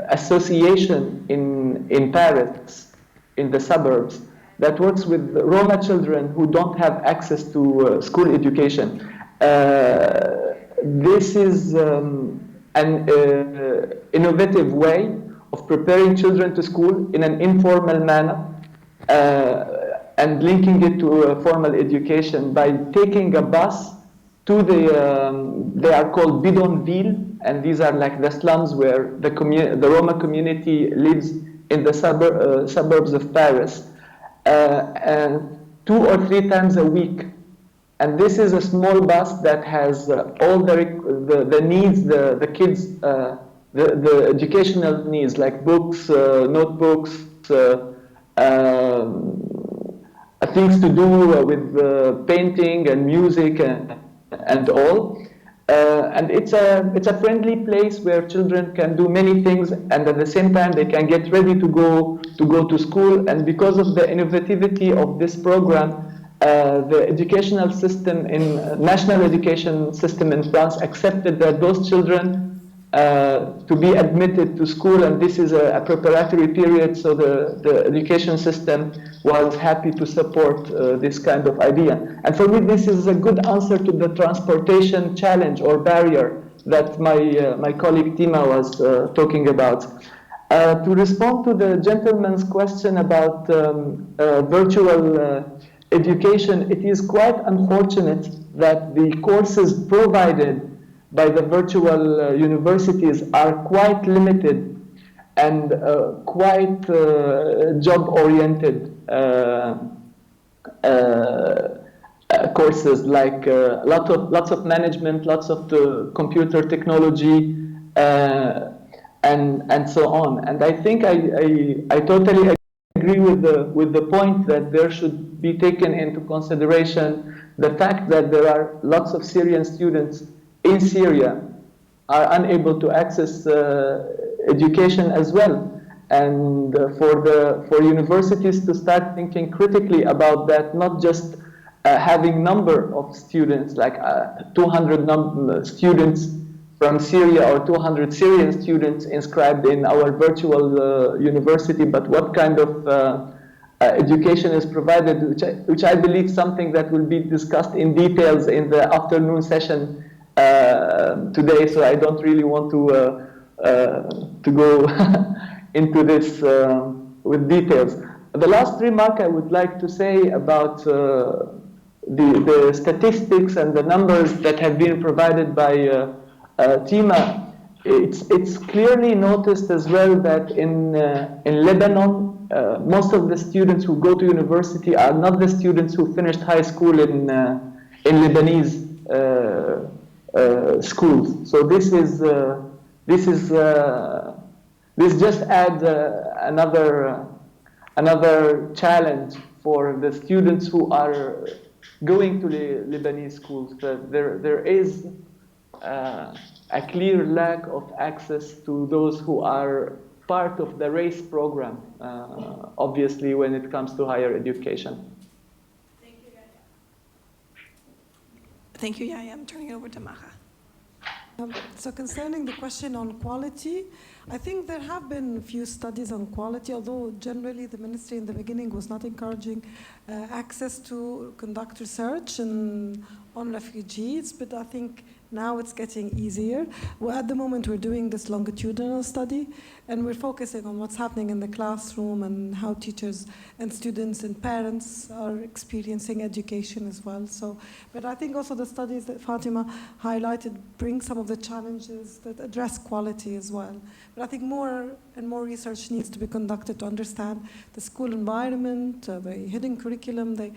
association in Paris, in the suburbs, that works with Roma children who don't have access to school education. This is an innovative way of preparing children to school in an informal manner and linking it to formal education by taking a bus to they are called bidonville, and these are like the slums where the Roma community lives in the suburbs of Paris, and 2 or 3 times a week. And this is a small bus that has all the needs, the kids, the educational needs, like books, notebooks, things to do with painting and music and all. And it's a friendly place where children can do many things, and at the same time they can get ready to go to school. And because of the innovativity of this program, the educational system national education system in France accepted that those children to be admitted to school, and this is a preparatory period, so the education system was happy to support this kind of idea. And for me, this is a good answer to the transportation challenge or barrier that my colleague Tima was talking about. To respond to the gentleman's question about virtual education, it is quite unfortunate that the courses provided by the virtual universities are quite limited and quite job-oriented courses, like lots of management, lots of computer technology, and so on. And I think I totally agree with the point that there should be taken into consideration the fact that there are lots of Syrian students in Syria are unable to access education as well, and for universities to start thinking critically about that, not just having number of students, like 200 students from Syria or 200 Syrian students inscribed in our virtual university, but what kind of education is provided, which I believe something that will be discussed in details in the afternoon session today, so I don't really want to go into this with details. The last remark I would like to say about the statistics and the numbers that have been provided by Tima, it's clearly noticed as well that in Lebanon, most of the students who go to university are not the students who finished high school in Lebanese schools. So this just adds another challenge for the students who are going to the Lebanese schools. There is a clear lack of access to those who are part of the race program, obviously, when it comes to higher education. Thank you, Yaya. I'm turning it over to Maha. So concerning the question on quality, I think there have been a few studies on quality, although generally the ministry in the beginning was not encouraging access to conduct research on refugees, but I think now it's getting easier. Well, at the moment we're doing this longitudinal study, and we're focusing on what's happening in the classroom and how teachers and students and parents are experiencing education as well. So, but I think also the studies that Fatima highlighted bring some of the challenges that address quality as well. But I think more and more research needs to be conducted to understand the school environment, the hidden curriculum, the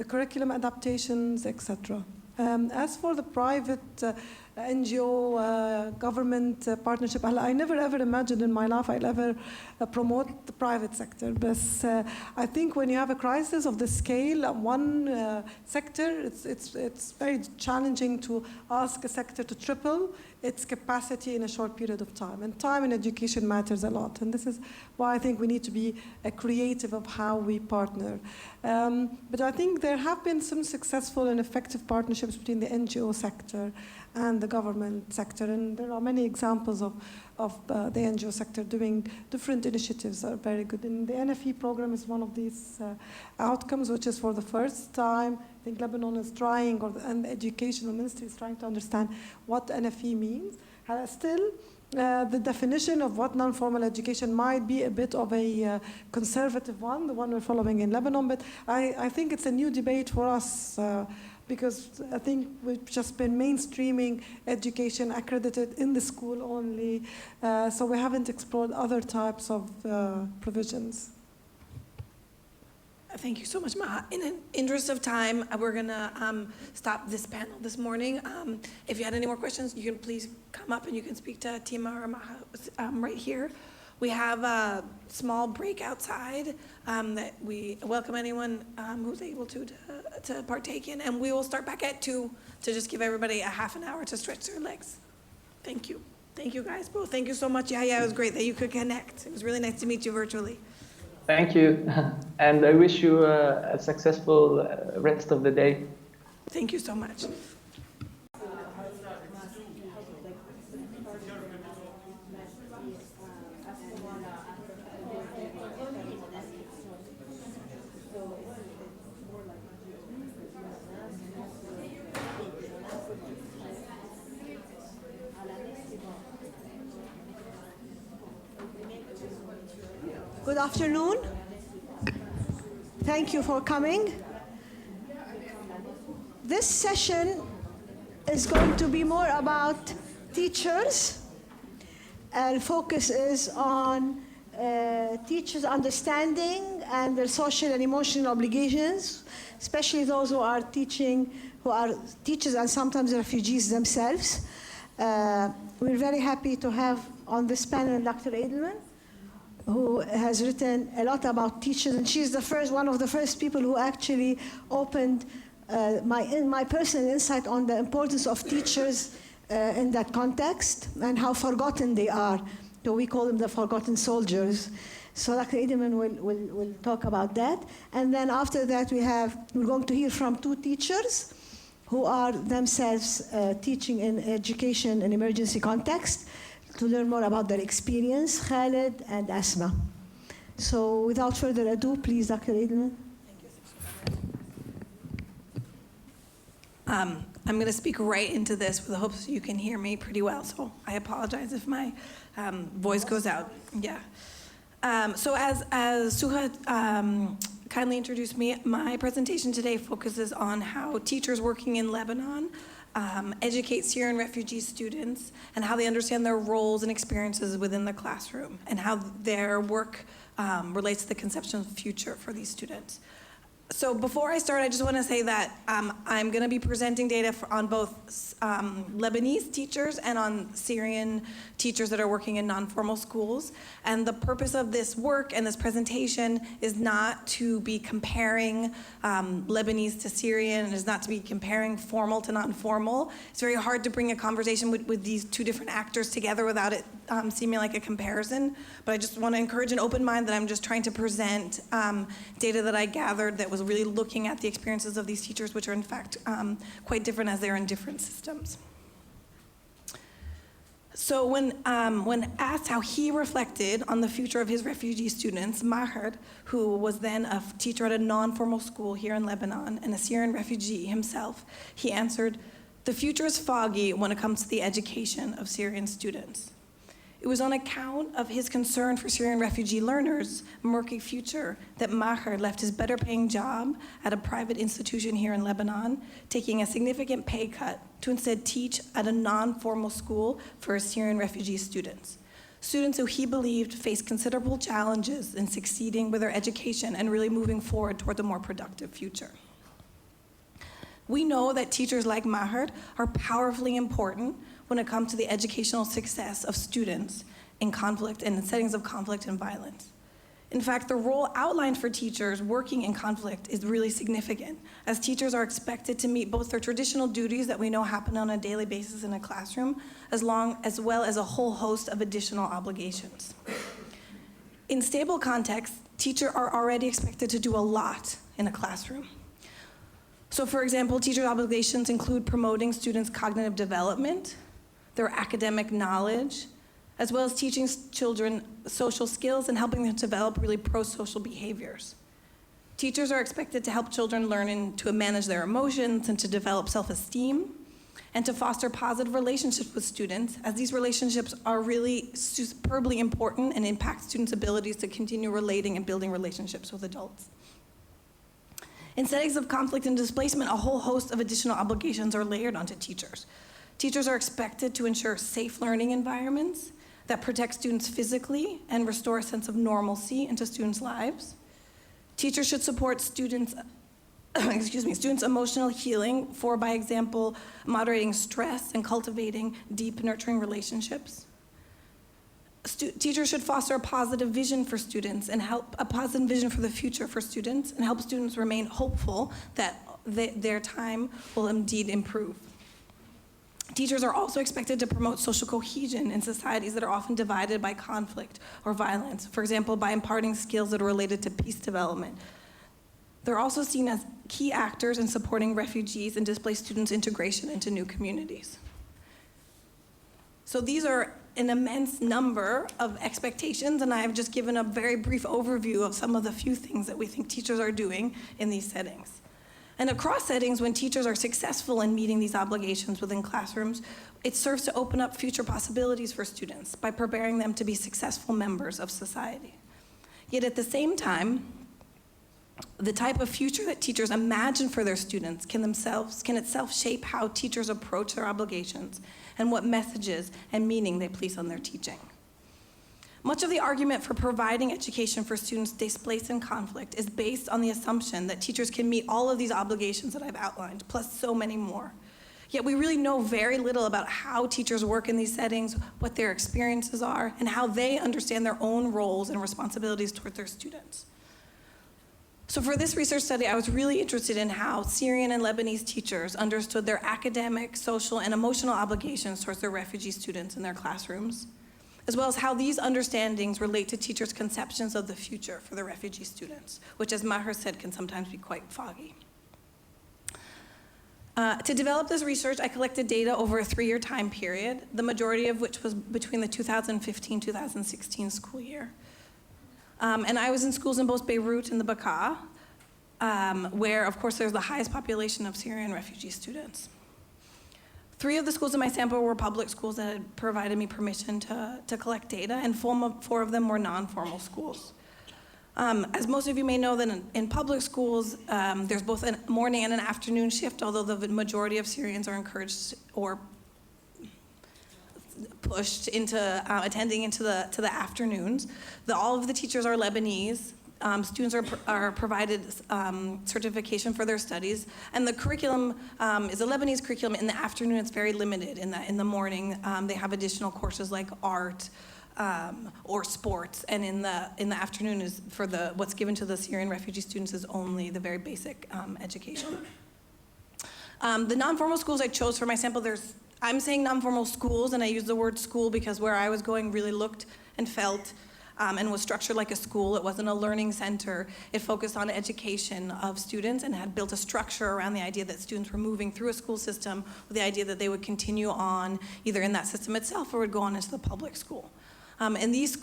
curriculum adaptations, etc. As for the private NGO government partnership, I never ever imagined in my life I'll ever promote the private sector. But I think when you have a crisis of the scale of one sector, it's very challenging to ask a sector to triple its capacity in a short period of time. And time in education matters a lot. And this is why I think we need to be creative of how we partner. But I think there have been some successful and effective partnerships between the NGO sector and the government sector. And there are many examples of the NGO sector doing different initiatives that are very good. And the NFE program is one of these outcomes, which is for the first time, I think Lebanon is trying, and the educational ministry is trying to understand what NFE means. Still, the definition of what non-formal education might be a bit of a conservative one, the one we're following in Lebanon, but I think it's a new debate for us because I think we've just been mainstreaming education accredited in the school only, so we haven't explored other types of provisions. Thank you so much, Maha. In the interest of time, we're gonna stop this panel this morning. If you had any more questions, you can please come up and you can speak to Tima or Maha right here. We have a small break outside that we welcome anyone who's able to partake in, and we will start back at 2 to just give everybody a half an hour to stretch their legs. Thank you. Thank you guys both. Thank you so much. Yeah, it was great that you could connect. It was really nice to meet you virtually. Thank you, and I wish you a successful rest of the day. Thank you so much. Good afternoon. Thank you for coming. This session is going to be more about teachers, and focus is on teachers' understanding and their social and emotional obligations, especially those who are teaching, who are teachers and sometimes refugees themselves. We're very happy to have on this panel Dr. Edelman, who has written a lot about teachers, and she's one of the first people who actually opened my personal insight on the importance of teachers in that context and how forgotten they are. So we call them the forgotten soldiers. So Dr. Edelman will talk about that. And then after that, we're going to hear from 2 teachers who are themselves teaching in education in emergency context, to learn more about their experience, Khaled and Asma. So without further ado, please, Dr. Edelman. I'm going to speak right into this with the hopes you can hear me pretty well, so I apologize if my voice goes out. Yeah. So as Suha kindly introduced me, my presentation today focuses on how teachers working in Lebanon educate Syrian refugee students and how they understand their roles and experiences within the classroom and how their work relates to the conception of the future for these students. So before I start, I just want to say that I'm going to be presenting data on both Lebanese teachers and on Syrian teachers that are working in non-formal schools. And the purpose of this work and this presentation is not to be comparing Lebanese to Syrian, and is not to be comparing formal to non-formal. It's very hard to bring a conversation with these two different actors together without it seeming like a comparison. But I just want to encourage an open mind that I'm just trying to present data that I gathered that was really looking at the experiences of these teachers, which are in fact quite different as they're in different systems. So when asked how he reflected on the future of his refugee students, Maher, who was then a teacher at a non-formal school here in Lebanon and a Syrian refugee himself, he answered, "The future is foggy when it comes to the education of Syrian students." It was on account of his concern for Syrian refugee learners' murky future that Maher left his better-paying job at a private institution here in Lebanon, taking a significant pay cut to instead teach at a non-formal school for Syrian refugee students. Students who he believed faced considerable challenges in succeeding with their education and really moving forward toward a more productive future. We know that teachers like Maher are powerfully important when it comes to the educational success of students in conflict and in settings of conflict and violence. In fact, the role outlined for teachers working in conflict is really significant, as teachers are expected to meet both their traditional duties that we know happen on a daily basis in a classroom, as well as a whole host of additional obligations. In stable contexts, teachers are already expected to do a lot in a classroom. So for example, teachers' obligations include promoting students' cognitive development, their academic knowledge, as well as teaching children social skills and helping them develop really pro-social behaviors. Teachers are expected to help children learn to manage their emotions and to develop self-esteem, and to foster positive relationships with students, as these relationships are really superbly important and impact students' abilities to continue relating and building relationships with adults. In settings of conflict and displacement, a whole host of additional obligations are layered onto teachers. Teachers are expected to ensure safe learning environments that protect students physically and restore a sense of normalcy into students' lives. Teachers should support students' emotional healing for, by example, moderating stress and cultivating deep, nurturing relationships. Teachers should foster a positive vision for students and help a positive vision for the future for students and help students remain hopeful that their time will indeed improve. Teachers are also expected to promote social cohesion in societies that are often divided by conflict or violence, for example, by imparting skills that are related to peace development. They're also seen as key actors in supporting refugees and displaced students' integration into new communities. So these are an immense number of expectations, and I have just given a very brief overview of some of the few things that we think teachers are doing in these settings. And across settings, when teachers are successful in meeting these obligations within classrooms, it serves to open up future possibilities for students by preparing them to be successful members of society. Yet at the same time, the type of future that teachers imagine for their students can itself shape how teachers approach their obligations and what messages and meaning they place on their teaching. Much of the argument for providing education for students displaced in conflict is based on the assumption that teachers can meet all of these obligations that I've outlined, plus so many more. Yet we really know very little about how teachers work in these settings, what their experiences are, and how they understand their own roles and responsibilities toward their students. So for this research study, I was really interested in how Syrian and Lebanese teachers understood their academic, social, and emotional obligations towards their refugee students in their classrooms, as well as how these understandings relate to teachers' conceptions of the future for the refugee students, which, as Maher said, can sometimes be quite foggy. To develop this research, I collected data over a 3-year time period, the majority of which was between the 2015-2016 school year. And I was in schools in both Beirut and the Bekaa, where, of course, there's the highest population of Syrian refugee students. 3 of the schools in my sample were public schools that had provided me permission to collect data, and 4 of them were non-formal schools. As most of you may know, that in public schools, there's both a morning and an afternoon shift, although the majority of Syrians are encouraged or pushed into attending into the afternoons. All of the teachers are Lebanese. students are provided certification for their studies, and the curriculum is a Lebanese curriculum. In the afternoon, it's very limited. In the morning, they have additional courses like art or sports, and in the afternoon is for what's given to the Syrian refugee students is only the very basic education. The non-formal schools I chose for my sample, I'm saying non-formal schools, and I use the word school because where I was going really looked and felt and was structured like a school. It wasn't a learning center. It focused on education of students and had built a structure around the idea that students were moving through a school system with the idea that they would continue on either in that system itself or would go on into the public school. In these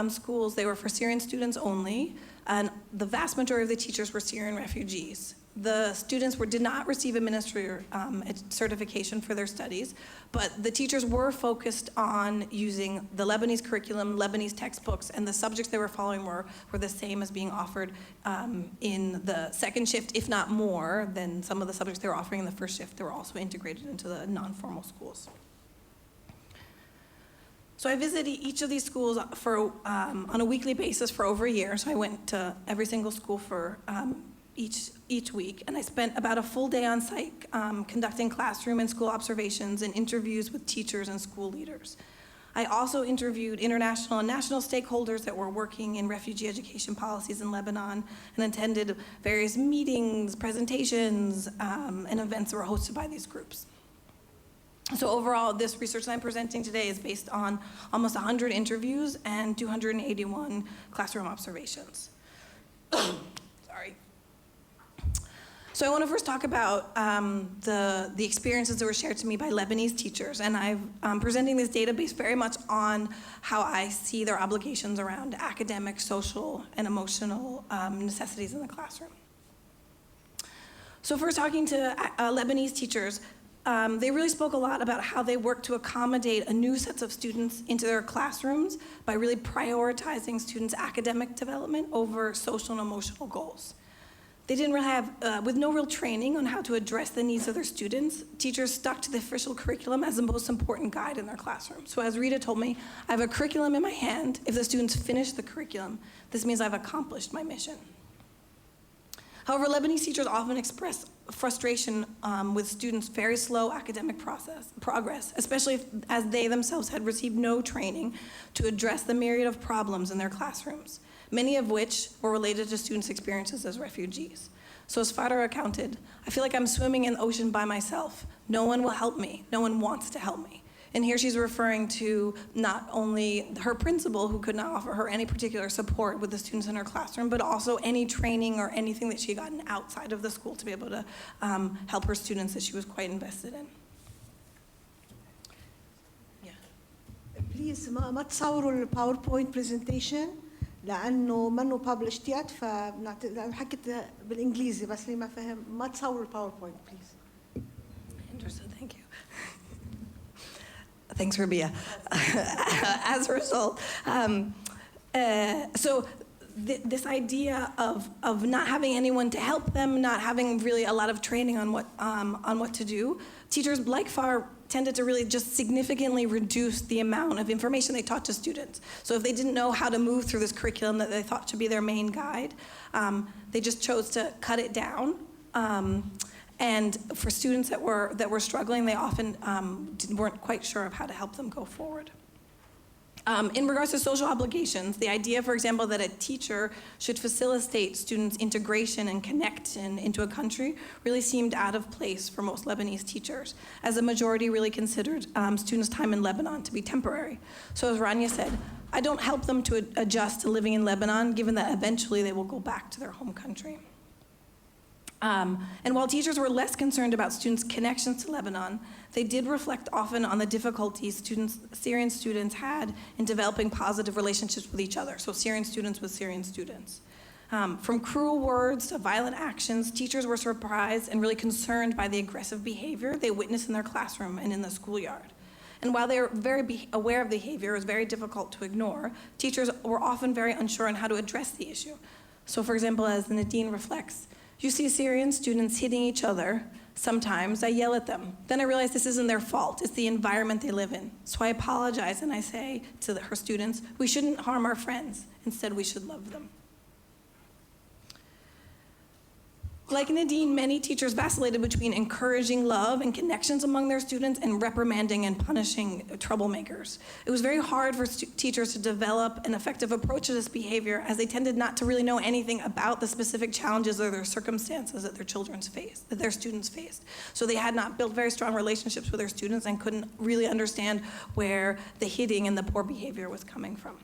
schools, they were for Syrian students only, and the vast majority of the teachers were Syrian refugees. The students did not receive a ministry certification for their studies, but the teachers were focused on using the Lebanese curriculum, Lebanese textbooks, and the subjects they were following were the same as being offered in the second shift, if not more than some of the subjects they were offering in the first shift. They were also integrated into the non-formal schools. So I visited each of these schools on a weekly basis for over a year. So I went to every single school for each week, and I spent about a full day on site conducting classroom and school observations and interviews with teachers and school leaders. I also interviewed international and national stakeholders that were working in refugee education policies in Lebanon and attended various meetings, presentations, and events that were hosted by these groups. So overall, this research that I'm presenting today is based on almost 100 interviews and 281 classroom observations. Sorry. So I want to first talk about the experiences that were shared to me by Lebanese teachers, and I'm presenting this data based very much on how I see their obligations around academic, social, and emotional necessities in the classroom. So first, talking to Lebanese teachers, they really spoke a lot about how they work to accommodate a new set of students into their classrooms by really prioritizing students' academic development over social and emotional goals. They didn't really have, with no real training on how to address the needs of their students, teachers stuck to the official curriculum as the most important guide in their classroom. So as Rita told me, I have a curriculum in my hand. If the students finish the curriculum, this means I've accomplished my mission. However, Lebanese teachers often express frustration with students' very slow academic progress, especially as they themselves had received no training to address the myriad of problems in their classrooms, many of which were related to students' experiences as refugees. So as Farah recounted, I feel like I'm swimming in the ocean by myself. No one will help me. No one wants to help me. And here she's referring to not only her principal, who could not offer her any particular support with the students in her classroom, but also any training or anything that she had gotten outside of the school to be able to help her students that she was quite invested in. Yeah. Please ما تصوروا الباوربوينت presentation لأنه منه published yet فحكيت بالإنجليزي بس اللي ما فهم ما تصوروا الباوربوينت please. Interested, thank you. Thanks, Rabia. As a result, this idea of not having anyone to help them, not having really a lot of training on what to do, teachers like Far tended to really just significantly reduce the amount of information they taught to students. So if they didn't know how to move through this curriculum that they thought should be their main guide, they just chose to cut it down. And for students that were struggling, they often weren't quite sure of how to help them go forward. In regards to social obligations, the idea, for example, that a teacher should facilitate students' integration and connection into a country really seemed out of place for most Lebanese teachers, as the majority really considered students' time in Lebanon to be temporary. So as Rania said, I don't help them to adjust to living in Lebanon, given that eventually they will go back to their home country. And while teachers were less concerned about students' connections to Lebanon, they did reflect often on the difficulties Syrian students had in developing positive relationships with each other, so Syrian students with Syrian students. From cruel words to violent actions, teachers were surprised and really concerned by the aggressive behavior they witnessed in their classroom and in the schoolyard. And while they were very aware of the behavior, it was very difficult to ignore, teachers were often very unsure on how to address the issue. So for example, as Nadine reflects, you see Syrian students hitting each other. Sometimes I yell at them. Then I realize this isn't their fault. It's the environment they live in. So I apologize and I say to her students, we shouldn't harm our friends. Instead, we should love them. Like Nadine, many teachers vacillated between encouraging love and connections among their students and reprimanding and punishing troublemakers. It was very hard for teachers to develop an effective approach to this behavior, as they tended not to really know anything about the specific challenges or their circumstances that their students faced. So they had not built very strong relationships with their students and couldn't really understand where the hitting and the poor behavior was coming from.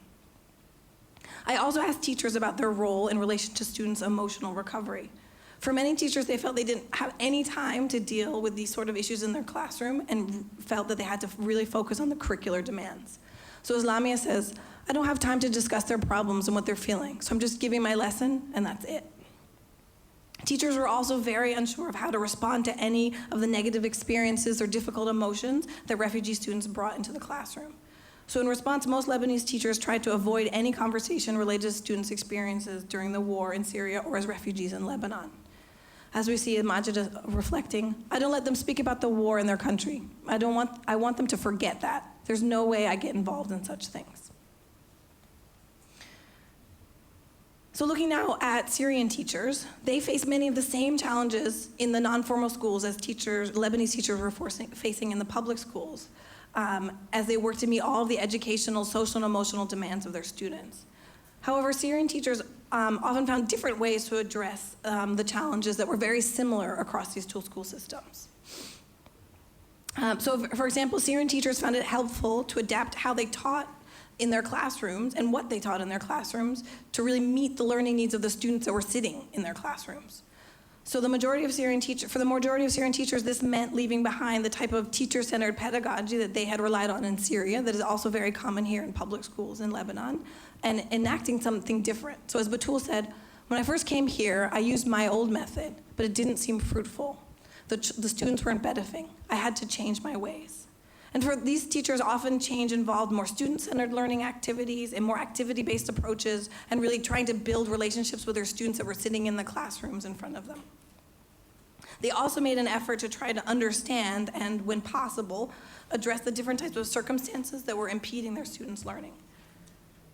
I also asked teachers about their role in relation to students' emotional recovery. For many teachers, they felt they didn't have any time to deal with these sort of issues in their classroom and felt that they had to really focus on the curricular demands. So as Lamia says, I don't have time to discuss their problems and what they're feeling, so I'm just giving my lesson and that's it. Teachers were also very unsure of how to respond to any of the negative experiences or difficult emotions that refugee students brought into the classroom. So in response, most Lebanese teachers tried to avoid any conversation related to students' experiences during the war in Syria or as refugees in Lebanon. As we see Majid reflecting, I don't let them speak about the war in their country. I want them to forget that. There's no way I get involved in such things. So looking now at Syrian teachers, they face many of the same challenges in the non-formal schools as Lebanese teachers were facing in the public schools, as they work to meet all of the educational, social, and emotional demands of their students. However, Syrian teachers often found different ways to address the challenges that were very similar across these two school systems. So for example, Syrian teachers found it helpful to adapt how they taught in their classrooms and what they taught in their classrooms to really meet the learning needs of the students that were sitting in their classrooms. So for the majority of Syrian teachers, this meant leaving behind the type of teacher-centered pedagogy that they had relied on in Syria, that is also very common here in public schools in Lebanon, and enacting something different. So as Batul said, when I first came here, I used my old method, but it didn't seem fruitful. The students weren't benefiting. I had to change my ways. And for these teachers, often change involved more student-centered learning activities and more activity-based approaches, and really trying to build relationships with their students that were sitting in the classrooms in front of them. They also made an effort to try to understand and, when possible, address the different types of circumstances that were impeding their students' learning.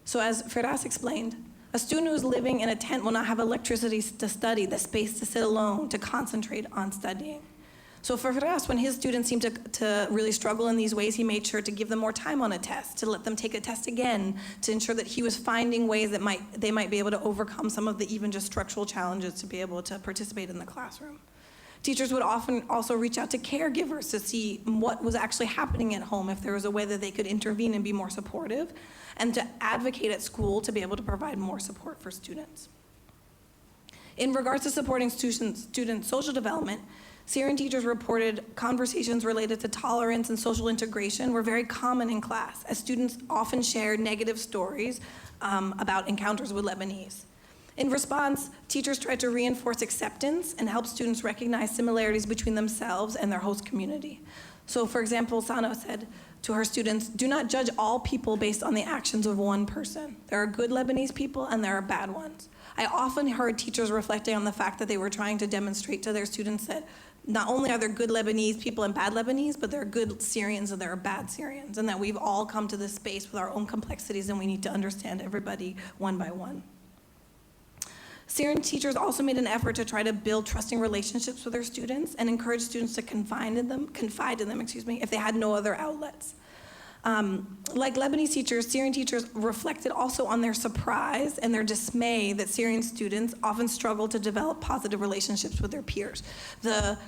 So as Firas explained, a student who is living in a tent will not have electricity to study, the space to sit alone, to concentrate on studying. So for Firas, when his students seemed to really struggle in these ways, he made sure to give them more time on a test, to let them take a test again, to ensure that he was finding ways that they might be able to overcome some of the even just structural challenges to be able to participate in the classroom. Teachers would often also reach out to caregivers to see what was actually happening at home, if there was a way that they could intervene and be more supportive, and to advocate at school to be able to provide more support for students. In regards to supporting student social development, Syrian teachers reported conversations related to tolerance and social integration were very common in class, as students often shared negative stories about encounters with Lebanese. In response, teachers tried to reinforce acceptance and help students recognize similarities between themselves and their host community. So for example, Sana said to her students, do not judge all people based on the actions of one person. There are good Lebanese people and there are bad ones. I often heard teachers reflecting on the fact that they were trying to demonstrate to their students that not only are there good Lebanese people and bad Lebanese, but there are good Syrians and there are bad Syrians, and that we've all come to this space with our own complexities and we need to understand everybody one by one. Syrian teachers also made an effort to try to build trusting relationships with their students and encourage students to confide in them, if they had no other outlets. Like Lebanese teachers, Syrian teachers reflected also on their surprise and their dismay that Syrian students often struggle to develop positive relationships with their peers. The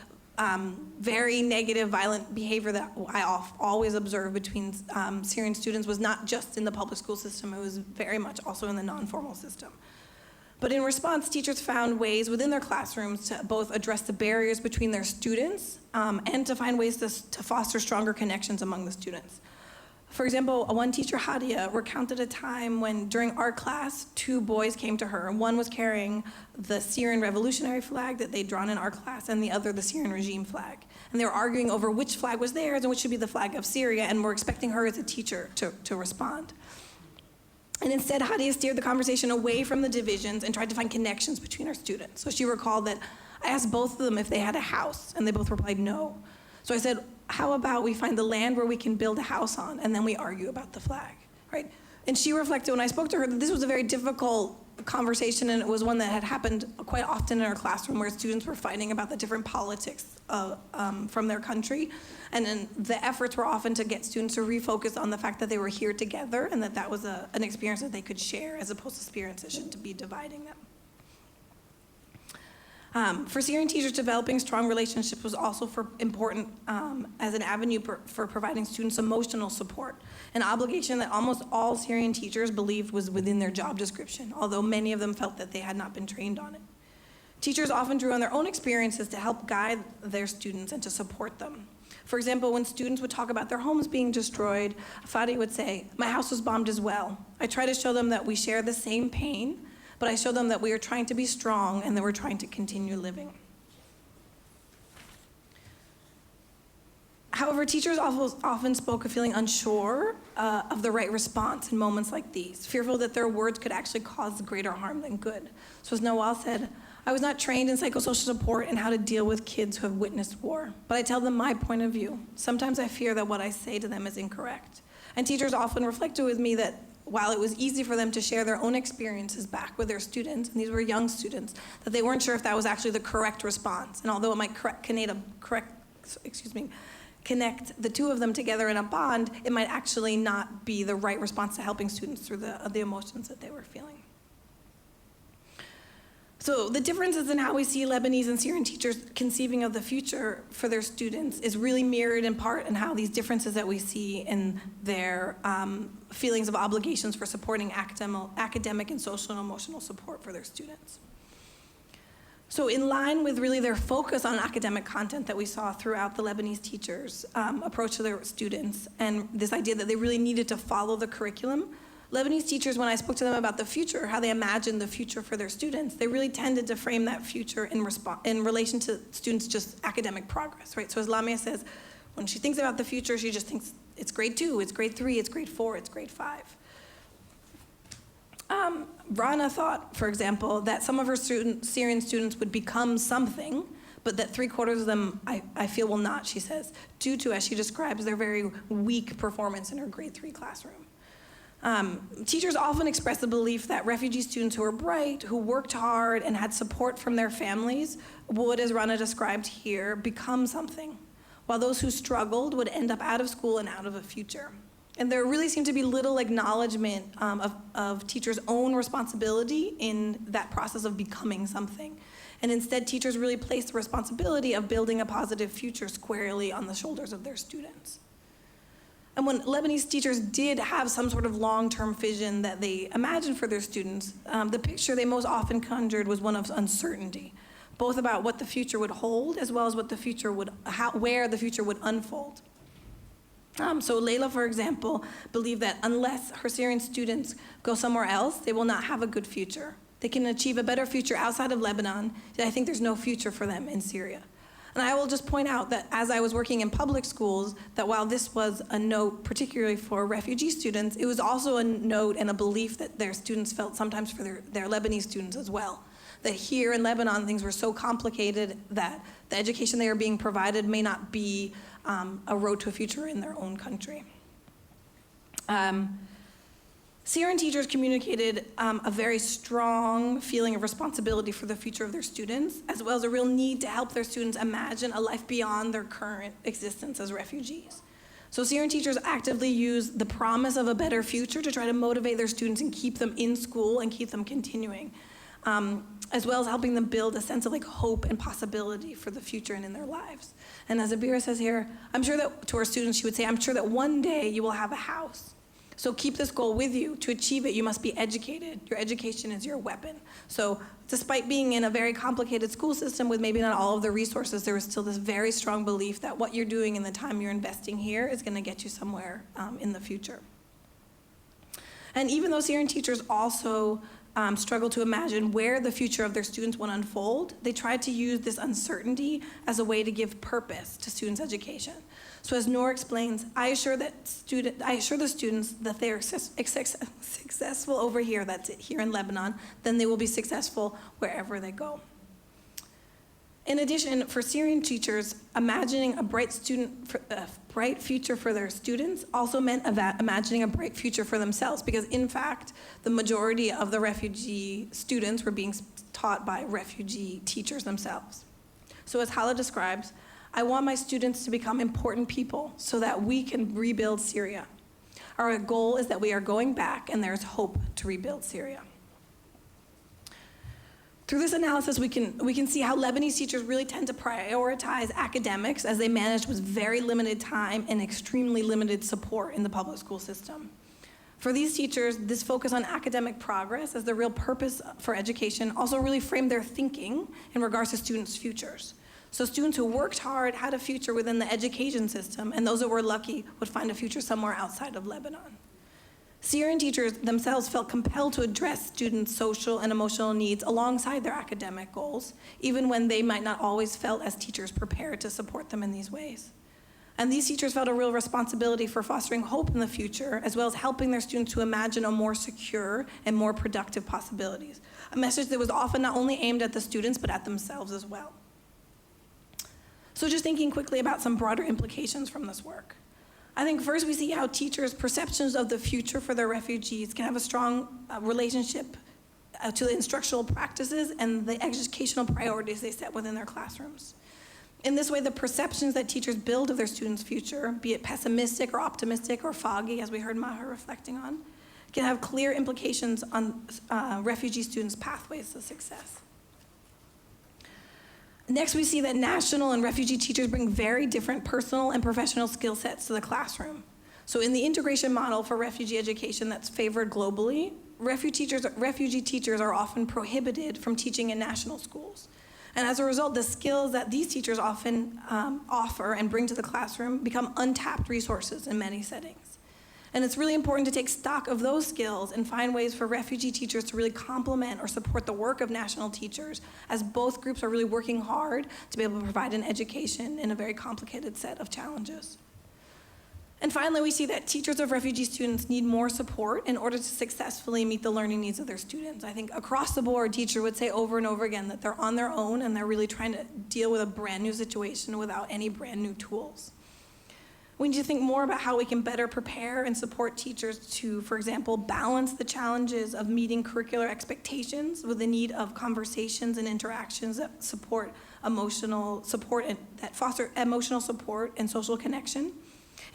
very negative, violent behavior that I always observed between Syrian students was not just in the public school system, it was very much also in the non-formal system. But in response, teachers found ways within their classrooms to both address the barriers between their students and to find ways to foster stronger connections among the students. For example, one teacher, Hadia, recounted a time when during art class, two boys came to her. One was carrying the Syrian revolutionary flag that they'd drawn in art class, and the other the Syrian regime flag. And they were arguing over which flag was theirs and which should be the flag of Syria, and were expecting her as a teacher to respond. And instead, Hadia steered the conversation away from the divisions and tried to find connections between our students. So she recalled that I asked both of them if they had a house, and they both replied no. So I said, how about we find the land where we can build a house on, and then we argue about the flag, right? And she reflected, when I spoke to her, that this was a very difficult conversation, and it was one that had happened quite often in our classroom, where students were fighting about the different politics from their country. And then the efforts were often to get students to refocus on the fact that they were here together, and that was an experience that they could share, as opposed to experiences should to be dividing them. For Syrian teachers, developing strong relationships was also important as an avenue for providing students emotional support, an obligation that almost all Syrian teachers believed was within their job description, although many of them felt that they had not been trained on it. Teachers often drew on their own experiences to help guide their students and to support them. For example, when students would talk about their homes being destroyed, Fadi would say, "My house was bombed as well." I try to show them that we share the same pain, but I show them that we are trying to be strong and that we're trying to continue living. However, teachers often spoke of feeling unsure of the right response in moments like these, fearful that their words could actually cause greater harm than good. So as Noel said, I was not trained in psychosocial support and how to deal with kids who have witnessed war, but I tell them my point of view. Sometimes I fear that what I say to them is incorrect. And teachers often reflected with me that while it was easy for them to share their own experiences back with their students, and these were young students, that they weren't sure if that was actually the correct response. And although it might connect the two of them together in a bond, it might actually not be the right response to helping students through the emotions that they were feeling. So the differences in how we see Lebanese and Syrian teachers conceiving of the future for their students is really mirrored in part in how these differences that we see in their feelings of obligations for supporting academic and social and emotional support for their students. So in line with really their focus on academic content that we saw throughout the Lebanese teachers' approach to their students, and this idea that they really needed to follow the curriculum, Lebanese teachers, when I spoke to them about the future, how they imagined the future for their students, they really tended to frame that future in relation to students' just academic progress, right? So as Lamia says, when she thinks about the future, she just thinks it's grade 2, it's grade 3, it's grade 4, it's grade 5. Rana thought, for example, that some of her Syrian students would become something, but that 3/4 of them, I feel, will not, she says, due to, as she describes, their very weak performance in her grade 3 classroom. Teachers often express the belief that refugee students who are bright, who worked hard, and had support from their families would, as Rana described here, become something, while those who struggled would end up out of school and out of a future. And there really seemed to be little acknowledgement of teachers' own responsibility in that process of becoming something. And instead, teachers really placed the responsibility of building a positive future squarely on the shoulders of their students. And when Lebanese teachers did have some sort of long-term vision that they imagined for their students, the picture they most often conjured was one of uncertainty, both about what the future would hold as well as what the future would, where the future would unfold. So Layla, for example, believed that unless her Syrian students go somewhere else, they will not have a good future. They can achieve a better future outside of Lebanon, yet I think there's no future for them in Syria. And I will just point out that as I was working in public schools, that while this was a note particularly for refugee students, it was also a note and a belief that their students felt sometimes for their Lebanese students as well. That here in Lebanon, things were so complicated that the education they are being provided may not be a road to a future in their own country. Syrian teachers communicated a very strong feeling of responsibility for the future of their students, as well as a real need to help their students imagine a life beyond their current existence as refugees. So Syrian teachers actively use the promise of a better future to try to motivate their students and keep them in school and keep them continuing, as well as helping them build a sense of hope and possibility for the future and in their lives. And as Abira says here, I'm sure that to our students, she would say, I'm sure that one day you will have a house. So keep this goal with you. To achieve it, you must be educated. Your education is your weapon. So despite being in a very complicated school system with maybe not all of the resources, there was still this very strong belief that what you're doing and the time you're investing here is going to get you somewhere in the future. And even though Syrian teachers also struggle to imagine where the future of their students would unfold, they tried to use this uncertainty as a way to give purpose to students' education. So as Noor explains, I assure the students that they are successful over here, that's it, here in Lebanon, then they will be successful wherever they go. In addition, for Syrian teachers, imagining a bright future for their students also meant imagining a bright future for themselves, because in fact, the majority of the refugee students were being taught by refugee teachers themselves. So as Hala describes, I want my students to become important people so that we can rebuild Syria. Our goal is that we are going back and there's hope to rebuild Syria. Through this analysis, we can see how Lebanese teachers really tend to prioritize academics as they manage with very limited time and extremely limited support in the public school system. For these teachers, this focus on academic progress as the real purpose for education also really framed their thinking in regards to students' futures. So students who worked hard had a future within the education system, and those that were lucky would find a future somewhere outside of Lebanon. Syrian teachers themselves felt compelled to address students' social and emotional needs alongside their academic goals, even when they might not always felt as teachers prepared to support them in these ways. And these teachers felt a real responsibility for fostering hope in the future, as well as helping their students to imagine a more secure and more productive possibilities, a message that was often not only aimed at the students, but at themselves as well. So just thinking quickly about some broader implications from this work. I think first we see how teachers' perceptions of the future for their refugees can have a strong relationship to the instructional practices and the educational priorities they set within their classrooms. In this way, the perceptions that teachers build of their students' future, be it pessimistic or optimistic or foggy, as we heard Maher reflecting on, can have clear implications on refugee students' pathways to success. Next, we see that national and refugee teachers bring very different personal and professional skill sets to the classroom. So in the integration model for refugee education that's favored globally, refugee teachers are often prohibited from teaching in national schools. And as a result, the skills that these teachers often offer and bring to the classroom become untapped resources in many settings. And it's really important to take stock of those skills and find ways for refugee teachers to really complement or support the work of national teachers, as both groups are really working hard to be able to provide an education in a very complicated set of challenges. And finally, we see that teachers of refugee students need more support in order to successfully meet the learning needs of their students. I think across the board, teachers would say over and over again that they're on their own and they're really trying to deal with a brand new situation without any brand new tools. We need to think more about how we can better prepare and support teachers to, for example, balance the challenges of meeting curricular expectations with the need of conversations and interactions that support emotional support and that foster emotional support and social connection.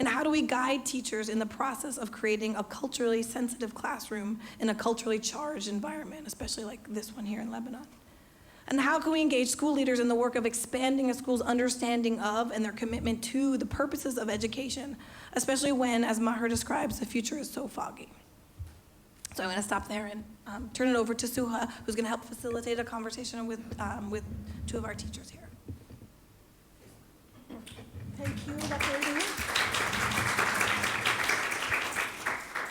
And how do we guide teachers in the process of creating a culturally sensitive classroom in a culturally charged environment, especially like this one here in Lebanon? And how can we engage school leaders in the work of expanding a school's understanding of and their commitment to the purposes of education, especially when, as Maher describes, the future is so foggy? So I'm going to stop there and turn it over to Suha, who's going to help facilitate a conversation with two of our teachers here. Thank you, Dr. Lee.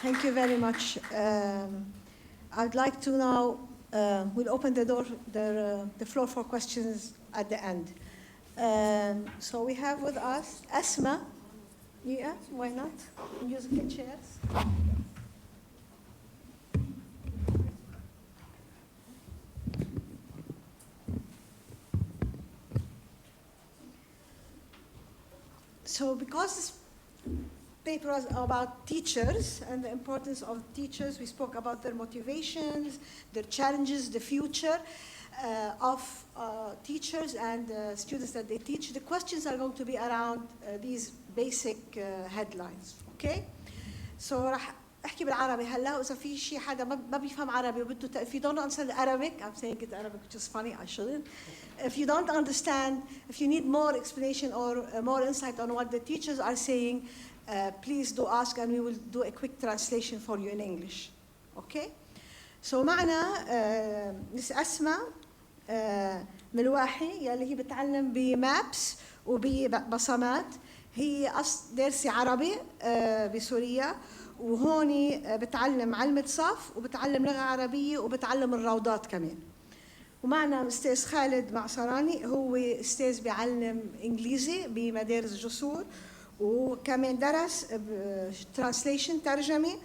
Thank you very much. I'd like to now we'll open the floor for questions at the end. So we have with us Asma. Yeah, why not? Musical chairs. So because this paper was about teachers and the importance of teachers, we spoke about their motivations, their challenges, the future of teachers and students that they teach. The questions are going to be around these basic headlines, okay? So راح احكي بالعربي هلا واذا في شيء حدا ما بيفهم عربي وبده if you don't understand Arabic, I'm saying it Arabic which is funny, I shouldn't. If you don't understand, if you need more explanation or more insight on what the teachers are saying, please do ask and we will do a quick translation for you in English. Okay? So معنا Miss أسماء ملواحي يلي هي بتعلم بمابس وببصمات. هي دارسة عربي بسوريا وهوني بتعلم علمة صف وبتعلم لغة عربية وبتعلم الروضات كمان. ومعنا أستاذ خالد معصراني هو أستاذ بيعلم إنجليزي بمدارس جسور وكمان درس ترانسليشن ترجمة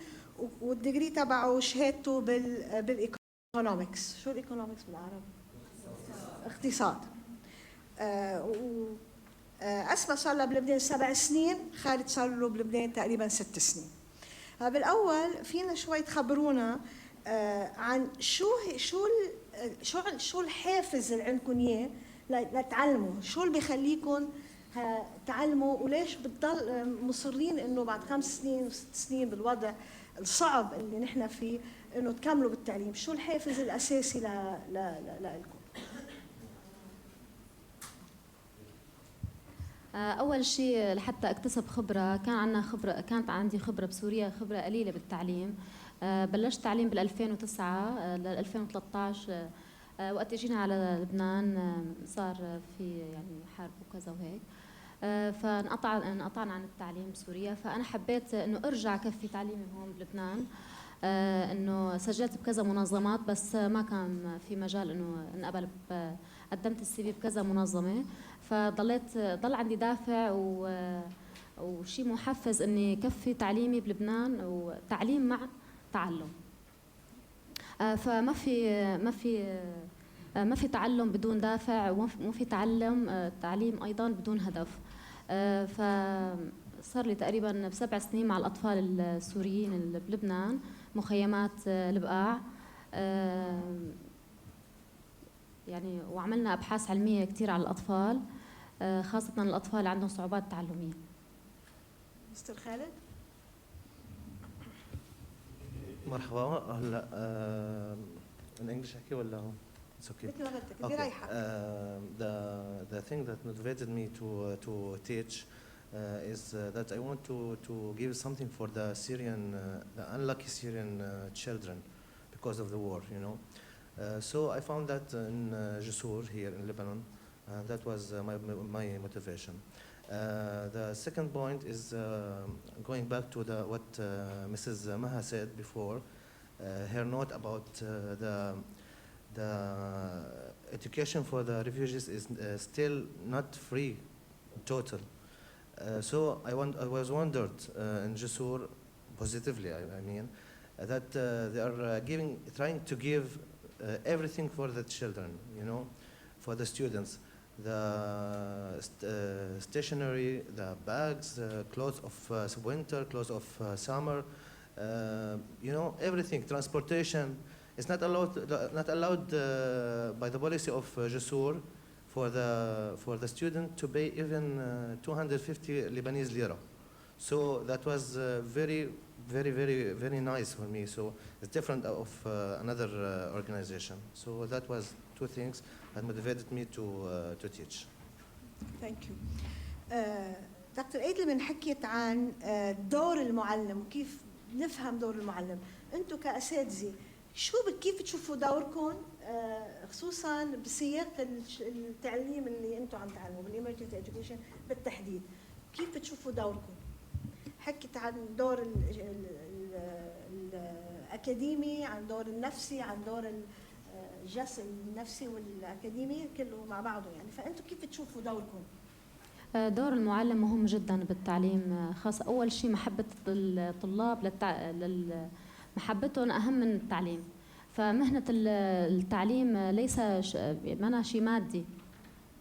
والديجري تبعه شهادته بالايكونومكس. شو الايكونومكس بالعربي؟ اقتصاد. أسماء صار لها بلبنان 7 سنين، خالد صار له بلبنان تقريبا 6 سنين. بالأول فينا شوي تخبرونا عن شو الحافز اللي عندكم إياه لتعلموا، شو اللي بيخليكم تعلموا، وليش بتضل مصرين إنه بعد 5 سنين و6 سنين بالوضع الصعب اللي نحن فيه إنه تكملوا بالتعليم؟ شو الحافز الأساسي لكم؟ أول شيء لحتى أكتسب خبرة، كانت عندي خبرة بسوريا، خبرة قليلة بالتعليم. بلشت تعليم بال 2009 ل 2013. وقت اجينا على لبنان صار في يعني حرب وكذا وهيك، انقطعنا عن التعليم بسوريا. فأنا حبيت إنه أرجع كفي تعليمي هون بلبنان. إنه سجلت بكذا منظمات بس ما كان في مجال إنه انقبل. قدمت السي في بكذا منظمة، ضل عندي دافع وشيء محفز إني كفي تعليمي بلبنان، وتعليم مع تعلم. فما في تعلم بدون دافع، وما في تعليم أيضا بدون هدف. فصار لي تقريبا ب7 سنين مع الأطفال السوريين اللي بلبنان، مخيمات البقاع يعني، وعملنا أبحاث علمية كثير على الأطفال، خاصة الأطفال اللي عندهم صعوبات تعلمية. مستر خالد؟ مرحبا. هلا الانجليش احكي ولا هون؟ It's okay. مثل ما بدك، بدي رايحة. The thing that motivated me to teach is that I want to give something for the unlucky Syrian children because of the war, you know. So I found that in Jisur here in Lebanon, that was my motivation. The second point is going back to what Mrs. Maha said before, her note about the education for the refugees is still not free, total. So I was wondered in Jisur, positively I mean, that they are trying to give everything for the children, you know, for the students. The stationery, the bags, clothes of winter, clothes of summer, you know, everything. Transportation is not allowed by the policy of Jisur for the student to pay even 250 Lebanese lira. So that was very nice for me. So it's different of another organization. So that was 2 things that motivated me to teach. Thank you. دكتور أيدلمن حكيت عن دور المعلم وكيف نفهم دور المعلم. أنتم كأساتذة كيف تشوفوا دوركم خصوصا بسياق التعليم اللي أنتم عم تعلموا بالإمرجنسي إديوكيشن بالتحديد؟ كيف بتشوفوا دوركم؟ حكيت عن دور الأكاديمي، عن دور النفسي، عن دور الجسد النفسي والأكاديمي كله مع بعضه يعني، فأنتم كيف تشوفوا دوركم؟ دور المعلم مهم جدا بالتعليم، خاصة أول شيء محبة الطلاب محبتهم أهم من التعليم. فمهنة التعليم ليس معناها شيء مادي،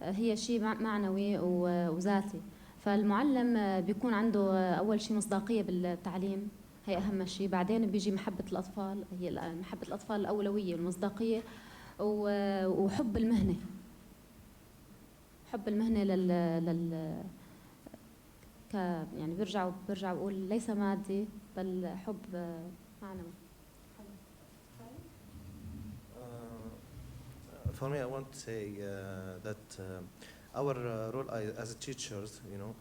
هي شيء معنوي وذاتي. فالمعلم بيكون عنده أول شيء مصداقية بالتعليم، هي أهم شيء. بعدين بيجي محبة الأطفال، هي محبة الأطفال الأولوية، والمصداقية وحب المهنة. حب المهنة يعني برجع بقول ليس مادي بل حب معنوي. For me, I want to say that our role as teachers, you know,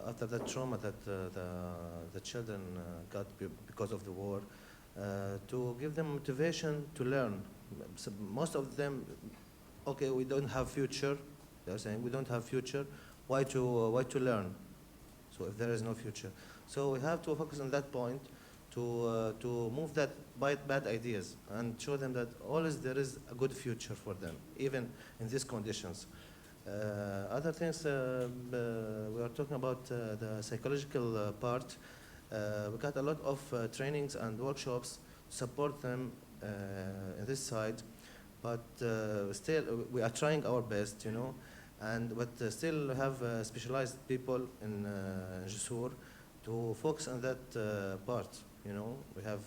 after that trauma that the children got because of the war, to give them motivation to learn. So most of them, okay, we don't have future. They're saying we don't have future. Why to learn? So if there is no future, so we have to focus on that point to move that bad ideas and show them that always there is a good future for them, even in these conditions. Other things we are talking about the psychological part. We got a lot of trainings and workshops to support them in this side. but still we are trying our best, you know, but still have specialized people in Jessur to focus on that part, you know. We have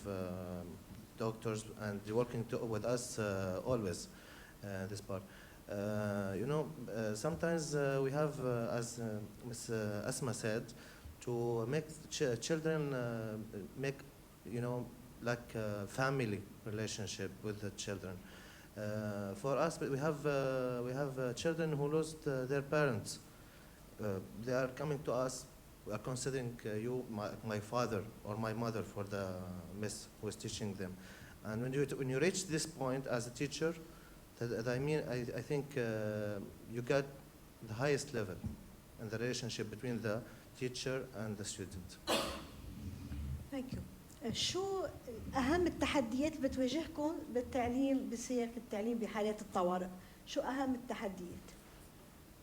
doctors and they're working with us always this part. You know, sometimes we have, as Ms. Asma said, to make children make, you know, like a family relationship with the children. For us, we have children who lost their parents. They are coming to us. We are considering you my father or my mother for the miss who is teaching them. And when you reach this point as a teacher, I think you got the highest level in the relationship between the teacher and the student. Thank you. شو أهم التحديات اللي بتواجهكم بالتعليم بسياق التعليم بحالات الطوارئ؟ شو أهم التحديات؟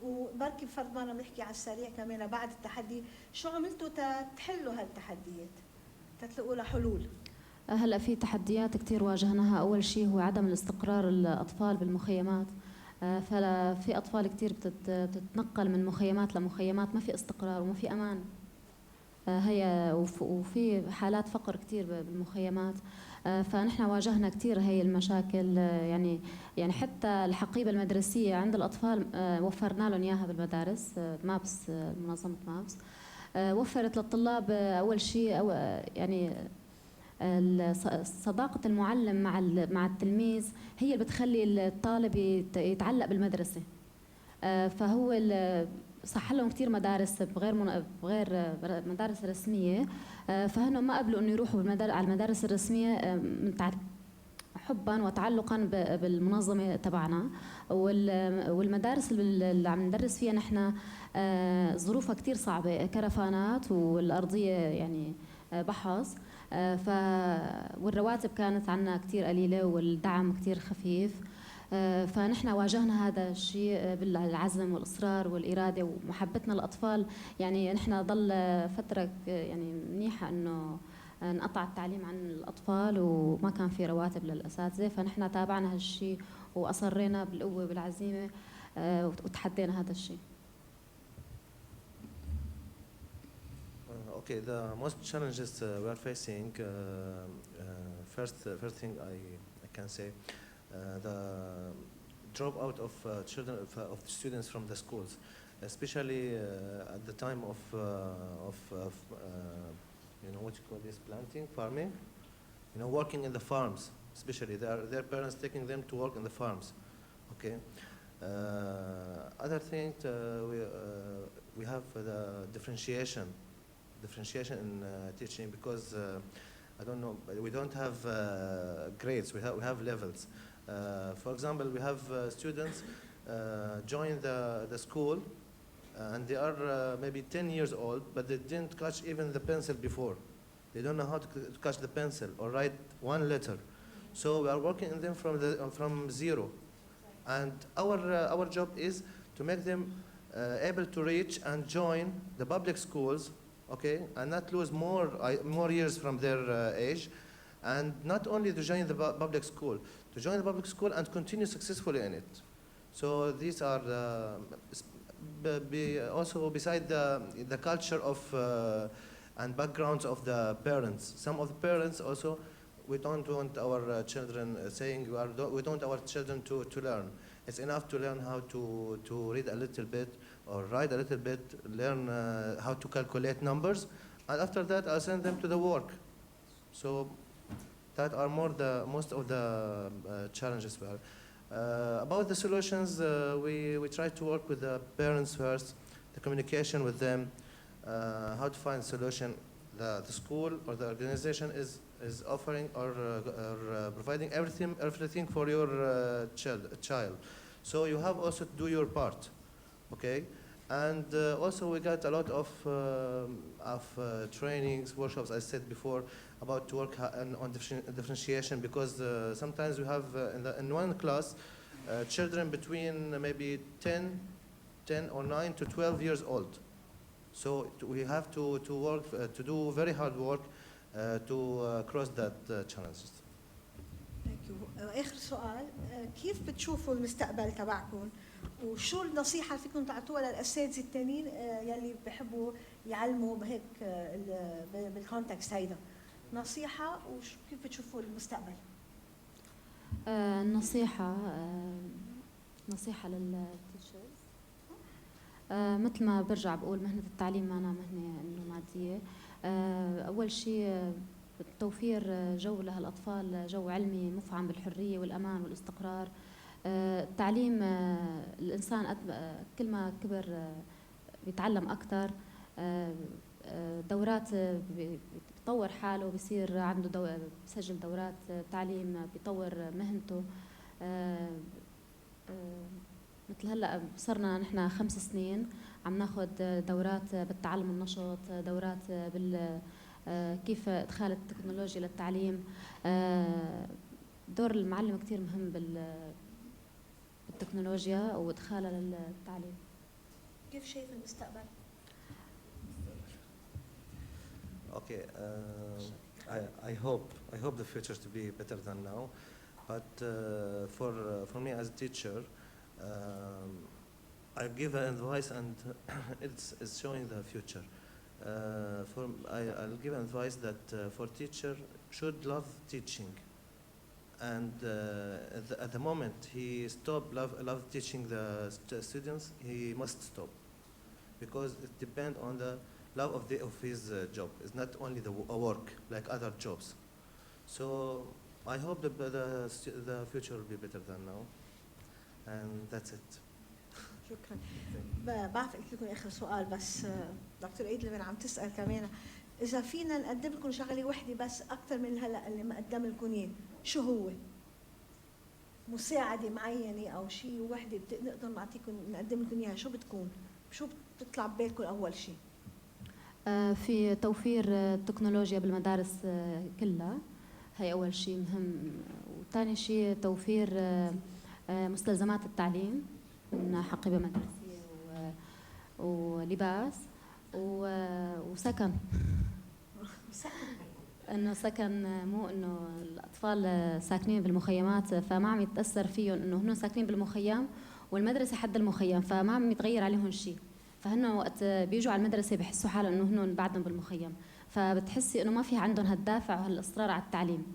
وبركي فرض مرة بنحكي على السريع كمان بعد التحدي، شو عملتوا تحلوا هالتحديات؟ تلاقوا لها حلول؟ هلا في تحديات كثير واجهناها. أول شيء هو عدم الاستقرار الأطفال بالمخيمات. ففي أطفال كثير بتتنقل من مخيمات لمخيمات، ما في استقرار وما في أمان. هي وفي حالات فقر كثير بالمخيمات. فنحن واجهنا كثير هي المشاكل. يعني حتى الحقيبة المدرسية عند الأطفال وفرنا لهم إياها بالمدارس. مابس، منظمة مابس وفرت للطلاب أول شيء يعني صداقة المعلم مع التلميذ هي اللي بتخلي الطالب يتعلق بالمدرسة. فهو صح لهم كثير مدارس بغير مدارس رسمية، فهن ما قبلوا انه يروحوا على المدارس الرسمية حبا وتعلقا بالمنظمة تبعنا. والمدارس اللي عم ندرس فيها نحن ظروفها كثير صعبة، كرفانات والأرضية يعني بحص. والرواتب كانت عنا كثير قليلة والدعم كثير خفيف. فنحن واجهنا هذا الشيء بالعزم والإصرار والإرادة ومحبتنا للأطفال. يعني نحن ضل فترة يعني منيحة إنه انقطع التعليم عن الأطفال وما كان في رواتب للأساتذة، فنحن تابعنا هالشيء وأصرينا بالقوة بالعزيمة وتحدينا هذا الشيء. Okay, the most challenges we are facing, first thing I can say, the dropout of children of students from the schools, especially at the time of you know what you call this, planting, farming, you know, working in the farms, especially their parents taking them to work in the farms. Okay. Other thing, we have the differentiation in teaching, because I don't know, we don't have grades, we have levels. For example, we have students join the school and they are maybe 10 years old, but they didn't catch even the pencil before. They don't know how to catch the pencil or write one letter. So we are working in them from zero. And our job is to make them able to reach and join the public schools, okay, and not lose more years from their age, and not only to join the public school, to join the public school and continue successfully in it. So these are also beside the culture of and backgrounds of the parents. Some of the parents also, we don't want our children saying we don't want our children to learn. It's enough to learn how to read a little bit or write a little bit, learn how to calculate numbers, and after that I'll send them to the work. So that are most of the challenges we have. About the solutions, we try to work with the parents first, the communication with them, how to find a solution. The school or the organization is offering or providing everything for your child. So you have also to do your part, okay? And also we got a lot of trainings, workshops, I said before, about to work on differentiation, because sometimes we have in one class children between maybe 10 or 9 to 12 years old. So we have to work, to do very hard work to cross that challenges. Thank you. واخر سؤال، كيف بتشوفوا المستقبل تبعكم وشو النصيحه اللي فيكم تعطوها للاساتذه التانيين يلي بحبوا يعلموا بهيك بالكونتكست هيدا؟ نصيحه وكيف بتشوفوا المستقبل؟ نصيحة للتيتشرز، مثل ما برجع بقول مهنة التعليم معنا مهنة إنه مادية. أول شيء توفير جو لهالأطفال، جو علمي مفعم بالحرية والأمان والاستقرار. التعليم، الإنسان كل ما كبر بيتعلم أكثر، دورات بيطور حاله، بيصير عنده بسجل دورات تعليم بيطور مهنته. مثل هلا صرنا نحن 5 سنين عم ناخذ دورات بالتعلم النشط، دورات كيف ادخال التكنولوجيا للتعليم. دور المعلم كثير مهم بالتكنولوجيا وادخالها للتعليم. كيف شايف المستقبل؟ Okay, I hope the future to be better than now, but for me as a teacher, I give an advice and it's showing the future. I'll give advice that for teacher should love teaching, and at the moment he love teaching the students, he must stop, because it depends on the love of his job. It's not only the work like other jobs. So I hope the future will be better than now, and that's it. شكرا. بعرف قلت لكم اخر سؤال، بس دكتور ايدلمن عم تسال كمان اذا فينا نقدم لكم شغله وحده بس اكثر من هلا اللي ما قدم لكم اياه، شو هو؟ مساعده معينه او شيء وحده نقدر نقدم لكم اياها، شو بتكون؟ شو بتطلع ببالكم اول شيء؟ في توفير التكنولوجيا بالمدارس كلها، هي أول شيء مهم. وثاني شيء توفير مستلزمات التعليم من حقيبة مدرسية ولباس وسكن. انه سكن، مو انه الاطفال ساكنين بالمخيمات فما عم يتاثر فيهم انه هن ساكنين بالمخيم والمدرسه حد المخيم، فما عم يتغير عليهم شيء. فهن وقت بيجوا على المدرسه بحسوا حالهم انه هن بعدهم بالمخيم، فبتحسي انه ما في عندهم هالدافع وهالاصرار على التعليم،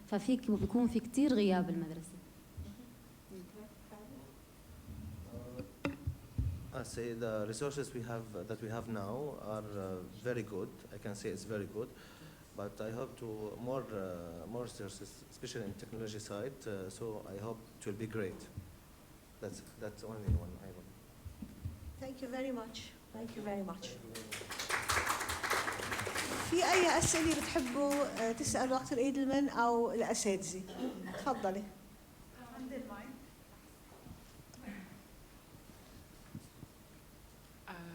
ففيك بيكون في كثير غياب بالمدرسه. I say the resources that we have now are very good. I can say it's very good, but I hope to more resources, especially in technology side. So I hope it will be great. That's only one I want. Thank you very much. Thank you very much. في أي أسئلة بتحبوا تسألوا دكتور إيدلمان أو الأساتذة؟ تفضلي. عندي المايك.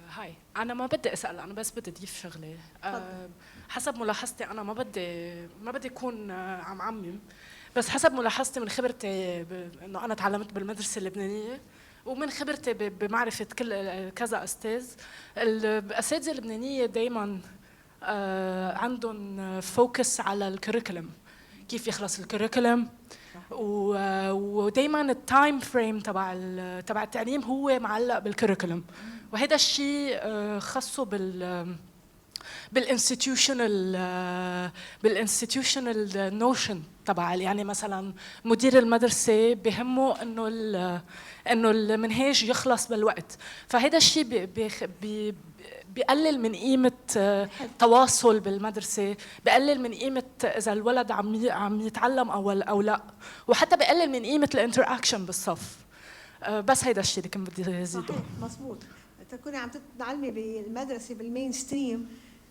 هاي، أنا ما بدي أسأل، أنا بس بدي أضيف شغلة. حسب ملاحظتي أنا ما بدي أكون عم عمم، بس حسب ملاحظتي من خبرتي إنه أنا تعلمت بالمدرسة اللبنانية ومن خبرتي بمعرفة كذا أستاذ، الأساتذة اللبنانية دايماً عندهم فوكس على الكريكولم، كيف يخلص الكريكولم، ودايماً التايم فريم تبع التعليم هو معلق بالكريكولم، وهذا الشيء خاصه بالانستتيوشنال نوشن تبع، يعني مثلا مدير المدرسه بهمه انه المنهاج يخلص بالوقت، فهذا الشيء بيقلل من قيمه التواصل بالمدرسه، بيقلل من قيمه اذا الولد عم يتعلم او لا، وحتى بيقلل من قيمه الانتراكشن بالصف. بس هيدا الشيء اللي كنت بدي ازيده. صحيح، مزبوط. تكوني عم تتعلمي بالمدرسه بالمين ستريم،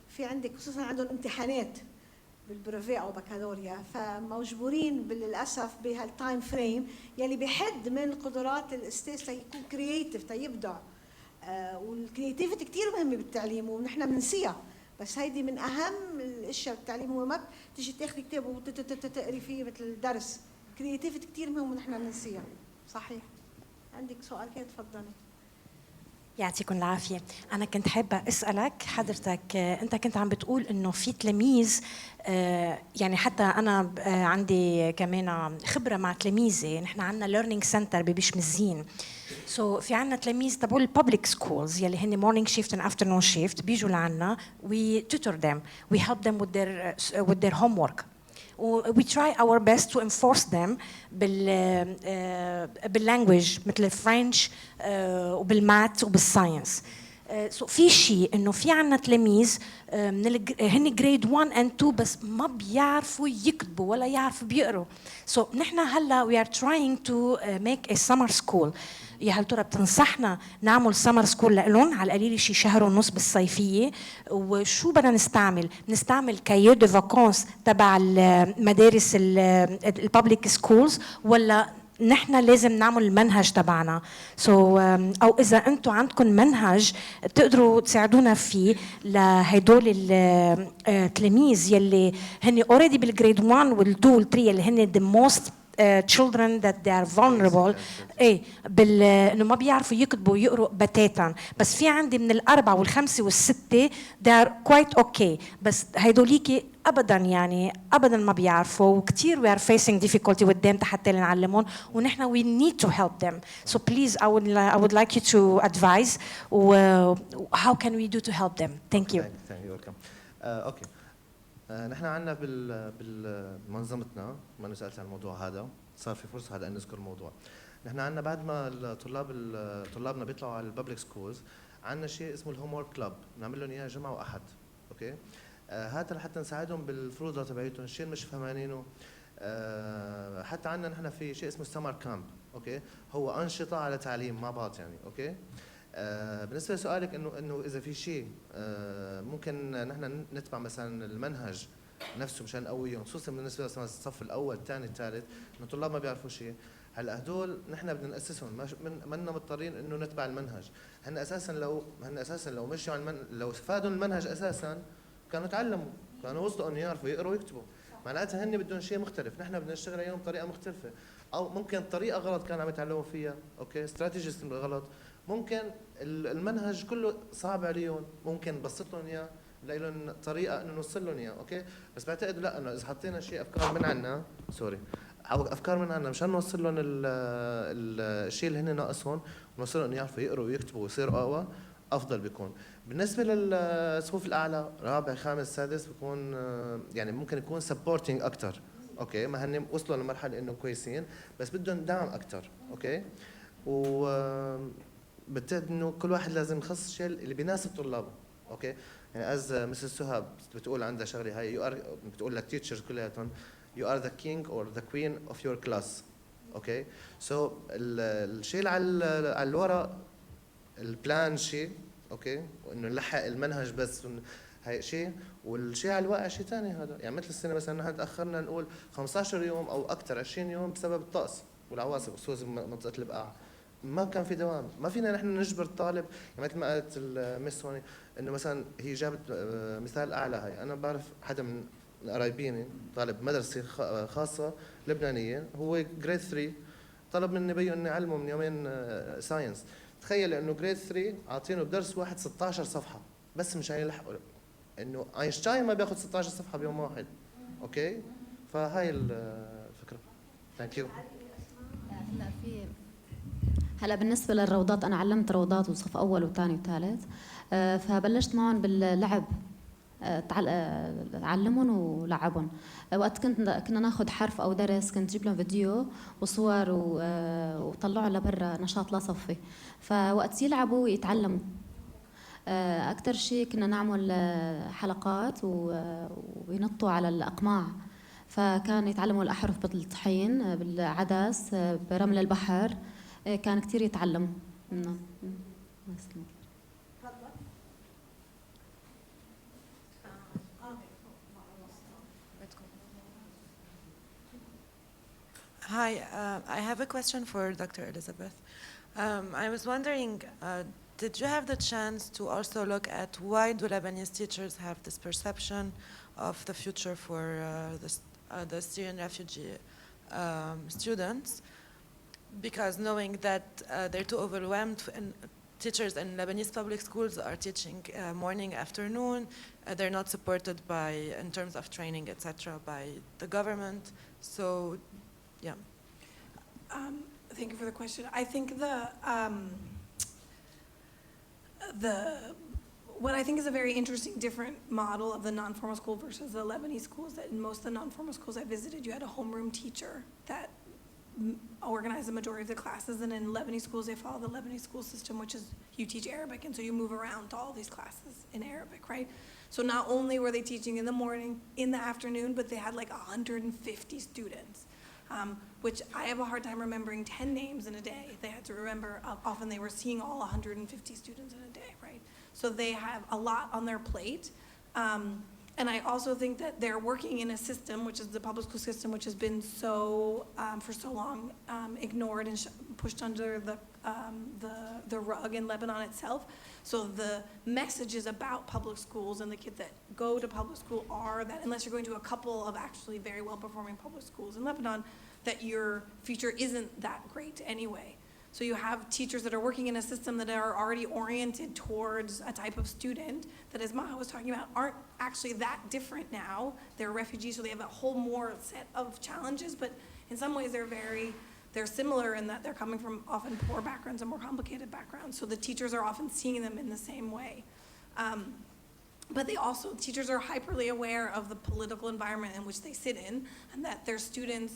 في عندك خصوصا عندهم امتحانات بالبروفي او بكالوريا، فمجبورين للاسف بهالتايم فريم يلي بحد من قدرات الاستاذ تيكون كرييتيف تيبدع. والكرياتيفيتي كثير مهمه بالتعليم ونحن بننسيها، بس هيدي من اهم الاشياء بالتعليم. هو ما تيجي تاخذي كتاب وتقري فيه مثل الدرس، كرياتيفيتي كثير مهم ونحن بننسيها. صحيح. عندك سؤال كده؟ تفضلي. يعطيكم العافية. أنا كنت حابة أسألك حضرتك، أنت كنت عم بتقول إنه في تلاميذ، يعني حتى أنا عندي كمان خبرة مع تلاميذي، نحن عندنا learning center ببشمزين. So في عنا تلاميذ تبعوا الببليك سكولز يلي هن morning shift and afternoon shift بيجوا لعنا. We tutor them, we help them with their homework. We try our best to enforce them باللانجويج مثل الفرنش وبالمات وبالساينس. So في شيء انه في عنا تلاميذ هن جريد 1 and 2 بس ما بيعرفوا يكتبوا ولا يعرفوا بيقروا. So نحن هلا we are trying to make a summer school. يا هل ترى بتنصحنا نعمل سمر سكول لهم على القليل شي شهر ونص بالصيفيه؟ وشو بدنا نستعمل؟ نستعمل كايو دو فاكونس تبع المدارس الببليك سكولز ولا نحن لازم نعمل المنهج تبعنا؟ او اذا انتم عندكم منهج تقدروا تساعدونا فيه لهدول التلاميذ يلي هن اوريدي بالجريد 1 وال2 وال3 يلي هن the most children that they are vulnerable. ايه انه ما بيعرفوا يكتبوا ويقروا بتاتا. بس في عندي من الاربعه والخمسه والسته they are quite okay. بس هيدوليكي ابدا يعني ابدا ما بيعرفوا وكثير we are facing difficulty with them حتى نعلمهم ونحن we need to help them. So please I would like you to advise how can we do to help them. Thank you. Thank you. Welcome. Okay. نحن عندنا بمنظمتنا ما سألت عن الموضوع هذا صار في فرصه هذا ان نذكر الموضوع. نحن عندنا بعد ما طلابنا بيطلعوا على الببليك سكولز عندنا شيء اسمه الهوم ورك كلاب بنعمل لهم اياه جمعه واحد. اوكي هذا لحتى نساعدهم بالفروضه تبعيتهم الشيء اللي مش فهمانينه. حتى عندنا نحن في شيء اسمه سمر كامب. اوكي هو انشطه على تعليم مع بعض يعني. اوكي بالنسبه لسؤالك انه اذا في شيء ممكن نحن نتبع مثلا المنهج نفسه مشان نقويهم خصوصا بالنسبه للصف الاول الثاني الثالث انه الطلاب ما بيعرفوا شيء. هلا هدول نحن بدنا ناسسهم منا مضطرين انه نتبع المنهج. هن اساسا لو مشوا على لو استفادوا المنهج اساسا كانوا تعلموا كانوا وصلوا انه يعرفوا يقروا ويكتبوا. معناتها هن بدهم شيء مختلف. نحن بدنا نشتغل عليهم بطريقه مختلفه او ممكن طريقه غلط كانوا عم يتعلموا فيها. اوكي استراتيجيز غلط. ممكن المنهج كله صعب عليهم ممكن نبسط لهم اياه نلاقي لهم طريقه انه نوصل لهم اياه. اوكي بس بعتقد لا انه اذا حطينا شيء افكار من عنا افكار من عنا مشان نوصل لهم الشيء اللي هن ناقصهم ونوصل لهم يعرفوا يقروا ويكتبوا ويصيروا اقوى افضل بيكون. بالنسبه للصفوف الاعلى رابع خامس سادس بيكون يعني ممكن يكون سبورتنج اكثر. اوكي ما هن وصلوا لمرحله انه كويسين بس بدهم دعم اكثر. اوكي و بعتقد انه كل واحد لازم يخصص الشيء اللي بيناسب طلابه. اوكي يعني از مسز سهاب بتقول عندها شغله هاي بتقول للتيتشرز كلياتهم you are the king or the queen of your class. اوكي سو الشيء اللي على الورق البلان شيء. اوكي وانه نلحق المنهج بس هاي شيء والشيء على الواقع شيء ثاني. هذا يعني مثل السنه مثلا نحن تاخرنا نقول 15 يوم او اكثر 20 يوم بسبب الطقس والعواصف خصوصا منطقه البقاع. ما كان في دوام ما فينا نحن نجبر الطالب يعني مثل ما قالت المس هون انه مثلا هي جابت مثال اعلى. هاي انا بعرف حدا من قرايبيني طالب مدرسه خاصه لبنانيه هو جريد 3 طلب مني بيو اني اعلمه من يومين ساينس. تخيل انه جريد 3 عاطينه بدرس واحد 16 صفحه بس مشان يلحقوا انه اينشتاين ما بياخذ 16 صفحه بيوم واحد. اوكي فهاي الفكره. ثانك يو. هلا بالنسبه للروضات انا علمت روضات وصف اول وثاني وثالث. فبلشت معهم باللعب علمهم ولعبهم. وقت كنا ناخذ حرف او درس كنت جيب لهم فيديو وصور وطلعوا لبرا نشاط لا صفي فوقت يلعبوا يتعلموا. اكثر شيء كنا نعمل حلقات وينطوا على الاقماع فكان يتعلموا الاحرف بالطحين بالعدس برمل البحر. كان كثير يتعلموا. Hi, I have a question for Dr. Elizabeth. I was wondering, did you have the chance to also look at why do Lebanese teachers have this perception of the future for the Syrian refugee students? Because knowing that they're too overwhelmed teachers in Lebanese public schools are teaching morning, afternoon. They're not supported by, in terms of training, etc., by the government. So, yeah. Thank you for the question. I think what I think is a very interesting different model of the non-formal school versus the Lebanese schools, that in most of the non-formal schools I visited, you had a homeroom teacher that organize the majority of the classes, and in Lebanese schools they follow the Lebanese school system, which is you teach Arabic, and so you move around to all these classes in Arabic, right? So not only were they teaching in the morning, in the afternoon, but they had like 150 students, which I have a hard time remembering 10 names in a day. They had to remember, often they were seeing all 150 students in a day, right? So they have a lot on their plate. And I also think that they're working in a system, which is the public school system, which has been so, for so long, ignored and pushed under the rug in Lebanon itself. So the messages about public schools and the kids that go to public school are that unless you're going to a couple of actually very well-performing public schools in Lebanon, that your future isn't that great anyway. So you have teachers that are working in a system that are already oriented towards a type of student that, as Maha was talking about, aren't actually that different now. They're refugees, so they have a whole more set of challenges, but in some ways they're similar in that they're coming from often poor backgrounds and more complicated backgrounds. So the teachers are often seeing them in the same way. But teachers are hyperly aware of the political environment in which they sit in, and that their students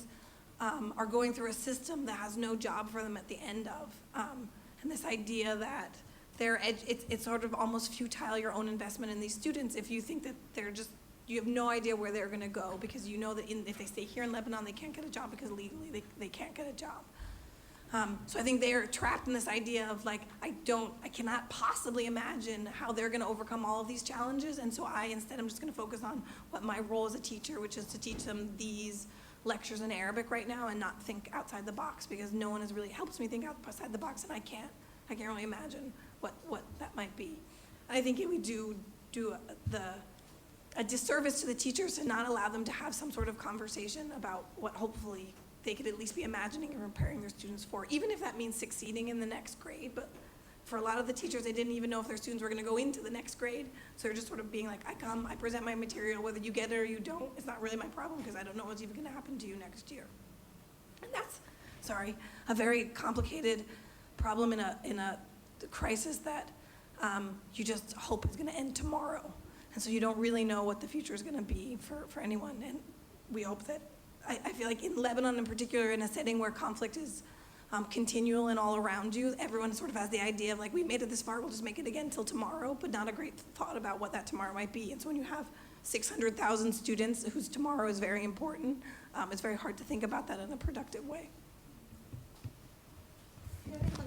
are going through a system that has no job for them at the end of. And this idea that it's sort of almost futile, your own investment in these students, if you think that you have no idea where they're going to go, because you know that if they stay here in Lebanon, they can't get a job because legally they can't get a job. So I think they're trapped in this idea of like, I cannot possibly imagine how they're going to overcome all of these challenges. And so instead I'm just going to focus on what my role as a teacher, which is to teach them these lectures in Arabic right now and not think outside the box, because no one has really helped me think outside the box, and I can't really imagine what that might be. I think it would do a disservice to the teachers to not allow them to have some sort of conversation about what hopefully they could at least be imagining and preparing their students for, even if that means succeeding in the next grade. But for a lot of the teachers, they didn't even know if their students were going to go into the next grade. So they're just sort of being like, I come, I present my material, whether you get it or you don't, it's not really my problem because I don't know what's even going to happen to you next year. And that's, a very complicated problem in a crisis that you just hope is going to end tomorrow. And so you don't really know what the future is going to be for anyone. And we hope that, I feel like in Lebanon in particular, in a setting where conflict is continual and all around you, everyone sort of has the idea of like, we made it this far, we'll just make it again till tomorrow, but not a great thought about what that tomorrow might be. And so when you have 600,000 students whose tomorrow is very important, it's very hard to think about that in a productive way.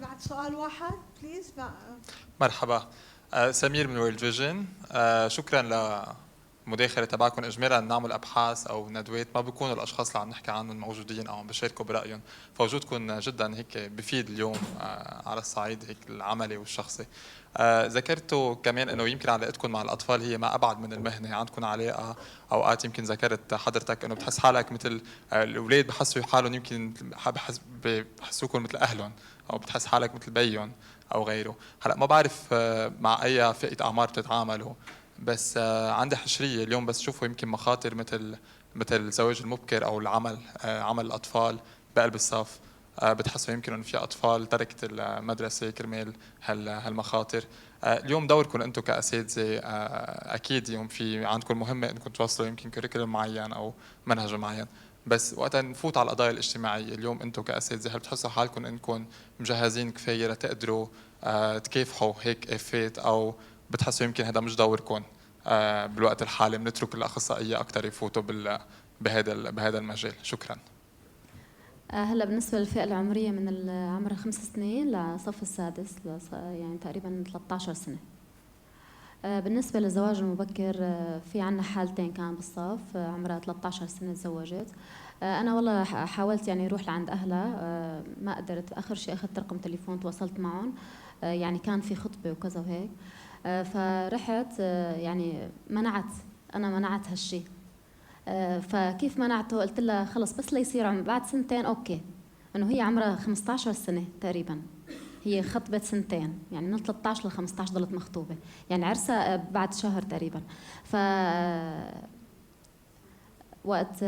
بعد سؤال واحد بليز. مرحبا، سمير من وورلد فيجن. شكرا للمداخله تبعكم. اجمالا نعمل ابحاث او ندوات ما بيكونوا الاشخاص اللي عم نحكي عنهم موجودين او عم بيشاركوا برايهم، فوجودكم جدا هيك بفيد اليوم على الصعيد هيك العملي والشخصي. ذكرتوا كمان انه يمكن علاقتكم مع الاطفال هي ما ابعد من المهنه، عندكم علاقه اوقات يمكن ذكرت حضرتك انه بتحس حالك مثل الاولاد بحسوا حالهم يمكن بحسوكم مثل اهلهم، او بتحس حالك مثل بيهم او غيره. هلا ما بعرف مع اي فئه اعمار بتتعاملوا، بس عندي حشريه اليوم بس شوفوا يمكن مخاطر مثل الزواج المبكر او العمل، عمل الاطفال بقلب الصف. بتحسوا يمكن انه في اطفال تركت المدرسه كرمال هالمخاطر. اليوم دوركم انتم كاساتذه اكيد يوم في عندكم مهمه انكم توصلوا يمكن كوريكولم معين او منهج معين، بس وقت نفوت على القضايا الاجتماعيه اليوم انتم كاساتذه هل بتحسوا حالكم انكم مجهزين كفايه لتقدروا تكافحوا هيك افات، او بتحسوا يمكن هذا مش دوركم بالوقت الحالي، بنترك الاخصائيه اكثر يفوتوا بهذا المجال؟ شكرا. هلا بالنسبه للفئه العمريه من العمر 5 سنين لصف السادس، يعني تقريبا 13 سنه. بالنسبه للزواج المبكر في عنا حالتين كان بالصف، عمرها 13 سنه تزوجت. انا والله حاولت يعني اروح لعند اهلها، ما قدرت. اخر شيء اخذت رقم تليفون تواصلت معهم، يعني كان في خطبه وكذا وهيك، فرحت يعني منعت هالشيء. فكيف منعته؟ قلت لها خلص بس ليصير بعد 2 سنين اوكي، انه هي عمرها 15 سنه تقريبا، هي خطبة سنتين، يعني من 13 ل 15 ضلت مخطوبة، يعني عرسها بعد شهر تقريبا. ف وقت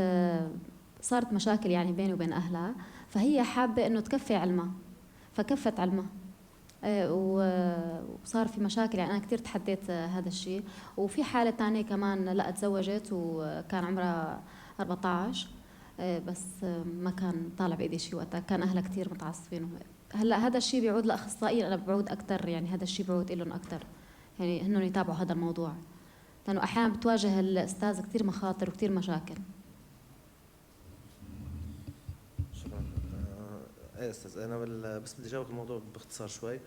صارت مشاكل يعني بيني وبين أهلها، فهي حابة إنه تكفي علمها، فكفت علمها. وصار في مشاكل، يعني أنا كتير تحديت هذا الشيء. وفي حالة تانية كمان لا تزوجت وكان عمرها 14، بس ما كان طالع بإيدي شيء وقتها، كان أهلها كتير متعصبين. هلا هذا الشيء بيعود لأخصائيين، أنا بعود أكثر، يعني هذا الشيء بعود لهم أكثر، يعني هنهم يتابعوا هذا الموضوع، لأنه أحيانا بتواجه الأستاذ كتير مخاطر وكتير مشاكل. شكرا. ايه استاذ، انا بس بدي اجاوب الموضوع باختصار شوي.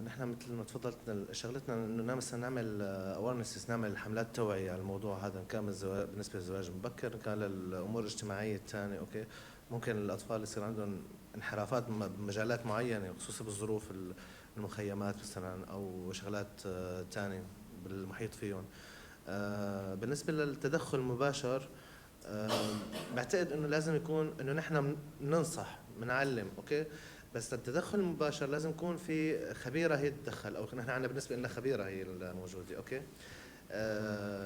نحن مثل ما تفضلت شغلتنا انه مثلا نعمل اويرنس، نعمل حملات توعيه على الموضوع هذا، كان بالنسبه للزواج المبكر، كان للامور الاجتماعيه الثانيه. اوكي، ممكن الاطفال يصير عندهم انحرافات بمجالات معينه، خصوصا بالظروف المخيمات مثلا او شغلات ثانيه بالمحيط فيهم. بالنسبه للتدخل المباشر، بعتقد انه لازم يكون انه نحن بننصح بنعلم، اوكي، بس التدخل المباشر لازم يكون في خبيره هي تتدخل، او نحن عندنا بالنسبه لنا خبيره هي الموجوده. اوكي،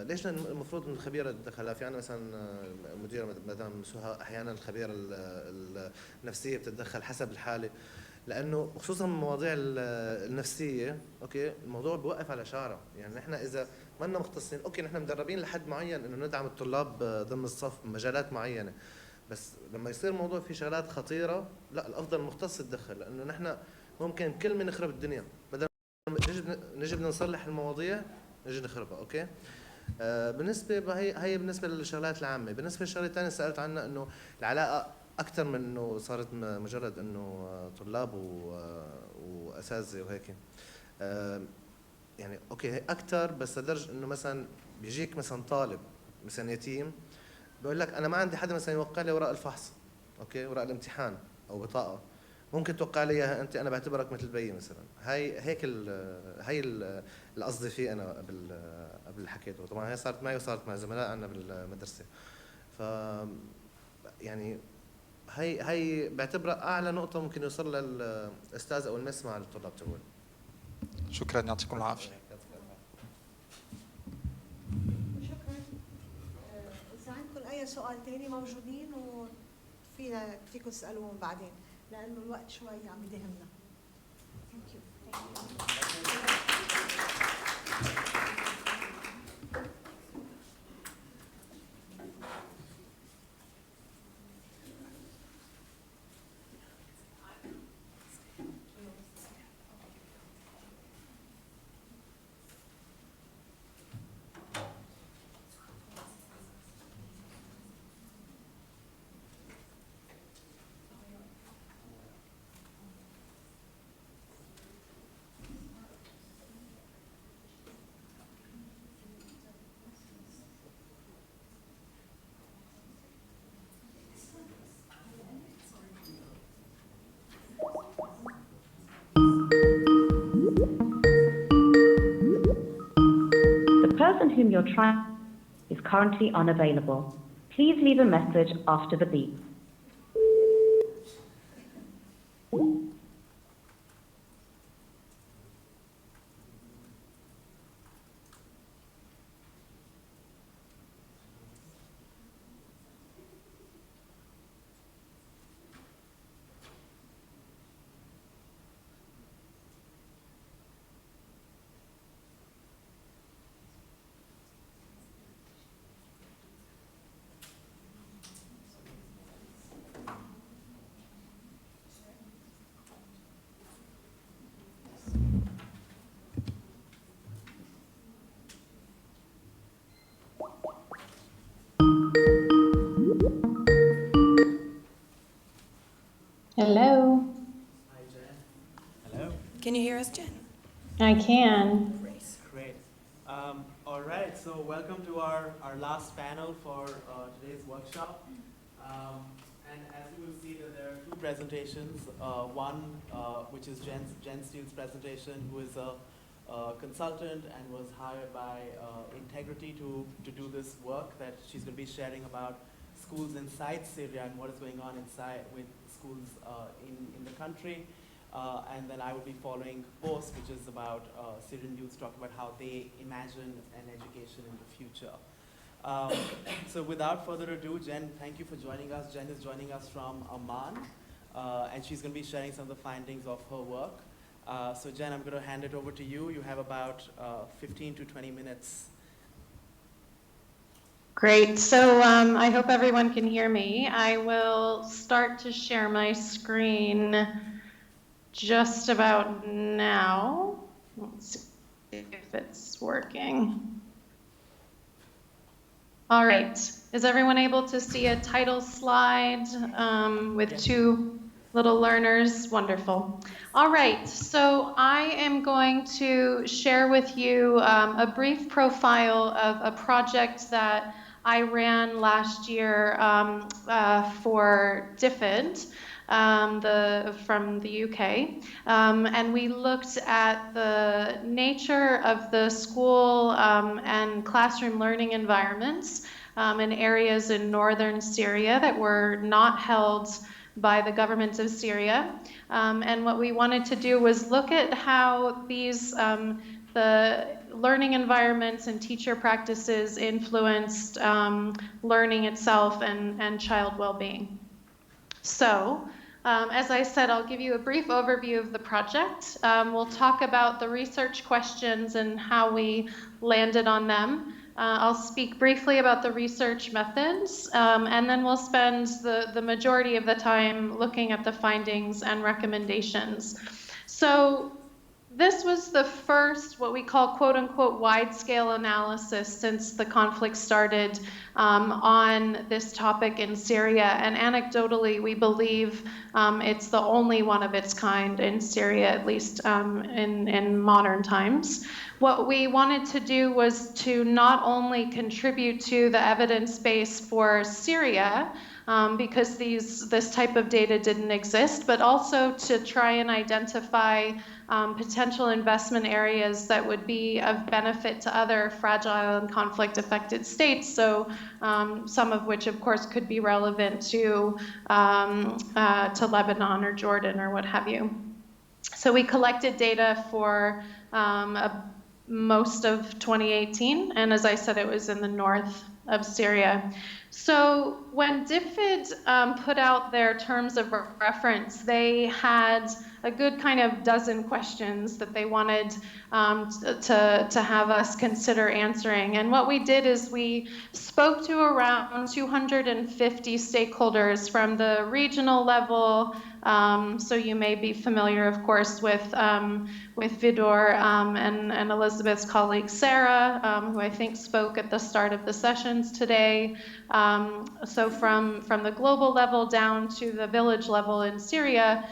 ليش المفروض ان الخبيره تتدخل؟ في عندنا مثلا مديره مدام سهى، احيانا الخبيره النفسيه بتتدخل حسب الحاله، لانه خصوصا المواضيع النفسيه، اوكي، الموضوع بوقف على شعره. يعني نحن اذا ما لنا مختصين، اوكي، نحن مدربين لحد معين انه ندعم الطلاب ضمن الصف بمجالات معينه، بس لما يصير الموضوع في شغلات خطيره، لا، الافضل المختص يتدخل، لانه نحن ممكن كل من نخرب الدنيا، بدل نجي بدنا نصلح المواضيع نجي نخربها. اوكي، بالنسبه هي بالنسبه للشغلات العامه. بالنسبه للشغله الثانيه سالت عنها، انه العلاقه اكثر من انه صارت مجرد انه طلاب واساتذه وهيك، يعني اوكي هي اكثر، بس لدرجه انه مثلا بيجيك مثلا طالب مثلا يتيم، بيقول لك انا ما عندي حدا مثلا يوقع لي وراء الفحص، اوكي، وراء الامتحان او بطاقه، ممكن توقع لي اياها انت، انا بعتبرك مثل بيي مثلا. هيك القصد فيه انا قبل حكيته. طبعا هي صارت معي وصارت مع زملاء عندنا بالمدرسه. ف يعني هي بعتبرها اعلى نقطه ممكن يوصل لها الاستاذ او المس مع الطلاب تبعه. شكرا، يعطيكم العافيه. شكرا. إذا عندكم أي سؤال تاني موجودين فيكم تسألوهم بعدين، لأنه الوقت شوي عم يدهمنا. Thank you. The person whom you're trying is currently unavailable. Please leave a message after the beep. Hello. Hi, Jen. Hello. Can you hear us, Jen? I can. Great. All right, so welcome to our last panel for today's workshop. And as you will see, that there are two presentations. One, which is Jen Steele's presentation, who is a consultant and was hired by Integrity to do this work that she's going to be sharing about schools inside Syria and what is going on inside with schools in the country. And then I will be following post, which is about Syrian youths talking about how they imagine an education in the future. So without further ado, Jen, thank you for joining us. Jen is joining us from Amman, and she's going to be sharing some of the findings of her work. So Jen, I'm going to hand it over to you. You have about 15 to 20 minutes. Great. So I hope everyone can hear me. I will start to share my screen just about now. Let's see if it's working. All right. Is everyone able to see a title slide with two little learners? Wonderful. All right. So I am going to share with you a brief profile of a project that I ran last year for DFID. From the UK, and we looked at the nature of the school and classroom learning environments in areas in northern Syria that were not held by the government of Syria. And what we wanted to do was look at how these the learning environments and teacher practices influenced learning itself and child well-being. So, as I said, I'll give you a brief overview of the project. We'll talk about the research questions and how we landed on them. I'll speak briefly about the research methods, and then we'll spend the majority of the time looking at the findings and recommendations. So, this was the first, what we call quote-unquote wide-scale analysis since the conflict started on this topic in Syria. And anecdotally, we believe it's the only one of its kind in Syria, at least in modern times. What we wanted to do was to not only contribute to the evidence base for Syria, because this type of data didn't exist, but also to try and identify potential investment areas that would be of benefit to other fragile and conflict-affected states. So some of which, of course, could be relevant to Lebanon or Jordan or what have you. So we collected data for most of 2018, and as I said, it was in the north of Syria. So when DFID put out their terms of reference, they had a good kind of dozen questions that they wanted to have us consider answering. And what we did is we spoke to around 250 stakeholders from the regional level. So you may be familiar, of course, with Vidor and Elizabeth's colleague Sarah, who I think spoke at the start of the sessions today. So from the global level down to the village level in Syria,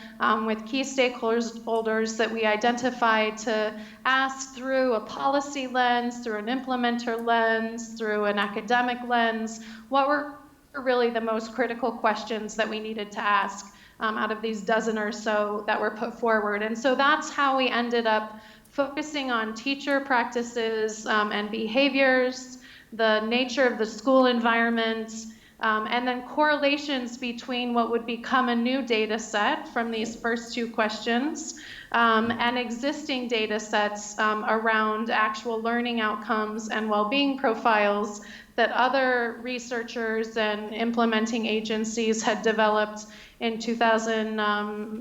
with key stakeholders that we identified to ask through a policy lens, through an implementer lens, through an academic lens, what were really the most critical questions that we needed to ask out of these dozen or so that were put forward. And so that's how we ended up focusing on teacher practices and behaviors, the nature of the school environment, and then correlations between what would become a new data set from these first two questions and existing data sets around actual learning outcomes and well-being profiles that other researchers and implementing agencies had developed in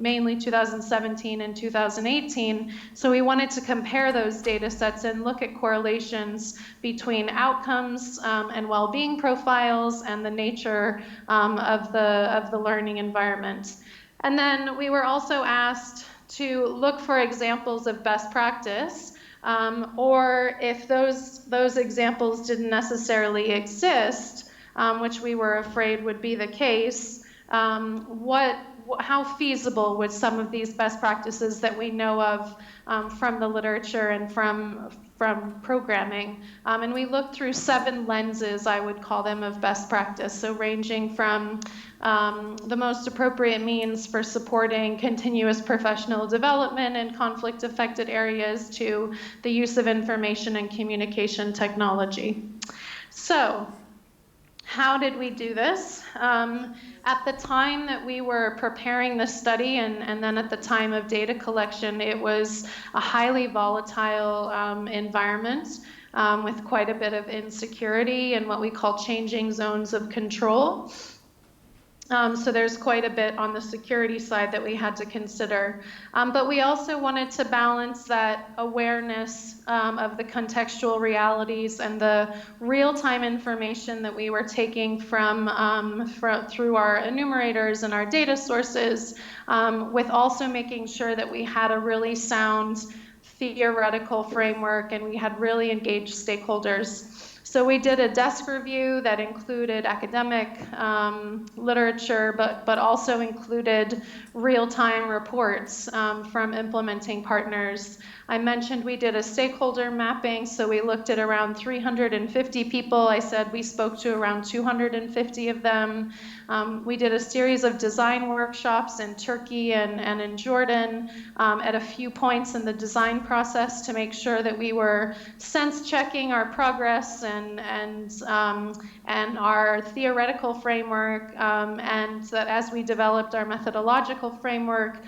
mainly 2017 and 2018. So we wanted to compare those data sets and look at correlations between outcomes and well-being profiles and the nature of the learning environment. And then we were also asked to look for examples of best practice, or if those examples didn't necessarily exist, which we were afraid would be the case, how feasible would some of these best practices that we know of from the literature and from programming. And we looked through 7 lenses, I would call them, of best practice. So ranging from the most appropriate means for supporting continuous professional development in conflict-affected areas to the use of information and communication technology. So How did we do this? At the time that we were preparing the study and then at the time of data collection, it was a highly volatile environment with quite a bit of insecurity and what we call changing zones of control. So there's quite a bit on the security side that we had to consider. But we also wanted to balance that awareness of the contextual realities and the real-time information that we were taking through our enumerators and our data sources, with also making sure that we had a really sound theoretical framework and we had really engaged stakeholders. So we did a desk review that included academic literature, but also included real-time reports from implementing partners. I mentioned we did a stakeholder mapping, so we looked at around 350 people. I said we spoke to around 250 of them. We did a series of design workshops in Turkey and in Jordan at a few points in the design process to make sure that we were sense checking our progress and our theoretical framework, and that as we developed our methodological framework,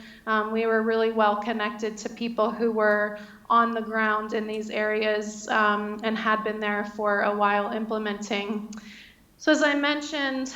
we were really well connected to people who were on the ground in these areas and had been there for a while implementing. So as I mentioned,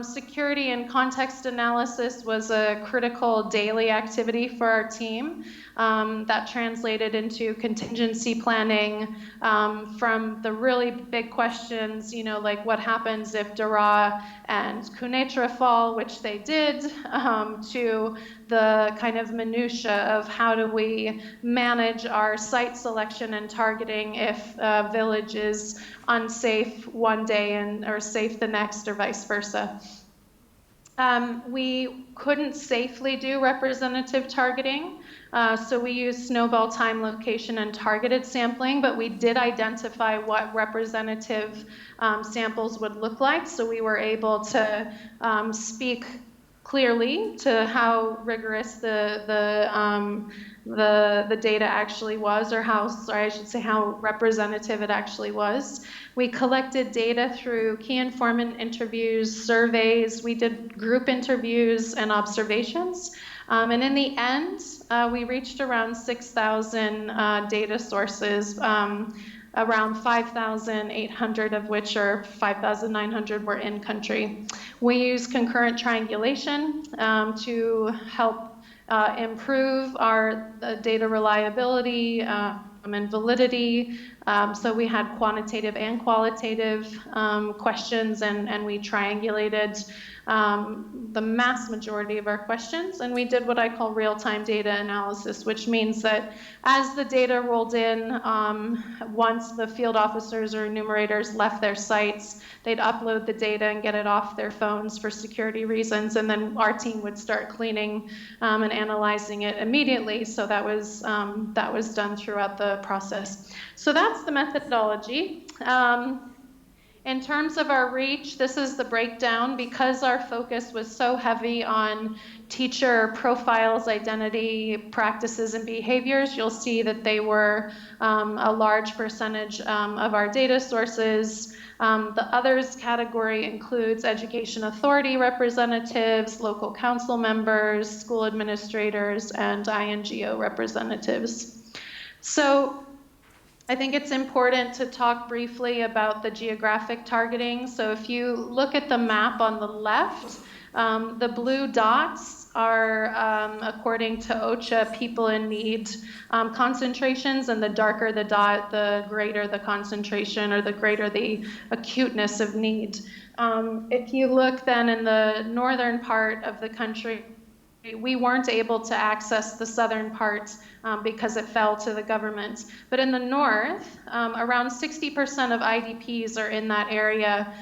security and context analysis was a critical daily activity for our team. That translated into contingency planning from the really big questions, like what happens if Daraa and Quneitra fall, which they did, to the kind of minutia of how do we manage our site selection and targeting if a village is unsafe one day or safe the next, or vice versa. We couldn't safely do representative targeting, so we used snowball time, location, and targeted sampling, but we did identify what representative samples would look like, so we were able to speak clearly to how rigorous the data actually was, or how representative it actually was. We collected data through key informant interviews, surveys, we did group interviews and observations. And in the end, we reached around 6,000 data sources, around 5,800 of which are 5,900 were in country. We use concurrent triangulation to help improve our data reliability and validity. So we had quantitative and qualitative questions, and we triangulated the mass majority of our questions, and we did what I call real-time data analysis, which means that as the data rolled in, once the field officers or enumerators left their sites, they'd upload the data and get it off their phones for security reasons, and then our team would start cleaning and analyzing it immediately. So that was done throughout the process. So that's the methodology. In terms of our reach, this is the breakdown. Because our focus was so heavy on teacher profiles, identity, practices, and behaviors, you'll see that they were a large percentage of our data sources. The others category includes education authority representatives, local council members, school administrators, and INGO representatives. So I think it's important to talk briefly about the geographic targeting. So if you look at the map on the left, the blue dots are, according to OCHA, people in need concentrations, and the darker the dot, the greater the concentration, or the greater the acuteness of need. If you look then in the northern part of the country, we weren't able to access the southern part because it fell to the government. But in the north, around 60% of IDPs are in that area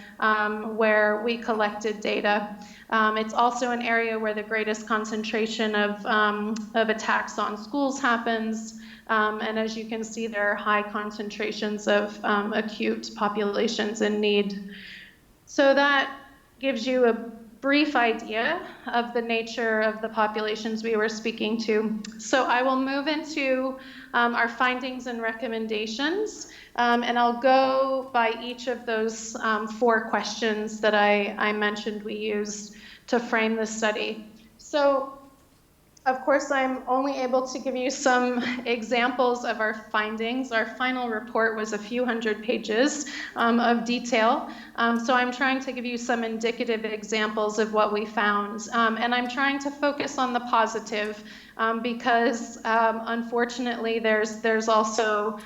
where we collected data. It's also an area where the greatest concentration of attacks on schools happens. And as you can see, there are high concentrations of acute populations in need. So that gives you a brief idea of the nature of the populations we were speaking to. So I will move into our findings and recommendations, and I'll go by each of those 4 questions that I mentioned we used to frame the study. So, of course, I'm only able to give you some examples of our findings. Our final report was a few hundred pages of detail. So I'm trying to give you some indicative examples of what we found. And I'm trying to focus on the positive because unfortunately there's also,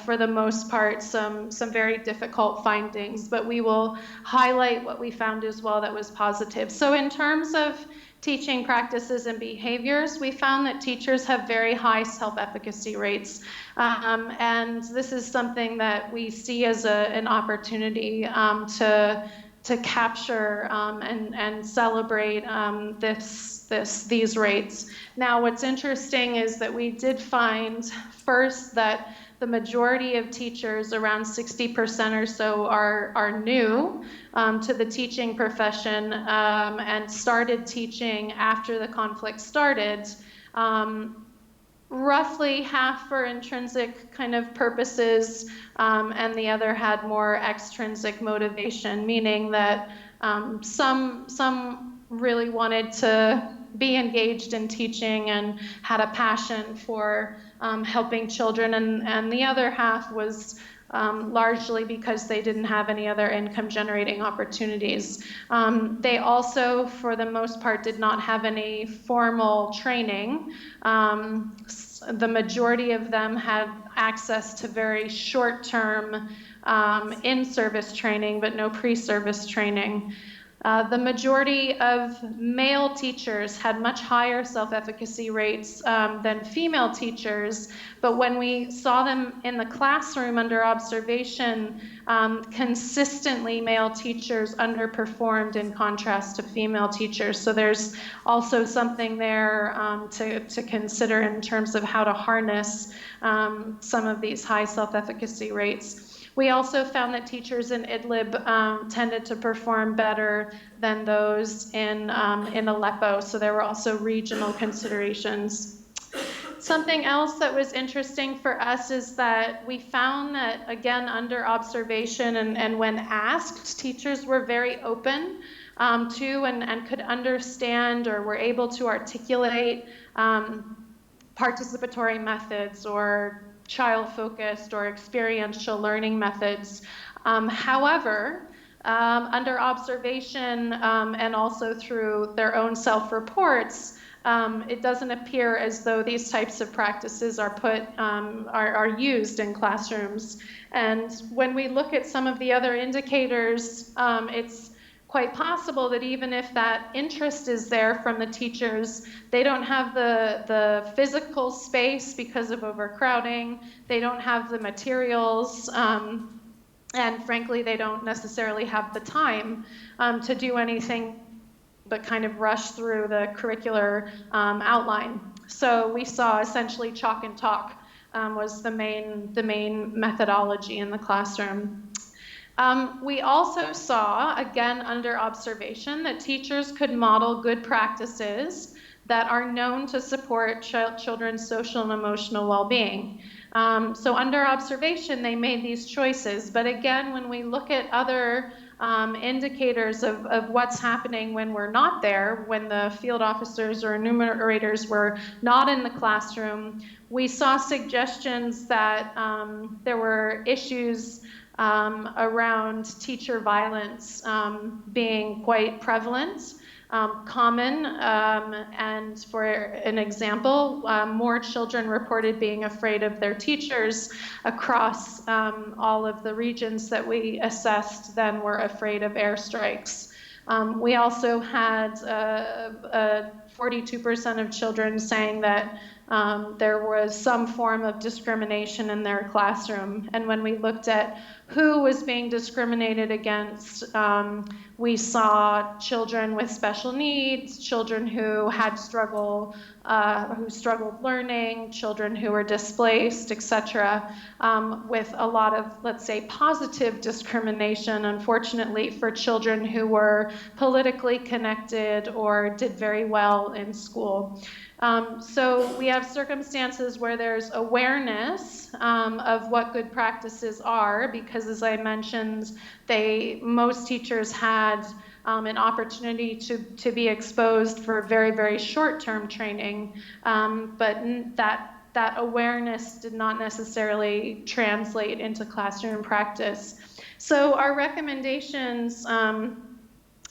for the most part, some very difficult findings. But we will highlight what we found as well that was positive. So in terms of teaching practices and behaviors, we found that teachers have very high self-efficacy rates. And this is something that we see as an opportunity to capture and celebrate these rates. Now, what's interesting is that we did find first that the majority of teachers, around 60% or so, are new to the teaching profession and started teaching after the conflict started. Roughly half for intrinsic kind of purposes, and the other had more extrinsic motivation, meaning that some really wanted to be engaged in teaching and had a passion for helping children, and the other half was largely because they didn't have any other income generating opportunities. They also, for the most part, did not have any formal training. The majority of them had access to very short-term in-service training, but no pre-service training. The majority of male teachers had much higher self-efficacy rates than female teachers, but when we saw them in the classroom under observation, consistently male teachers underperformed in contrast to female teachers. So there's also something there to consider in terms of how to harness some of these high self-efficacy rates. We also found that teachers in Idlib tended to perform better than those in Aleppo, so there were also regional considerations. Something else that was interesting for us is that we found that, again, under observation and when asked, teachers were very open to and could understand or were able to articulate participatory methods or child-focused or experiential learning methods. However, under observation and also through their own self-reports, it doesn't appear as though these types of practices are used in classrooms. And when we look at some of the other indicators, it's quite possible that even if that interest is there from the teachers, they don't have the physical space because of overcrowding, they don't have the materials, and frankly, they don't necessarily have the time to do anything but kind of rush through the curricular outline. So we saw essentially chalk and talk was the main methodology in the classroom. We also saw, again under observation, that teachers could model good practices that are known to support children's social and emotional well-being. So under observation, they made these choices. But again, when we look at other indicators of what's happening when we're not there, when the field officers or enumerators were not in the classroom, we saw suggestions that there were issues around teacher violence being quite prevalent, common, and for an example, more children reported being afraid of their teachers across all of the regions that we assessed than were afraid of airstrikes. We also had 42% of children saying that there was some form of discrimination in their classroom. And when we looked at who was being discriminated against, we saw children with special needs, children who had who struggled learning, children who were displaced, etc., with a lot of, let's say, positive discrimination, unfortunately, for children who were politically connected or did very well in school. So we have circumstances where there's awareness of what good practices are, because as I mentioned, most teachers had an opportunity to be exposed for very, very short-term training, but that awareness did not necessarily translate into classroom practice. So our recommendations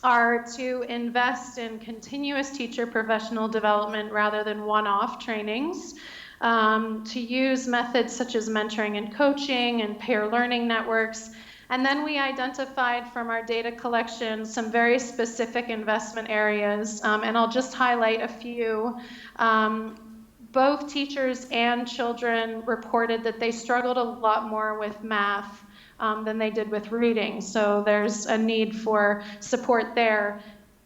are to invest in continuous teacher professional development rather than one-off trainings, to use methods such as mentoring and coaching and peer learning networks. And then we identified from our data collection some very specific investment areas, and I'll just highlight a few. Both teachers and children reported that they struggled a lot more with math than they did with reading. So there's a need for support there.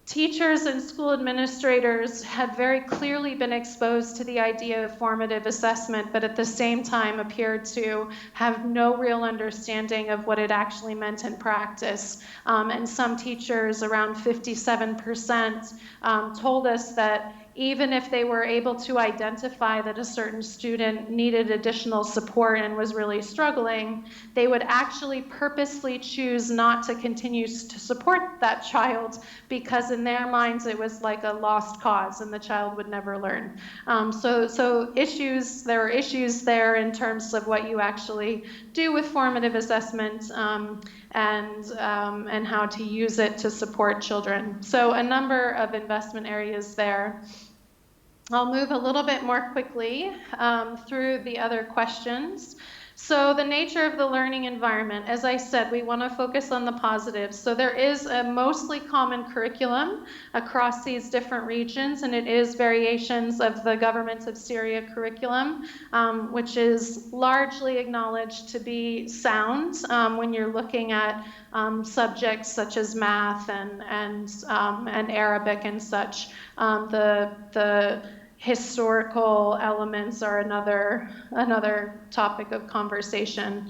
Teachers and school administrators had very clearly been exposed to the idea of formative assessment, but at the same time appeared to have no real understanding of what it actually meant in practice. And some teachers, around 57%, told us that even if they were able to identify that a certain student needed additional support and was really struggling, they would actually purposely choose not to continue to support that child because in their minds it was like a lost cause and the child would never learn. So there are issues there in terms of what you actually do with formative assessment and how to use it to support children. So a number of investment areas there. I'll move a little bit more quickly through the other questions. So the nature of the learning environment, as I said, we want to focus on the positives. So there is a mostly common curriculum across these different regions, and it is variations of the Government of Syria curriculum, which is largely acknowledged to be sound when you're looking at subjects such as math and Arabic and such. The historical elements are another topic of conversation.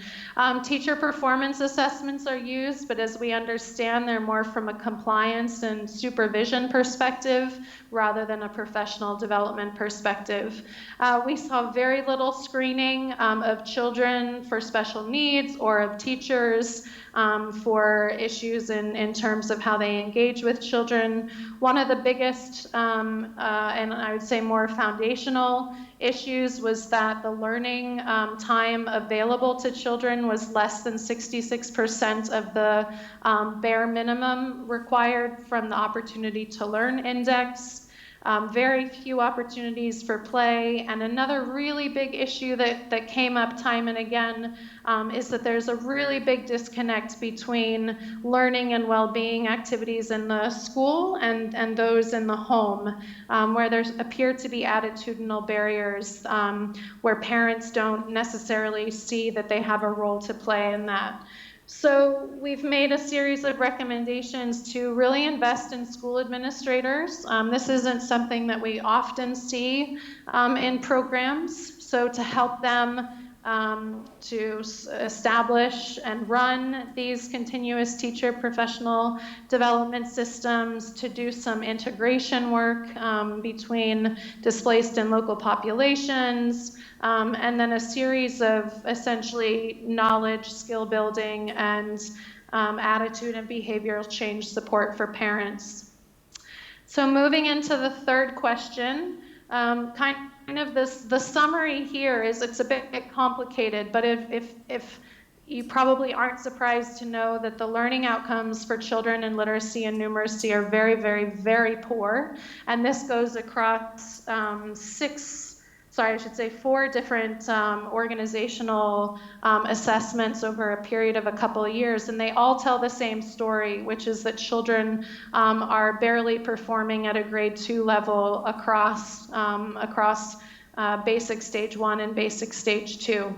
Teacher performance assessments are used, but as we understand, they're more from a compliance and supervision perspective rather than a professional development perspective. We saw very little screening of children for special needs or of teachers for issues in terms of how they engage with children. One of the biggest, and I would say more foundational issues was that the learning time available to children was less than 66% of the bare minimum required from the Opportunity to Learn Index. Very few opportunities for play, and another really big issue that came up time and again is that there's a really big disconnect between learning and well-being activities in the school and those in the home, where there appear to be attitudinal barriers, where parents don't necessarily see that they have a role to play in that. So we've made a series of recommendations to really invest in school administrators. This isn't something that we often see in programs. So to help them to establish and run these continuous teacher professional development systems, to do some integration work between displaced and local populations, and then a series of essentially knowledge, skill building, and attitude and behavioral change support for parents. So moving into the third question, the summary here is it's a bit complicated, but if you probably aren't surprised to know that the learning outcomes for children in literacy and numeracy are very, very, very poor. And this goes across four different organizational assessments over a period of a couple of years, and they all tell the same story, which is that children are barely performing at a grade 2 level across basic stage 1 and basic stage 2.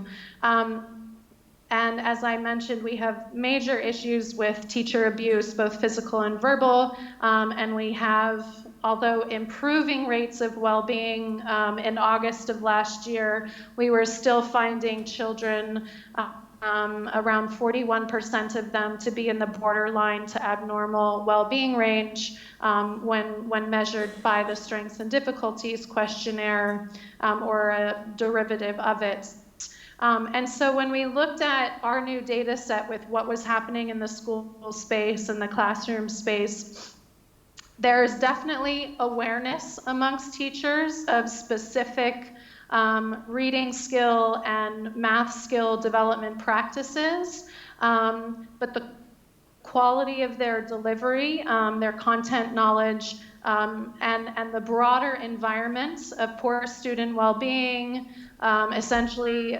And as I mentioned, we have major issues with teacher abuse, both physical and verbal, and we have, although improving rates of well-being in August of last year, we were still finding children, around 41% of them, to be in the borderline to abnormal well-being range when measured by the Strengths and Difficulties questionnaire or a derivative of it. And so when we looked at our new data set with what was happening in the school space and the classroom space, there's definitely awareness amongst teachers of specific reading skill and math skill development practices, but the quality of their delivery, their content knowledge, and the broader environment of poor student well-being, essentially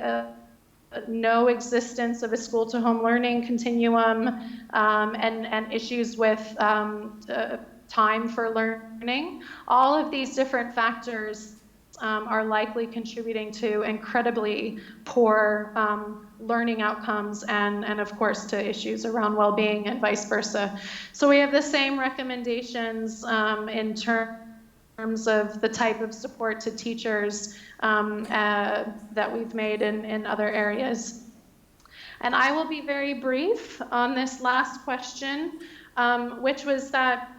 no existence of a school-to-home learning continuum, and issues with time for learning. All of these different factors are likely contributing to incredibly poor learning outcomes and of course to issues around well-being and vice versa. So we have the same recommendations in terms of the type of support to teachers that we've made in other areas. And I will be very brief on this last question, which was that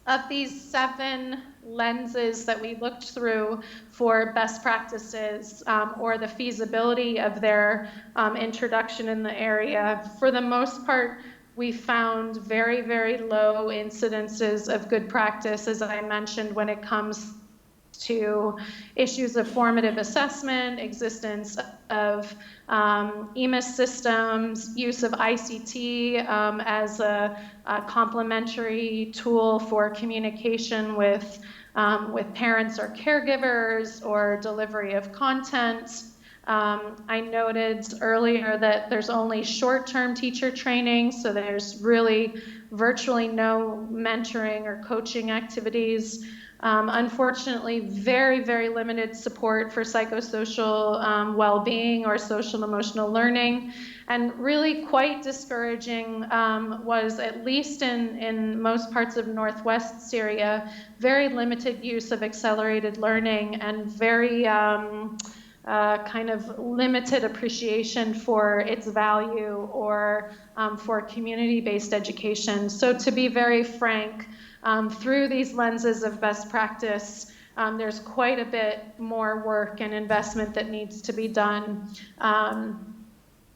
of these 7 lenses that we looked through for best practices or the feasibility of their introduction in the area, for the most part, we found very, very low incidences of good practice, as I mentioned, when it comes to issues of formative assessment, existence of EMIS systems, use of ICT as a complementary tool for communication with parents or caregivers or delivery of content. I noted earlier that there's only short-term teacher training, so there's really virtually no mentoring or coaching activities. Unfortunately, very, very limited support for psychosocial well-being or social emotional learning. And really quite discouraging was, at least in most parts of Northwest Syria, very limited use of accelerated learning and very kind of limited appreciation for its value or for community-based education. So to be very frank, through these lenses of best practice, there's quite a bit more work and investment that needs to be done.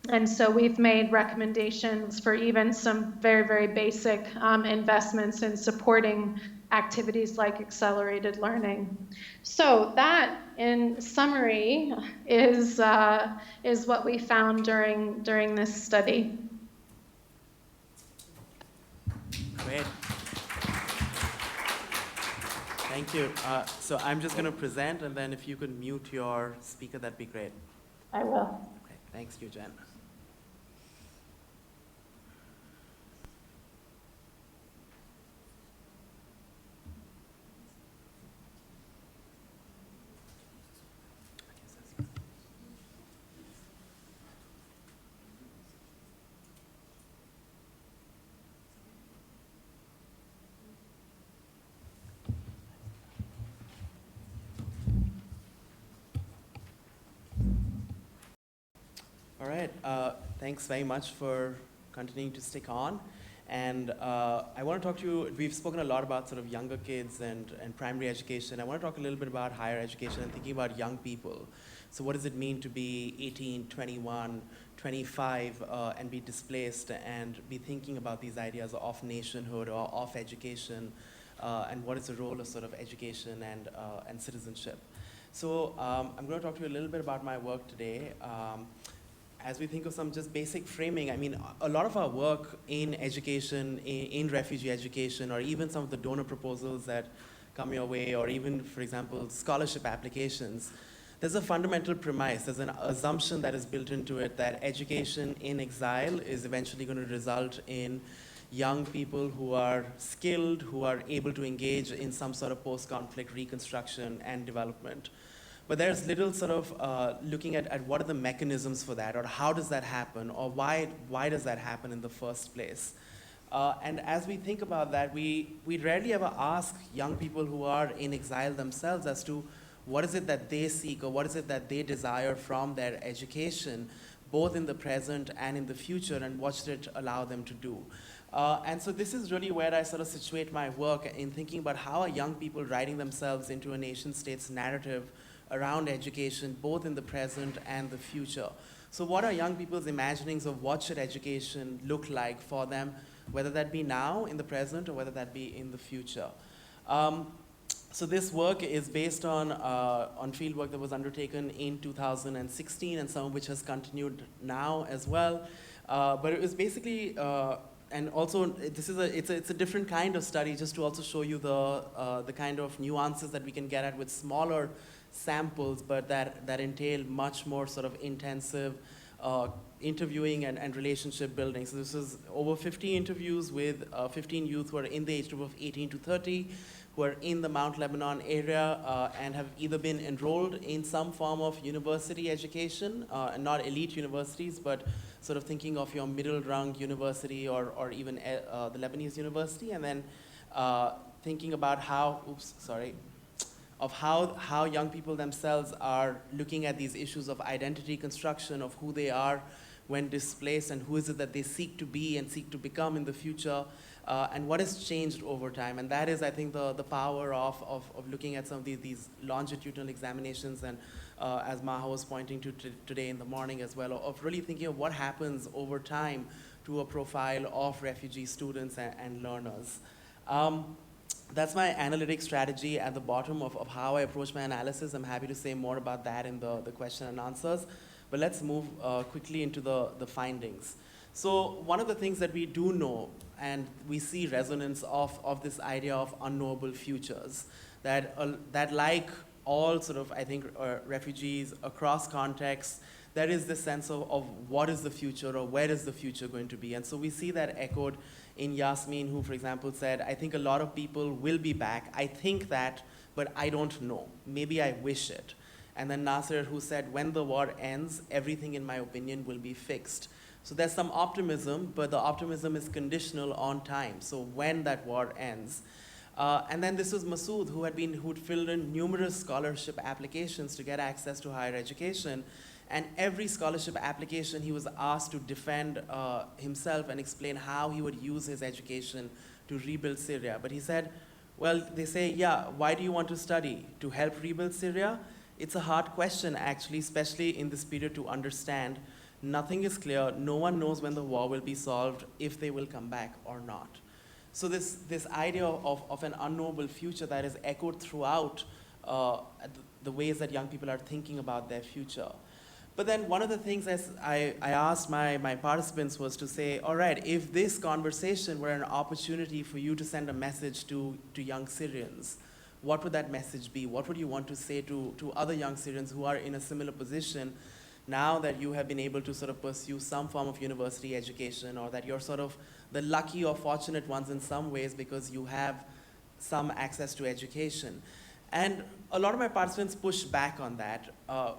And so we've made recommendations for even some very, very basic investments in supporting activities like accelerated learning. So that, in summary, is what we found during this study. Great. Thank you. So I'm just going to present, and then if you could mute your speaker, that'd be great. I will. Okay. Thanks, you, Jen. All right, thanks very much for continuing to stick on. And I want to talk to you, we've spoken a lot about sort of younger kids and primary education. I want to talk a little bit about higher education and thinking about young people. So what does it mean to be 18, 21, 25 and be displaced and be thinking about these ideas of nationhood or of education and what is the role of sort of education and citizenship. So I'm going to talk to you a little bit about my work today. As we think of some just basic framing, I mean, a lot of our work in education, in refugee education, or even some of the donor proposals that come your way, or even, for example, scholarship applications, there's a fundamental premise, there's an assumption that is built into it that education in exile is eventually going to result in young people who are skilled, who are able to engage in some sort of post-conflict reconstruction and development. but there's little sort of looking at what are the mechanisms for that, or how does that happen, or why does that happen in the first place. And as we think about that, we rarely ever ask young people who are in exile themselves as to what is it that they seek, or what is it that they desire from their education, both in the present and in the future, and what should it allow them to do. And so this is really where I sort of situate my work in thinking about how are young people writing themselves into a nation state's narrative around education, both in the present and the future. So what are young people's imaginings of what should education look like for them, whether that be now in the present or whether that be in the future. So this work is based on field work that was undertaken in 2016, and some of which has continued now as well. But it was basically, and also this is it's a different kind of study, just to also show you the kind of nuances that we can get at with smaller samples, but that entail much more sort of intensive interviewing and relationship building. So this is over 50 interviews with 15 youth who are in the age group of 18 to 30, who are in the Mount Lebanon area and have either been enrolled in some form of university education, and not elite universities, but sort of thinking of your middle rung university or even the Lebanese university, and then thinking about how young people themselves are looking at these issues of identity construction, of who they are when displaced, and who is it that they seek to be and seek to become in the future, and what has changed over time. And that is, I think, the power of looking at some of these longitudinal examinations, and as Maha was pointing to today in the morning as well, of really thinking of what happens over time to a profile of refugee students and learners. That's my analytic strategy at the bottom of how I approach my analysis. I'm happy to say more about that in the question and answers. But let's move quickly into the findings. So one of the things that we do know, and we see resonance of this idea of unknowable futures, that like all sort of, I think, refugees across contexts, there is this sense of what is the future, or where is the future going to be. And so we see that echoed in Yasmin, who, for example, said, I think a lot of people will be back. I think that, but I don't know. Maybe I wish it. And then Nasser, who said, when the war ends, everything, in my opinion, will be fixed. So there's some optimism, but the optimism is conditional on time. So when that war ends. And then this was Masood, who'd filled in numerous scholarship applications to get access to higher education. And every scholarship application, he was asked to defend himself and explain how he would use his education to rebuild Syria. But he said, well, they say, yeah, why do you want to study? To help rebuild Syria? It's a hard question, actually, especially in this period, to understand. Nothing is clear. No one knows when the war will be solved, if they will come back or not. So this idea of an unknowable future that is echoed throughout the ways that young people are thinking about their future. But then one of the things I asked my participants was to say, all right, if this conversation were an opportunity for you to send a message to young Syrians, what would that message be? What would you want to say to other young Syrians who are in a similar position now that you have been able to sort of pursue some form of university education, or that you're sort of the lucky or fortunate ones in some ways because you have some access to education? And a lot of my participants pushed back on that,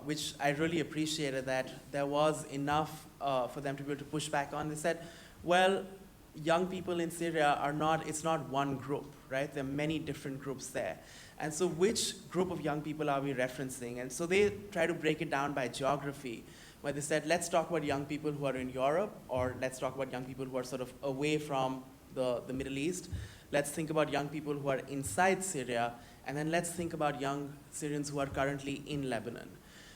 which I really appreciated, that there was enough for them to be able to push back on. They said, well, young people in Syria it's not one group, right? There are many different groups there. And so which group of young people are we referencing? And so they try to break it down by geography, where they said, let's talk about young people who are in Europe, or let's talk about young people who are sort of away from the Middle East. Let's think about young people who are inside Syria, and then let's think about young Syrians who are currently in Lebanon.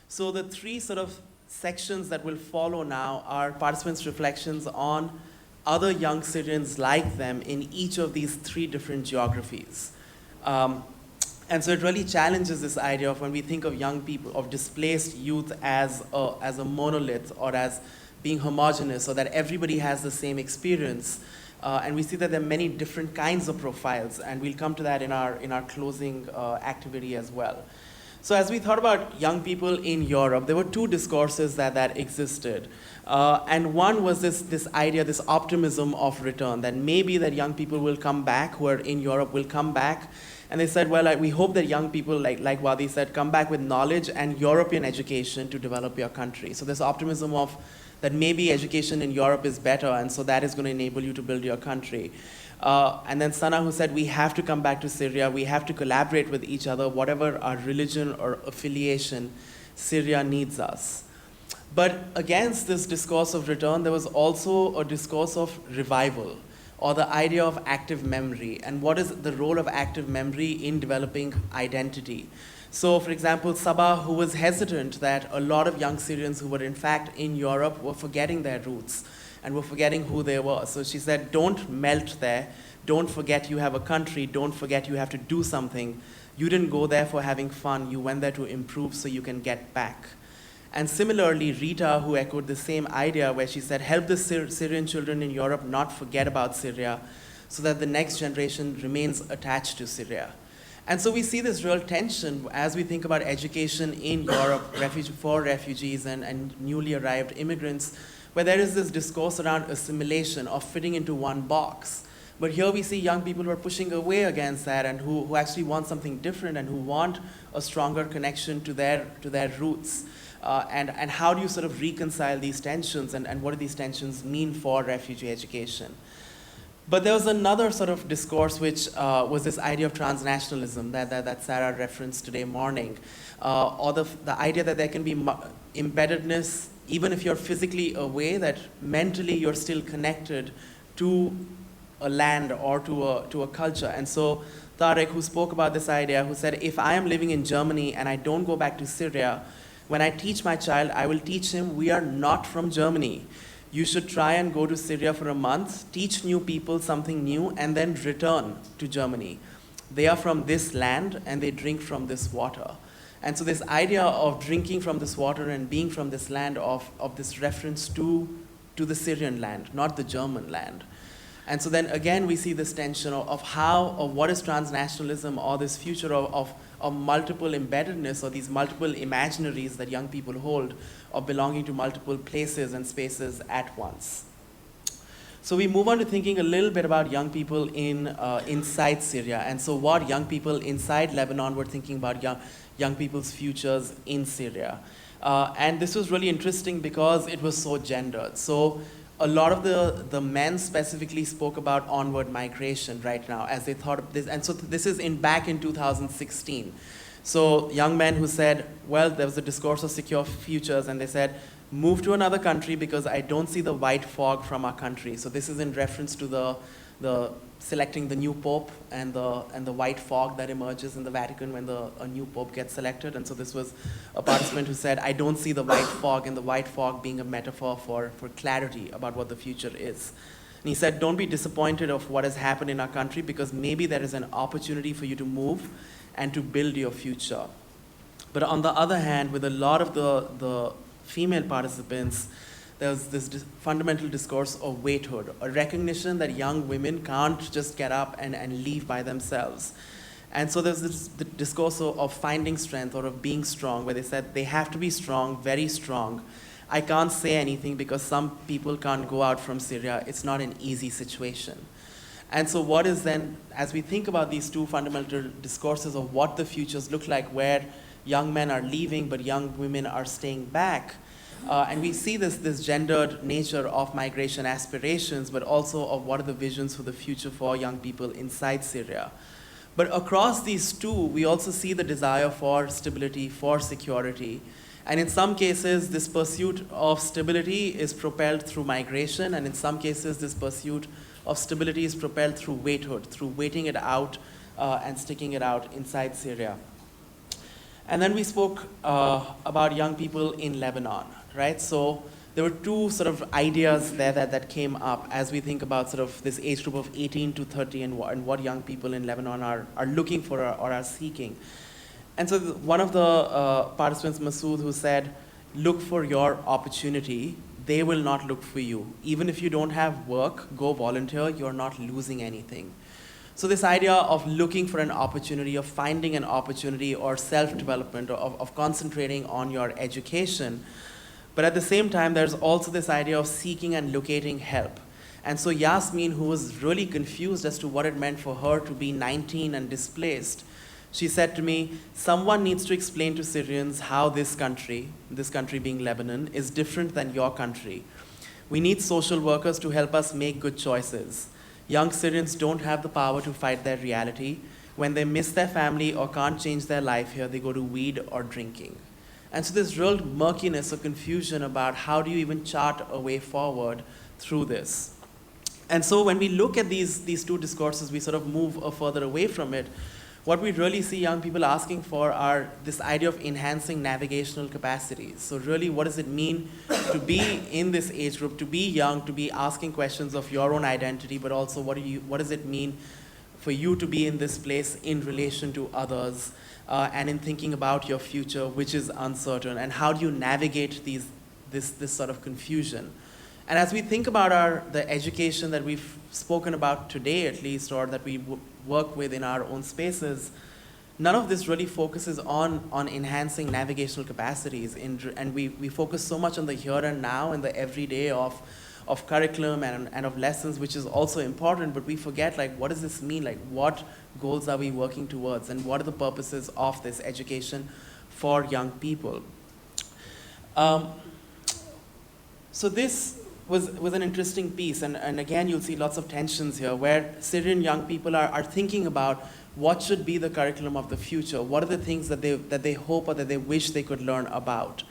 So the three sort of sections that will follow now are participants' reflections on other young Syrians like them in each of these three different geographies. And so it really challenges this idea of when we think of young people, of displaced youth as a monolith, or as being homogenous, or that everybody has the same experience. And we see that there are many different kinds of profiles, and we'll come to that in our closing activity as well. So as we thought about young people in Europe, there were two discourses that existed. And one was this idea, this optimism of return, that maybe that young people will come back, who are in Europe will come back. And they said, well, we hope that young people, like Wadi said, come back with knowledge and European education to develop your country. So this optimism of that maybe education in Europe is better, and so that is going to enable you to build your country. And then Sana, who said, we have to come back to Syria, we have to collaborate with each other, whatever our religion or affiliation, Syria needs us. But against this discourse of return, there was also a discourse of revival, or the idea of active memory, and what is the role of active memory in developing identity. So, for example, Sabah, who was hesitant that a lot of young Syrians who were in fact in Europe were forgetting their roots and were forgetting who they were. So she said, don't melt there, don't forget you have a country, don't forget you have to do something. You didn't go there for having fun, you went there to improve so you can get back. And similarly, Rita, who echoed the same idea, where she said, help the Syrian children in Europe not forget about Syria so that the next generation remains attached to Syria. And so we see this real tension as we think about education in Europe for refugees and newly arrived immigrants, where there is this discourse around assimilation, of fitting into one box. But here we see young people who are pushing away against that and who actually want something different and who want a stronger connection to their roots. And how do you sort of reconcile these tensions, and what do these tensions mean for refugee education? But there was another sort of discourse which was this idea of transnationalism that Sarah referenced today morning, or the idea that there can be embeddedness, even if you're physically away, that mentally you're still connected to a land or to a culture. And so Tarek, who spoke about this idea, who said, if I am living in Germany and I don't go back to Syria, when I teach my child, I will teach him we are not from Germany. You should try and go to Syria for a month, teach new people something new, and then return to Germany. They are from this land and they drink from this water. And so this idea of drinking from this water and being from this land, of this reference to the Syrian land, not the German land. And so then again we see this tension of what is transnationalism, or this future of multiple embeddedness, or these multiple imaginaries that young people hold, of belonging to multiple places and spaces at once. So we move on to thinking a little bit about young people inside Syria, and so what young people inside Lebanon were thinking about young people's futures in Syria. And this was really interesting because it was so gendered. So a lot of the men specifically spoke about onward migration right now as they thought of this. And so this is back in 2016. So young men who said, well, there was a discourse of secure futures, and they said, move to another country because I don't see the white fog from our country. So this is in reference to the selecting the new pope and the white fog that emerges in the Vatican when a new pope gets selected. And so this was a participant who said, I don't see the white fog, and the white fog being a metaphor for clarity about what the future is. And he said, don't be disappointed of what has happened in our country, because maybe there is an opportunity for you to move and to build your future. But on the other hand, with a lot of the female participants, there was this fundamental discourse of waithood, a recognition that young women can't just get up and leave by themselves. And so there's this discourse of finding strength, or of being strong, where they said they have to be strong, very strong. I can't say anything because some people can't go out from Syria. It's not an easy situation. And so what is then, as we think about these two fundamental discourses of what the futures look like, where young men are leaving but young women are staying back, and we see this gendered nature of migration aspirations, but also of what are the visions for the future for young people inside Syria. But across these two, we also see the desire for stability, for security. And in some cases, this pursuit of stability is propelled through migration, and in some cases, this pursuit of stability is propelled through waithood, through waiting it out and sticking it out inside Syria. And then we spoke about young people in Lebanon, right? So there were two sort of ideas there that came up as we think about sort of this age group of 18 to 30 and what young people in Lebanon are looking for or are seeking. And so one of the participants, Masood, who said, look for your opportunity, they will not look for you. Even if you don't have work, go volunteer, you're not losing anything. So this idea of looking for an opportunity, of finding an opportunity or self-development, of concentrating on your education. But at the same time, there's also this idea of seeking and locating help. And so Yasmin, who was really confused as to what it meant for her to be 19 and displaced, she said to me, someone needs to explain to Syrians how this country being Lebanon, is different than your country. We need social workers to help us make good choices. Young Syrians don't have the power to fight their reality. When they miss their family or can't change their life here, they go to weed or drinking. And so there's real murkiness or confusion about how do you even chart a way forward through this. And so when we look at these two discourses, we sort of move further away from it. What we really see young people asking for are this idea of enhancing navigational capacities. So really, what does it mean to be in this age group, to be young, to be asking questions of your own identity, but also what does it mean for you to be in this place in relation to others, and in thinking about your future, which is uncertain, and how do you navigate this sort of confusion? And as we think about the education that we've spoken about today, at least, or that we work with in our own spaces, none of this really focuses on enhancing navigational capacities. And we focus so much on the here and now and the everyday of curriculum and of lessons, which is also important, but we forget, like, what does this mean? Like, what goals are we working towards? And what are the purposes of this education for young people? So this was an interesting piece, and again, you'll see lots of tensions here, where Syrian young people are thinking about what should be the curriculum of the future, what are the things that they hope or that they wish they could learn about.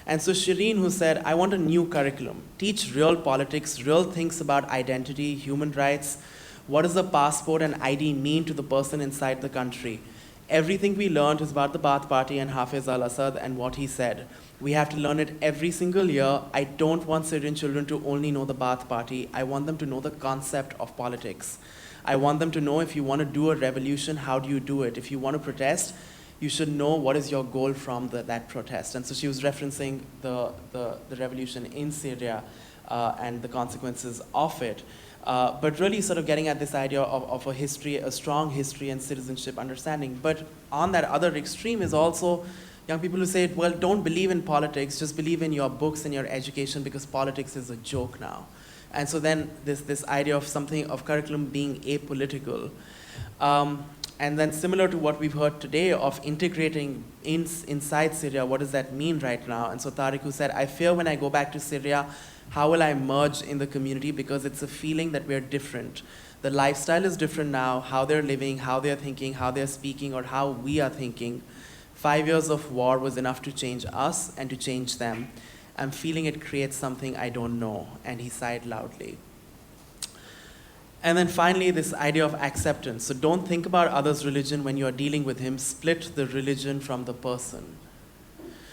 And so Shireen, who said, I want a new curriculum, teach real politics, real things about identity, human rights, what does a passport and ID mean to the person inside the country. Everything we learned is about the Ba'ath Party and Hafiz al-Assad and what he said. We have to learn it every single year. I don't want Syrian children to only know the Ba'ath Party. I want them to know the concept of politics. I want them to know if you want to do a revolution, how do you do it? If you want to protest, you should know what is your goal from that protest. And so she was referencing the revolution in Syria and the consequences of it. But really sort of getting at this idea of a history, a strong history and citizenship understanding. But on that other extreme is also young people who say, well, don't believe in politics, just believe in your books and your education, because politics is a joke now. And so then this idea of curriculum being apolitical. And then similar to what we've heard today of integrating inside Syria, what does that mean right now? And so Tariq, who said, I fear when I go back to Syria, how will I merge in the community? Because it's a feeling that we're different. The lifestyle is different now, how they're living, how they're thinking, how they're speaking, or how we are thinking. 5 years of war was enough to change us and to change them. I'm feeling it creates something I don't know. And he sighed loudly. And then finally, this idea of acceptance. So don't think about others' religion when you're dealing with him. Split the religion from the person.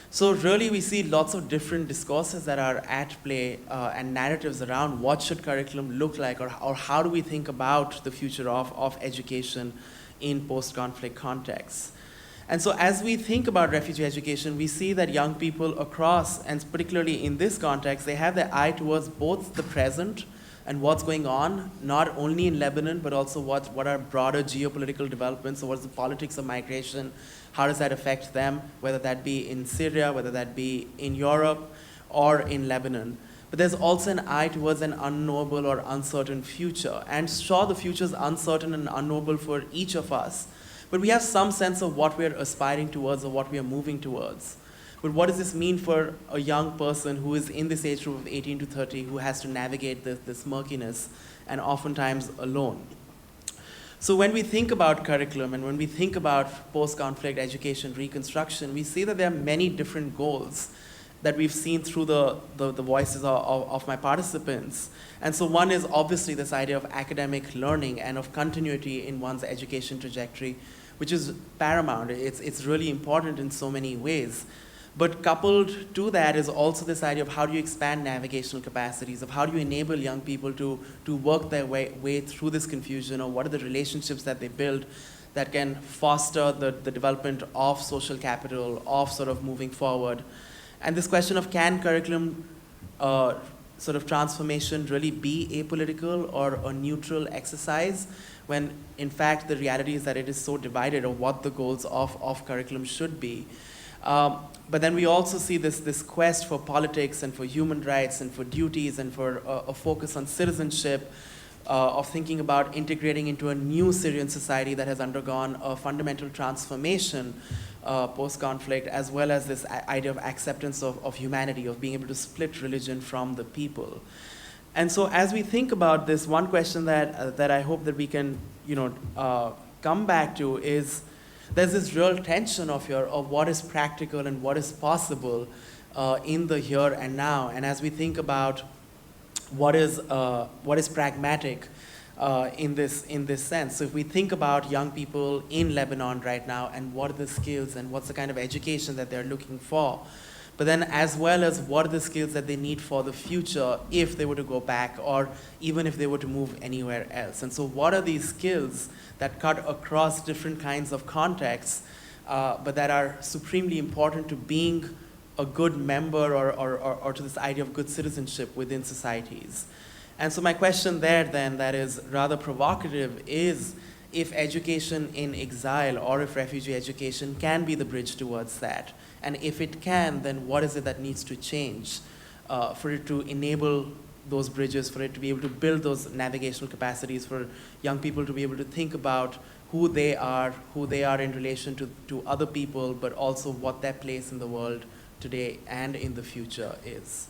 So really, we see lots of different discourses that are at play and narratives around what should curriculum look like, or how do we think about the future of education in post-conflict contexts. And so as we think about refugee education, we see that young people across, and particularly in this context, they have their eye towards both the present and what's going on, not only in Lebanon, but also what are broader geopolitical developments, so what's the politics of migration, how does that affect them, whether that be in Syria, whether that be in Europe, or in Lebanon. But there's also an eye towards an unknowable or uncertain future. And sure, the future is uncertain and unknowable for each of us, but we have some sense of what we're aspiring towards or what we are moving towards. But what does this mean for a young person who is in this age group of 18 to 30 who has to navigate this murkiness and oftentimes alone? So when we think about curriculum and when we think about post-conflict education reconstruction, we see that there are many different goals that we've seen through the voices of my participants. And so one is obviously this idea of academic learning and of continuity in one's education trajectory, which is paramount. It's really important in so many ways. But coupled to that is also this idea of how do you expand navigational capacities, of how do you enable young people to work their way through this confusion, or what are the relationships that they build that can foster the development of social capital, of sort of moving forward. And this question of can curriculum sort of transformation really be apolitical or a neutral exercise, when in fact the reality is that it is so divided on what the goals of curriculum should be. But then we also see this quest for politics and for human rights and for duties and for a focus on citizenship, of thinking about integrating into a new Syrian society that has undergone a fundamental transformation post-conflict, as well as this idea of acceptance of humanity, of being able to split religion from the people. And so as we think about this, one question that I hope that we can come back to is, there's this real tension of what is practical and what is possible in the here and now. And as we think about what is pragmatic in this sense. So if we think about young people in Lebanon right now and what are the skills and what's the kind of education that they're looking for, but then as well as what are the skills that they need for the future if they were to go back or even if they were to move anywhere else. And so what are these skills that cut across different kinds of contexts, but that are supremely important to being a good member or to this idea of good citizenship within societies. And so my question there then, that is rather provocative, is if education in exile or if refugee education can be the bridge towards that. And if it can, then what is it that needs to change for it to enable those bridges, for it to be able to build those navigational capacities, for young people to be able to think about who they are in relation to other people, but also what their place in the world today and in the future is.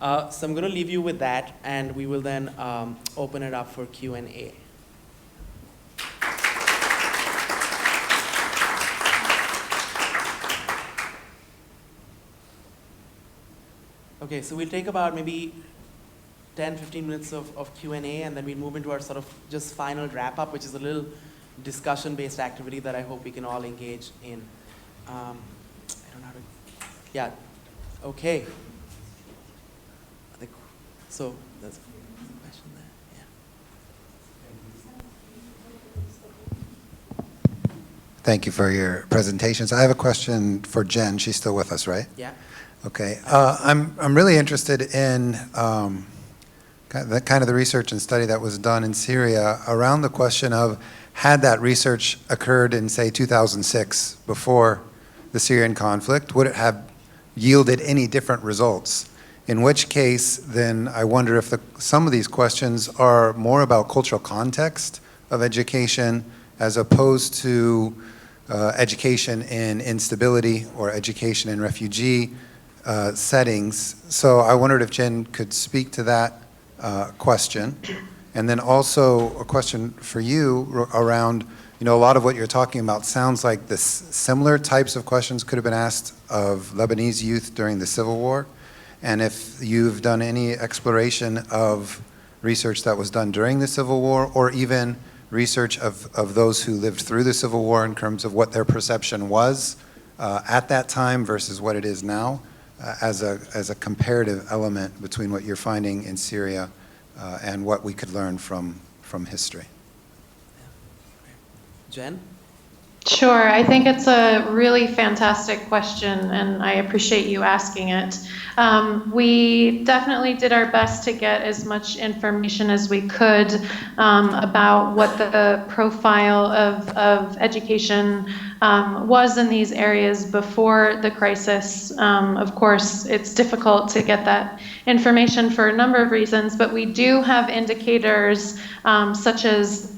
So I'm going to leave you with that, and we will then open it up for Q&A. Okay, so we'll take about maybe 10, 15 minutes of Q&A, and then we'll move into our sort of just final wrap-up, which is a little discussion-based activity that I hope we can all engage in. I don't know how to... Yeah, okay. So there's a question there. Yeah. Thank you for your presentations. I have a question for Jen. She's still with us, right? Yeah. Okay. I'm really interested in the research and study that was done in Syria around the question of, had that research occurred in, say, 2006, before the Syrian conflict, would it have yielded any different results? In which case, then I wonder if some of these questions are more about cultural context of education as opposed to education in instability or education in refugee settings. So I wondered if Jen could speak to that question. And then also a question for you around, a lot of what you're talking about sounds like similar types of questions could have been asked of Lebanese youth during the Civil War. And if you've done any exploration of research that was done during the Civil War, or even research of those who lived through the Civil War in terms of what their perception was at that time versus what it is now, as a comparative element between what you're finding in Syria and what we could learn from history. Jen? Sure, I think it's a really fantastic question, and I appreciate you asking it. We definitely did our best to get as much information as we could about what the profile of education was in these areas before the crisis. Of course, it's difficult to get that information for a number of reasons, but we do have indicators such as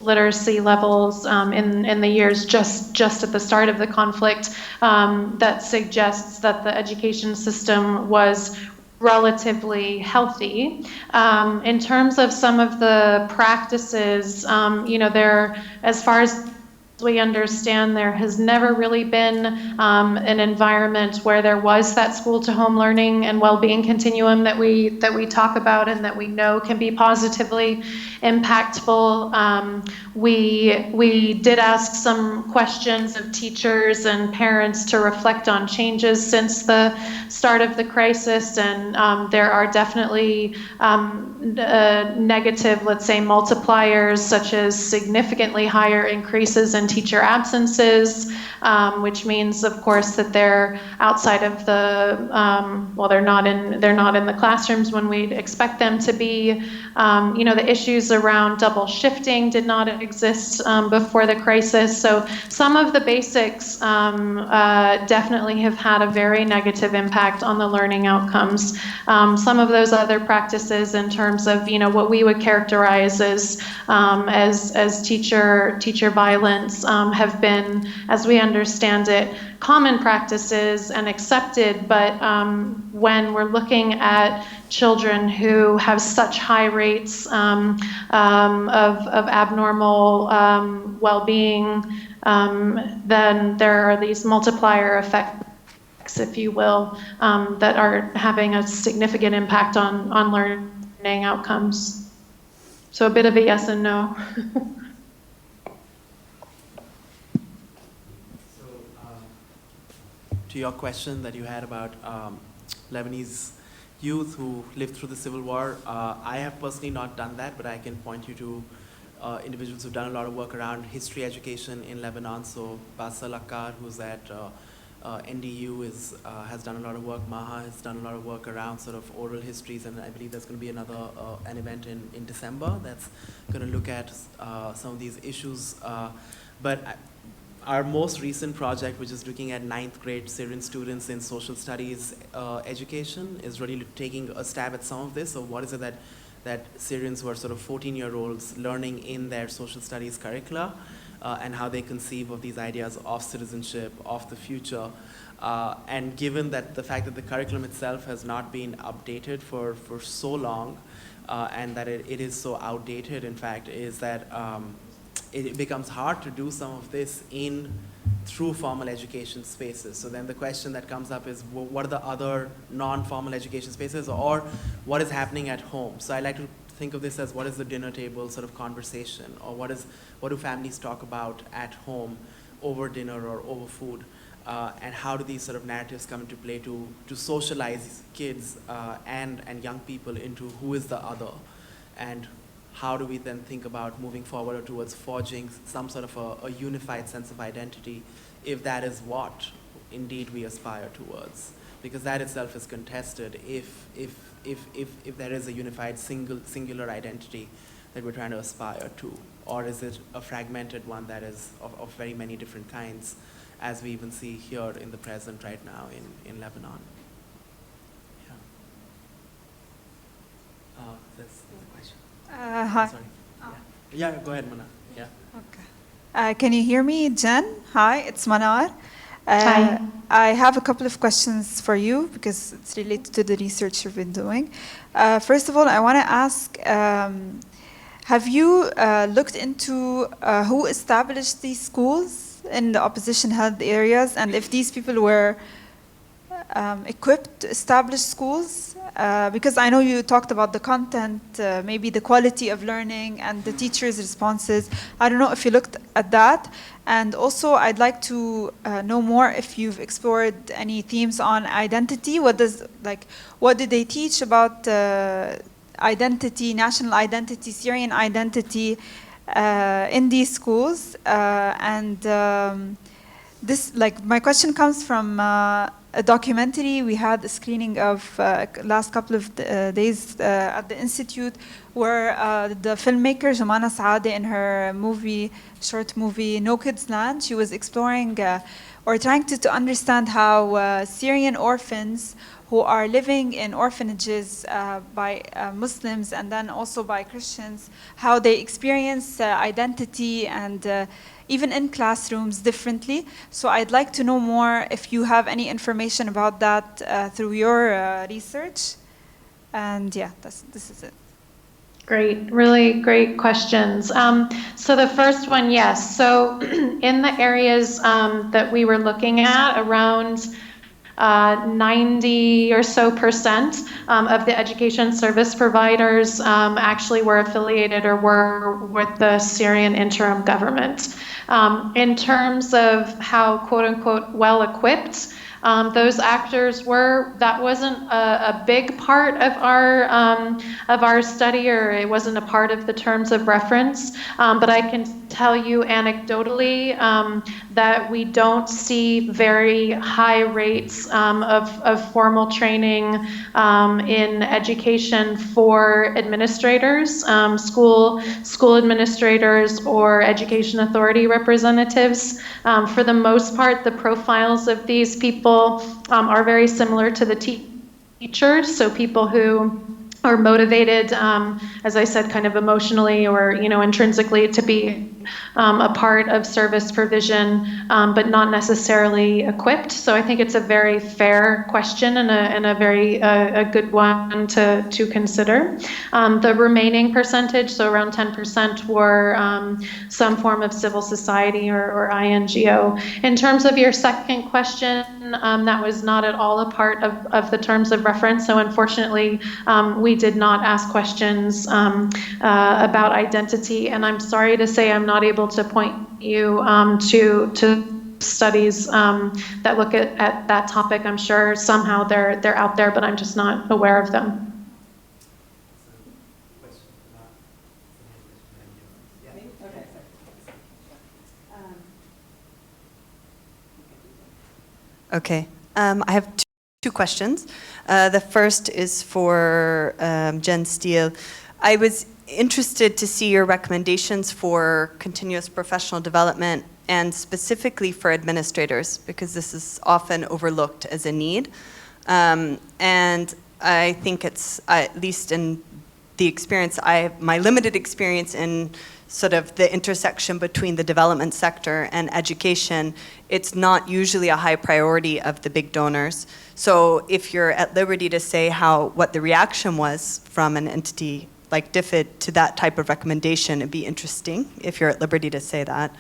literacy levels in the years just at the start of the conflict that suggests that the education system was relatively healthy. In terms of some of the practices, there, as far as we understand, there has never really been an environment where there was that school-to-home learning and well-being continuum that we talk about and that we know can be positively impactful. We did ask some questions of teachers and parents to reflect on changes since the start of the crisis, and there are definitely negative, let's say, multipliers, such as significantly higher increases in teacher absences, which means, of course, that they're outside of the, they're not in the classrooms when we'd expect them to be. The issues around double shifting did not exist before the crisis. So some of the basics definitely have had a very negative impact on the learning outcomes. Some of those other practices in terms of, what we would characterize as teacher violence have been, as we understand it, common practices and accepted, but when we're looking at children who have such high rates of abnormal well-being, then there are these multiplier effects, if you will, that are having a significant impact on learning outcomes. So a bit of a yes and no. To your question that you had about Lebanese youth who lived through the Civil War, I have personally not done that, but I can point you to individuals who've done a lot of work around history education in Lebanon. So Basel Akkar, who's at NDU, has done a lot of work. Maha has done a lot of work around sort of oral histories, and I believe there's going to be another an event in December that's going to look at some of these issues. But our most recent project, which is looking at 9th grade Syrian students in social studies education, is really taking a stab at some of this. So what is it that Syrians who are sort of 14-year-olds learning in their social studies curricula, and how they conceive of these ideas of citizenship, of the future. And given that the fact that the curriculum itself has not been updated for so long, and that it is so outdated, in fact, is that it becomes hard to do some of this through formal education spaces. So then the question that comes up is, what are the other non-formal education spaces, or what is happening at home? So I like to think of this as, what is the dinner table sort of conversation, or what do families talk about at home over dinner or over food, and how do these sort of narratives come into play to socialize kids and young people into who is the other, and how do we then think about moving forward towards forging some sort of a unified sense of identity, if that is what indeed we aspire towards? Because that itself is contested if there is a unified singular identity that we're trying to aspire to, or is it a fragmented one that is of very many different kinds, as we even see here in the present right now in Lebanon. Yeah. That's the question. Hi. Sorry. Yeah, go ahead, Mana. Yeah. Okay. Can you hear me, Jen? Hi, it's Manar. Hi. I have a couple of questions for you because it's related to the research you've been doing. First of all, I want to ask, have you looked into who established these schools in the opposition-held areas, and if these people were equipped to establish schools? Because I know you talked about the content, maybe the quality of learning and the teachers' responses. I don't know if you looked at that. And also, I'd like to know more if you've explored any themes on identity. What did they teach about identity, national identity, Syrian identity in these schools? My question comes from a documentary we had a screening of last couple of days at the Institute, where the filmmaker Jumana Saade, in her short movie No Kids Land, she was exploring or trying to understand how Syrian orphans who are living in orphanages by Muslims and then also by Christians, how they experience identity and even in classrooms differently. So I'd like to know more if you have any information about that through your research. And yeah, this is it. Great, really great questions. So the first one, yes. So in the areas that we were looking at around 90 or so percent of the education service providers actually were affiliated or were with the Syrian interim government. In terms of how, quote unquote, well equipped those actors were, that wasn't a big part of our study, or it wasn't a part of the terms of reference. But I can tell you anecdotally that we don't see very high rates of formal training in education for administrators, school administrators, or education authority representatives. For the most part, the profiles of these people are very similar to the teachers, so people who are motivated, as I said, kind of emotionally or intrinsically to be a part of service provision, but not necessarily equipped. So I think it's a very fair question and a very a good one to consider. The remaining percentage, so around 10%, were some form of civil society or INGO. In terms of your second question, that was not at all a part of the terms of reference. So unfortunately, we did not ask questions about identity, and I'm sorry to say I'm not able to point you to studies that look at that topic. I'm sure somehow they're out there, but I'm just not aware of them. Okay, I have two questions. The first is for Jen Steele. I was interested to see your recommendations for continuous professional development and specifically for administrators, because this is often overlooked as a need. And I think it's, at least in the experience, my limited experience in sort of the intersection between the development sector and education, it's not usually a high priority of the big donors. So if you're at liberty to say what the reaction was from an entity like DFID to that type of recommendation, it'd be interesting if you're at liberty to say that.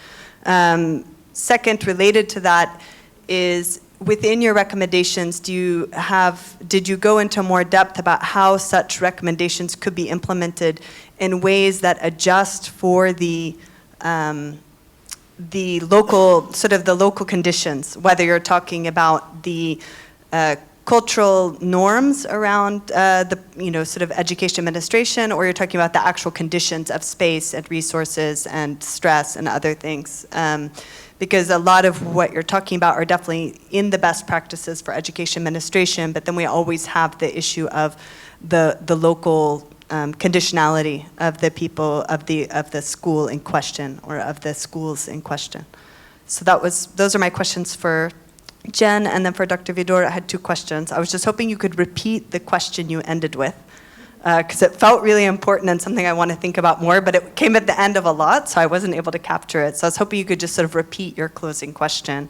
Second, related to that, is within your recommendations, did you go into more depth about how such recommendations could be implemented in ways that adjust for the local conditions, whether you're talking about the cultural norms around sort of education administration, or you're talking about the actual conditions of space and resources and stress and other things. Because a lot of what you're talking about are definitely in the best practices for education administration, but then we always have the issue of the local conditionality of the people of the school in question, or of the schools in question. So those are my questions for Jen, and then for Dr. Vidor, I had two questions. I was just hoping you could repeat the question you ended with, because it felt really important and something I want to think about more, but it came at the end of a lot, so I wasn't able to capture it. So I was hoping you could just sort of repeat your closing question.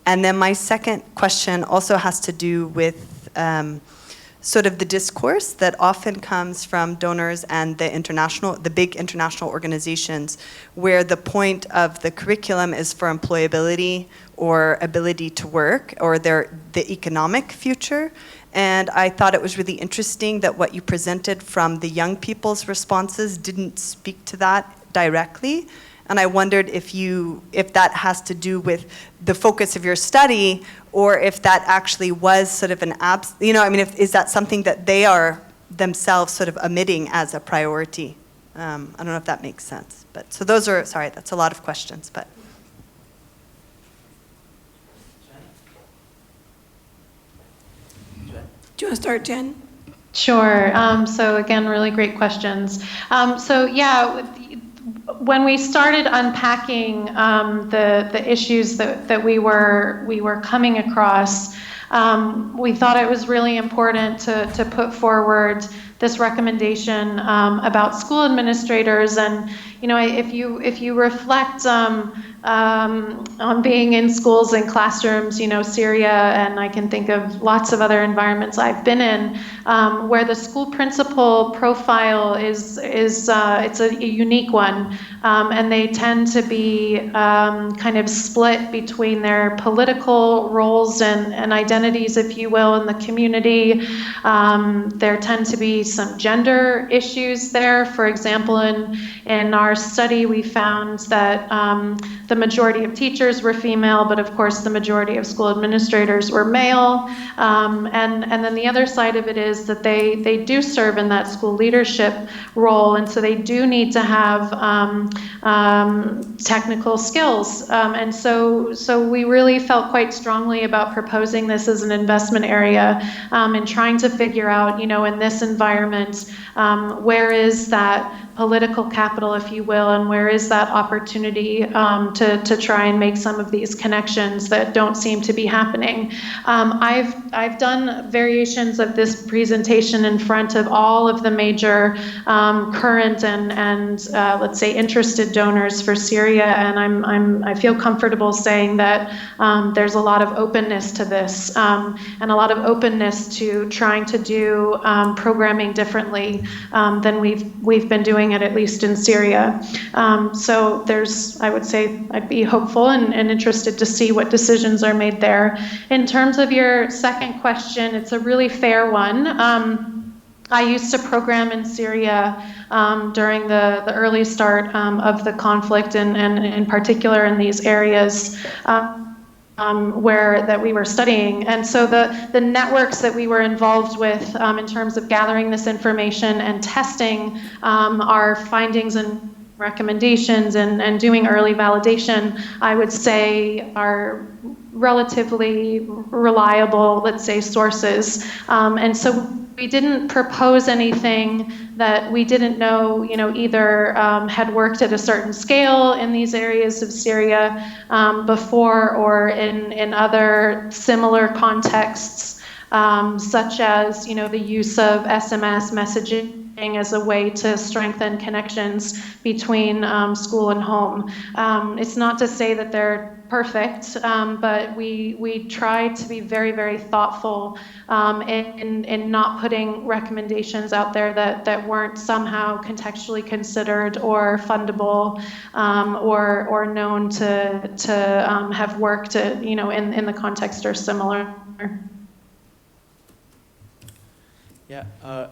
And then my second question also has to do with sort of the discourse that often comes from donors and the big international organizations, where the point of the curriculum is for employability or ability to work, or the economic future. And I thought it was really interesting that what you presented from the young people's responses didn't speak to that directly. And I wondered if that has to do with the focus of your study, or if that actually was sort of is that something that they are themselves sort of omitting as a priority? I don't know if that makes sense. But so sorry, that's a lot of questions, but. Do you want to start, Jen? Sure. So again, really great questions. So yeah, when we started unpacking the issues that we were coming across, we thought it was really important to put forward this recommendation about school administrators. And if you reflect on being in schools and classrooms, Syria, and I can think of lots of other environments I've been in, where the school principal profile is it's a unique one, and they tend to be kind of split between their political roles and identities, if you will, in the community. There tend to be some gender issues there. For example, in our study, we found that the majority of teachers were female, but of course the majority of school administrators were male. And then the other side of it is that they do serve in that school leadership role, and so they do need to have technical skills. And so we really felt quite strongly about proposing this as an investment area, and trying to figure out, in this environment, where is that political capital, if you will, and where is that opportunity to try and make some of these connections that don't seem to be happening. I've done variations of this presentation in front of all of the major current and let's say interested donors for Syria, and I feel comfortable saying that there's a lot of openness to this, and a lot of openness to trying to do programming differently than we've been doing it, at least in Syria. So I would say I'd be hopeful and interested to see what decisions are made there. In terms of your second question, it's a really fair one. I used to program in Syria during the early start of the conflict, and in particular in these areas that we were studying. And so the networks that we were involved with in terms of gathering this information and testing our findings and recommendations and doing early validation, I would say are relatively reliable, let's say, sources. And so we didn't propose anything that we didn't know, either had worked at a certain scale in these areas of Syria before, or in other similar contexts, such as, the use of SMS messaging as a way to strengthen connections between school and home. It's not to say that they're perfect, but we try to be very, very thoughtful in not putting recommendations out there that weren't somehow contextually considered or fundable, or known to have worked in the context or similar. Yeah,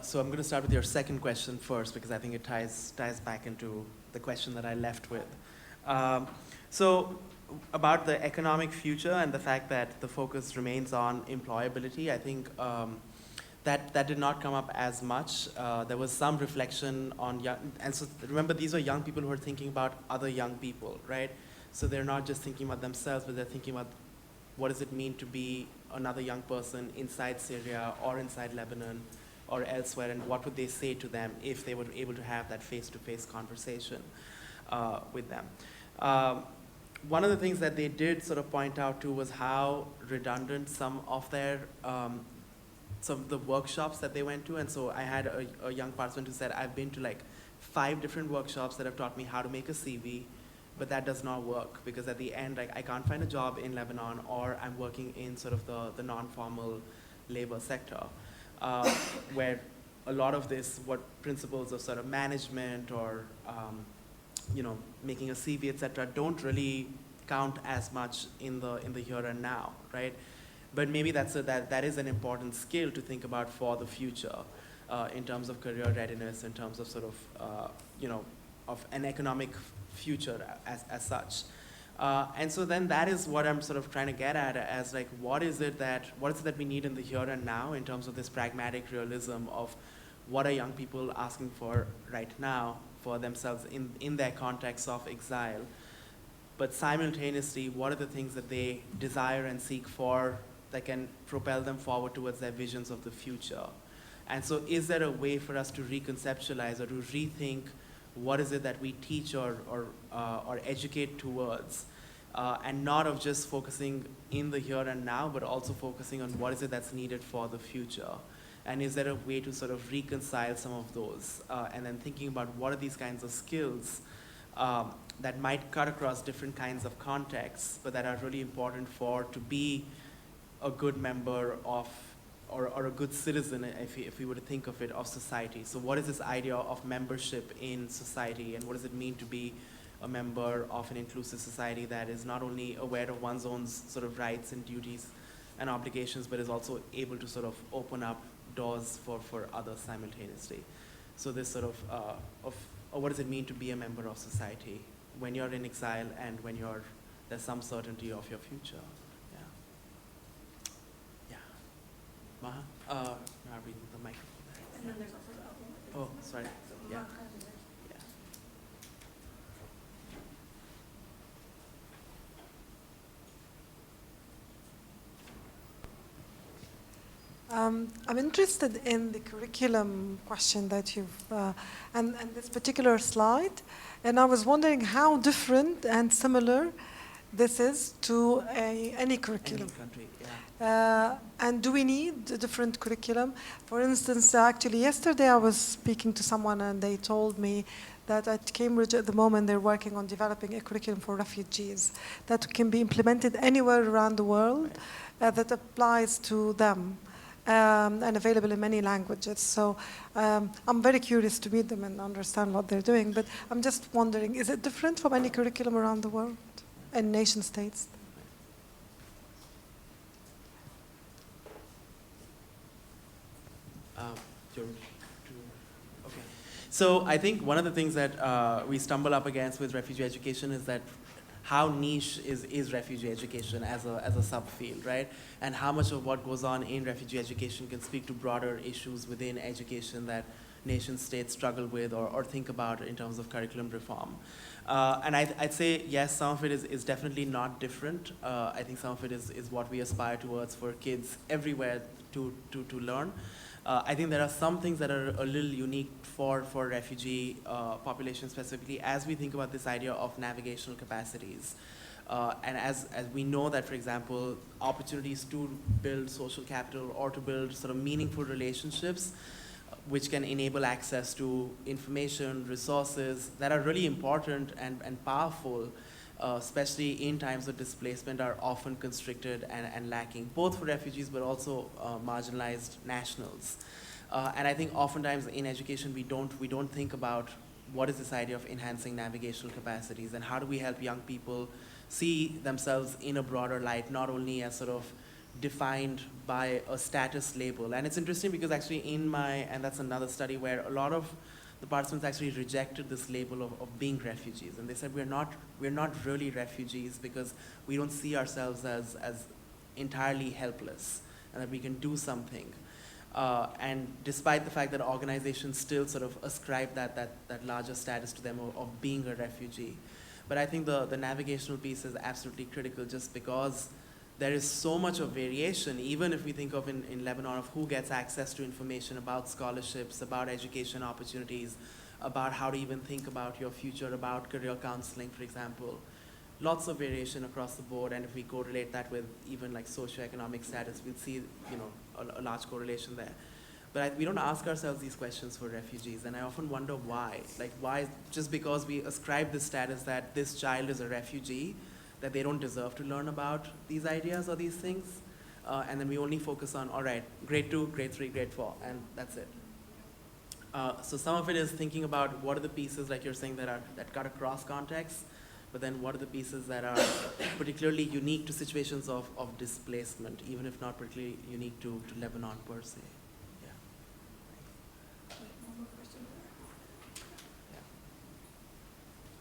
so I'm going to start with your second question first, because I think it ties back into the question that I left with. So about the economic future and the fact that the focus remains on employability, I think that did not come up as much. There was some reflection on young, and so remember, these are young people who are thinking about other young people, right? So they're not just thinking about themselves, but they're thinking about what does it mean to be another young person inside Syria or inside Lebanon or elsewhere, and what would they say to them if they were able to have that face-to-face conversation with them. One of the things that they did sort of point out to was how redundant some of the workshops that they went to. And so I had a young participant who said, I've been to like 5 different workshops that have taught me how to make a CV, but that does not work, because at the end, like, I can't find a job in Lebanon, or I'm working in sort of the non-formal labor sector, where a lot of this, what principles of sort of management or making a CV, etc., don't really count as much in the here and now, right? But maybe that is an important skill to think about for the future, in terms of career readiness, in terms of sort of of an economic future as such. And so then that is what I'm sort of trying to get at, as like, what is it that we need in the here and now, in terms of this pragmatic realism of what are young people asking for right now for themselves in their context of exile, but simultaneously, what are the things that they desire and seek for that can propel them forward towards their visions of the future? And so is there a way for us to reconceptualize or to rethink what is it that we teach or educate towards, and not of just focusing in the here and now, but also focusing on what is it that's needed for the future? And is there a way to sort of reconcile some of those? And then thinking about what are these kinds of skills that might cut across different kinds of contexts, but that are really important to be a good member of, or a good citizen, if we were to think of it, of society. So what is this idea of membership in society, and what does it mean to be a member of an inclusive society that is not only aware of one's own sort of rights and duties and obligations, but is also able to sort of open up doors for others simultaneously. So this sort of what does it mean to be a member of society when you're in exile and when there's some certainty of your future. Yeah. Maha? Now read the microphone. And then there's also the Oh, sorry. Yeah. I'm interested in the curriculum question that you've, and this particular slide, and I was wondering how different and similar this is to any curriculum. Any country, yeah. And do we need a different curriculum? For instance, actually yesterday I was speaking to someone and they told me that at Cambridge at the moment they're working on developing a curriculum for refugees that can be implemented anywhere around the world, that applies to them. And available in many languages. So I'm very curious to meet them and understand what they're doing. But I'm just wondering, is it different from any curriculum around the world and nation states? Okay. So I think one of the things that we stumble up against with refugee education is that how niche is refugee education as a subfield, right? And how much of what goes on in refugee education can speak to broader issues within education that nation states struggle with or think about in terms of curriculum reform. And I'd say, yes, some of it is definitely not different. I think some of it is what we aspire towards for kids everywhere to learn. I think there are some things that are a little unique for refugee population specifically as we think about this idea of navigational capacities. And as we know that, for example, opportunities to build social capital or to build sort of meaningful relationships which can enable access to information, resources that are really important and powerful, especially in times of displacement, are often constricted and lacking, both for refugees but also marginalized nationals. And I think oftentimes in education we don't think about what is this idea of enhancing navigational capacities and how do we help young people see themselves in a broader light, not only as sort of defined by a status label. And it's interesting because actually and that's another study where a lot of the participants actually rejected this label of being refugees. And they said we're not really refugees because we don't see ourselves as entirely helpless and that we can do something. And despite the fact that organizations still sort of ascribe that larger status to them of being a refugee. But I think the navigational piece is absolutely critical just because there is so much of variation, even if we think of in Lebanon of who gets access to information about scholarships, about education opportunities, about how to even think about your future, about career counseling, for example. Lots of variation across the board, and if we correlate that with even like socioeconomic status, we'll see a large correlation there. But we don't ask ourselves these questions for refugees, and I often wonder why. Like why, just because we ascribe the status that this child is a refugee, that they don't deserve to learn about these ideas or these things, and then we only focus on, all right, grade 2, grade 3, grade 4, and that's it. So some of it is thinking about what are the pieces, like you're saying, that cut across contexts, but then what are the pieces that are particularly unique to situations of displacement, even if not particularly unique to Lebanon per se. Yeah.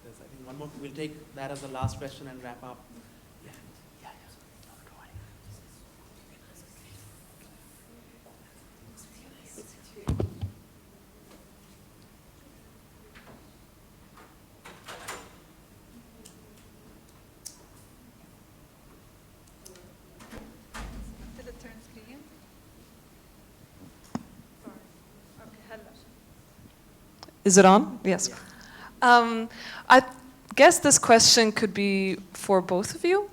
There's, I think, one more. We'll take that as the last question and wrap up. Is it on? Yes. I guess this question could be for both of you.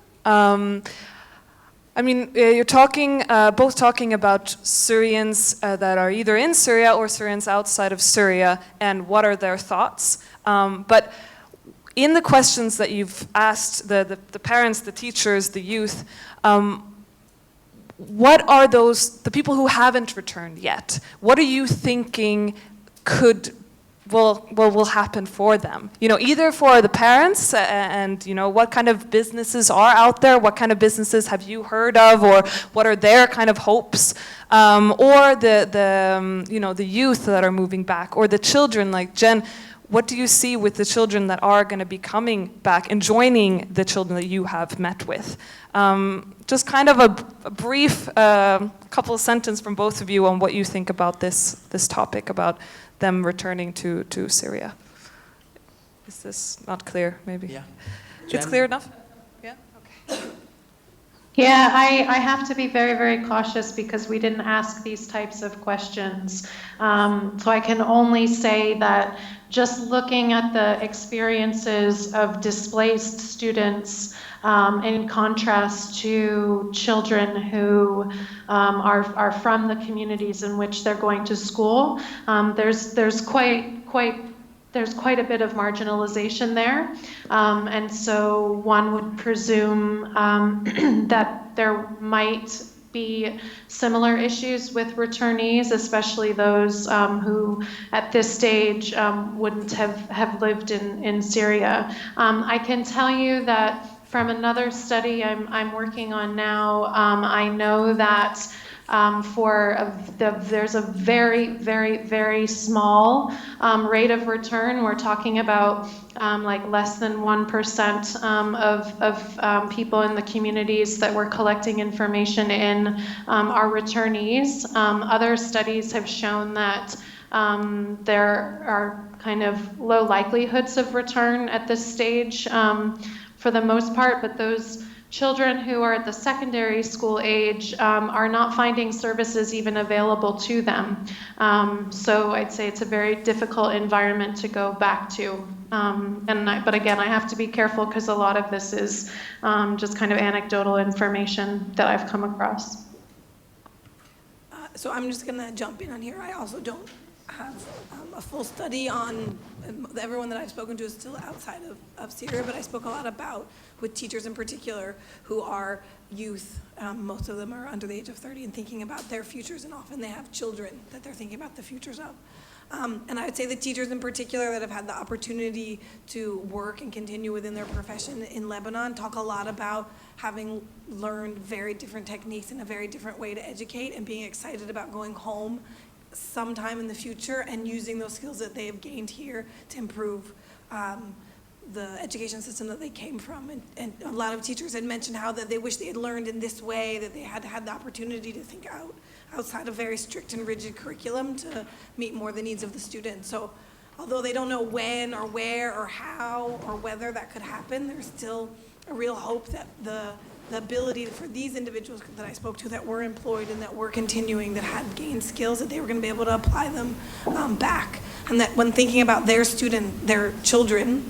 I mean, you're talking, both talking about Syrians that are either in Syria or Syrians outside of Syria, and what are their thoughts. But in the questions that you've asked the parents, the teachers, the youth, what are the people who haven't returned yet? What are you thinking will happen for them? You know, either for the parents and, you know, what kind of businesses are out there? What kind of businesses have you heard of, or what are their kind of hopes? Or the youth that are moving back, or the children like Jen. What do you see with the children that are going to be coming back and joining the children that you have met with? Just kind of a brief couple of sentences from both of you on what you think about this topic about them returning to Syria. Is this not clear, maybe? Yeah. It's Jen? clear enough? Yeah? Okay. Yeah, I have to be very, very cautious because we didn't ask these types of questions. So I can only say that just looking at the experiences of displaced students in contrast to children who are from the communities in which they're going to school, there's quite a bit of marginalization there. And so one would presume that there might be similar issues with returnees, especially those who at this stage wouldn't have lived in Syria. I can tell you that from another study I'm working on now, I know that there's a very, very, very small rate of return. We're talking about like less than 1% of people in the communities that we're collecting information in are returnees. Other studies have shown that there are kind of low likelihoods of return at this stage for the most part, but those children who are at the secondary school age are not finding services even available to them. So I'd say it's a very difficult environment to go back to. But again, I have to be careful because a lot of this is just kind of anecdotal information that I've come across. So I'm just going to jump in on here. I also don't have a full study on, everyone that I've spoken to is still outside of Syria, but I spoke a lot with teachers in particular who are youth. Most of them are under the age of 30 and thinking about their futures, and often they have children that they're thinking about the futures of. And I would say the teachers in particular that have had the opportunity to work and continue within their profession in Lebanon talk a lot about having learned very different techniques and a very different way to educate, and being excited about going home sometime in the future and using those skills that they have gained here to improve the education system that they came from. And a lot of teachers had mentioned how that they wish they had learned in this way, that they had had the opportunity to think outside of very strict and rigid curriculum to meet more the needs of the students. So although they don't know when or where or how or whether that could happen, there's still a real hope that the ability for these individuals that I spoke to that were employed and that were continuing, that had gained skills, that they were going to be able to apply them back. And that when thinking about their children,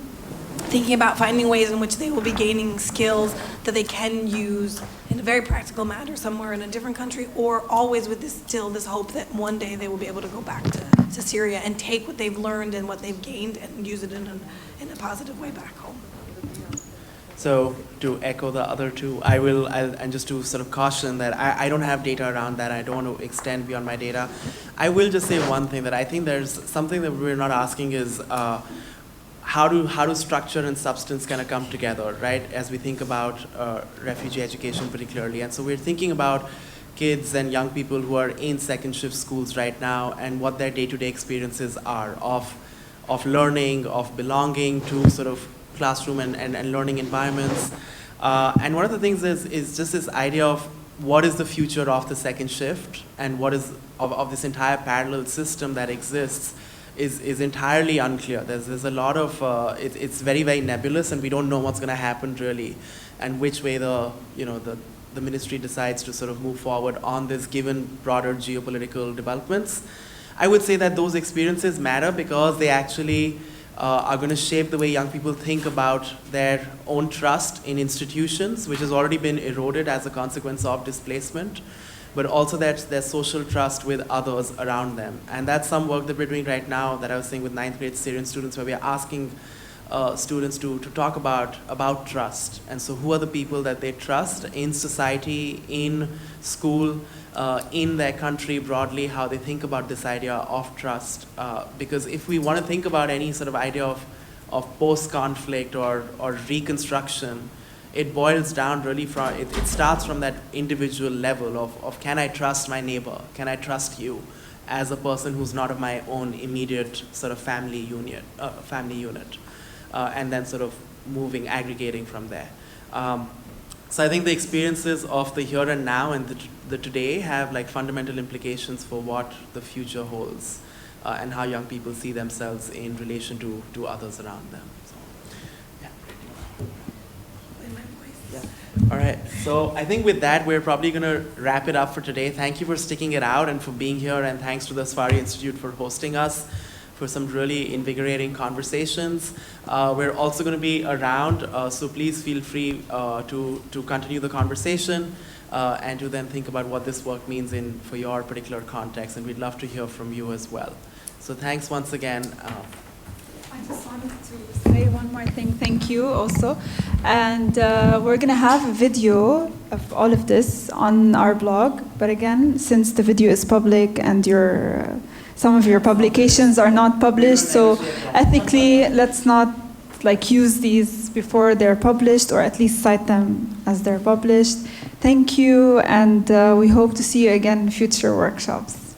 thinking about finding ways in which they will be gaining skills that they can use in a very practical manner somewhere in a different country, or always with this hope that one day they will be able to go back to Syria and take what they've learned and what they've gained and use it in a positive way back home. So to echo the other two, and just to sort of caution that I don't have data around that. I don't want to extend beyond my data. I will just say one thing, that I think there's something that we're not asking is how do structure and substance kind of come together, right? As we think about refugee education particularly. And so we're thinking about kids and young people who are in second shift schools right now and what their day-to-day experiences are of learning, of belonging to sort of classroom and learning environments. And one of the things is just this idea of what is the future of the second shift and what is of this entire parallel system that exists is entirely unclear. There's a lot of, it's very, very nebulous, and we don't know what's going to happen really, and which way the ministry decides to sort of move forward on this given broader geopolitical developments. I would say that those experiences matter because they actually are going to shape the way young people think about their own trust in institutions, which has already been eroded as a consequence of displacement, but also their social trust with others around them. And that's some work that we're doing right now that I was saying with 9th grade Syrian students, where we are asking students to talk about trust. And so who are the people that they trust in society, in school, in their country broadly, how they think about this idea of trust. Because if we want to think about any sort of idea of post-conflict or reconstruction, it boils down really from, it starts from that individual level of can I trust my neighbor? Can I trust you as a person who's not of my own immediate sort of family unit? And then sort of aggregating from there. So I think the experiences of the here and now and the today have like fundamental implications for what the future holds and how young people see themselves in relation to others around them. So, yeah. All right, so I think with that, we're probably going to wrap it up for today. Thank you for sticking it out and for being here, and thanks to the Asfari Institute for hosting us for some really invigorating conversations. We're also going to be around, so please feel free to continue the conversation and to then think about what this work means for your particular context, and we'd love to hear from you as well. So thanks once again. I just wanted to say one more thing. Thank you also. And we're going to have a video of all of this on our blog. But again, since the video is public and some of your publications are not published, so ethically, let's not use these before they're published, or at least cite them as they're published. Thank you, and we hope to see you again in future workshops.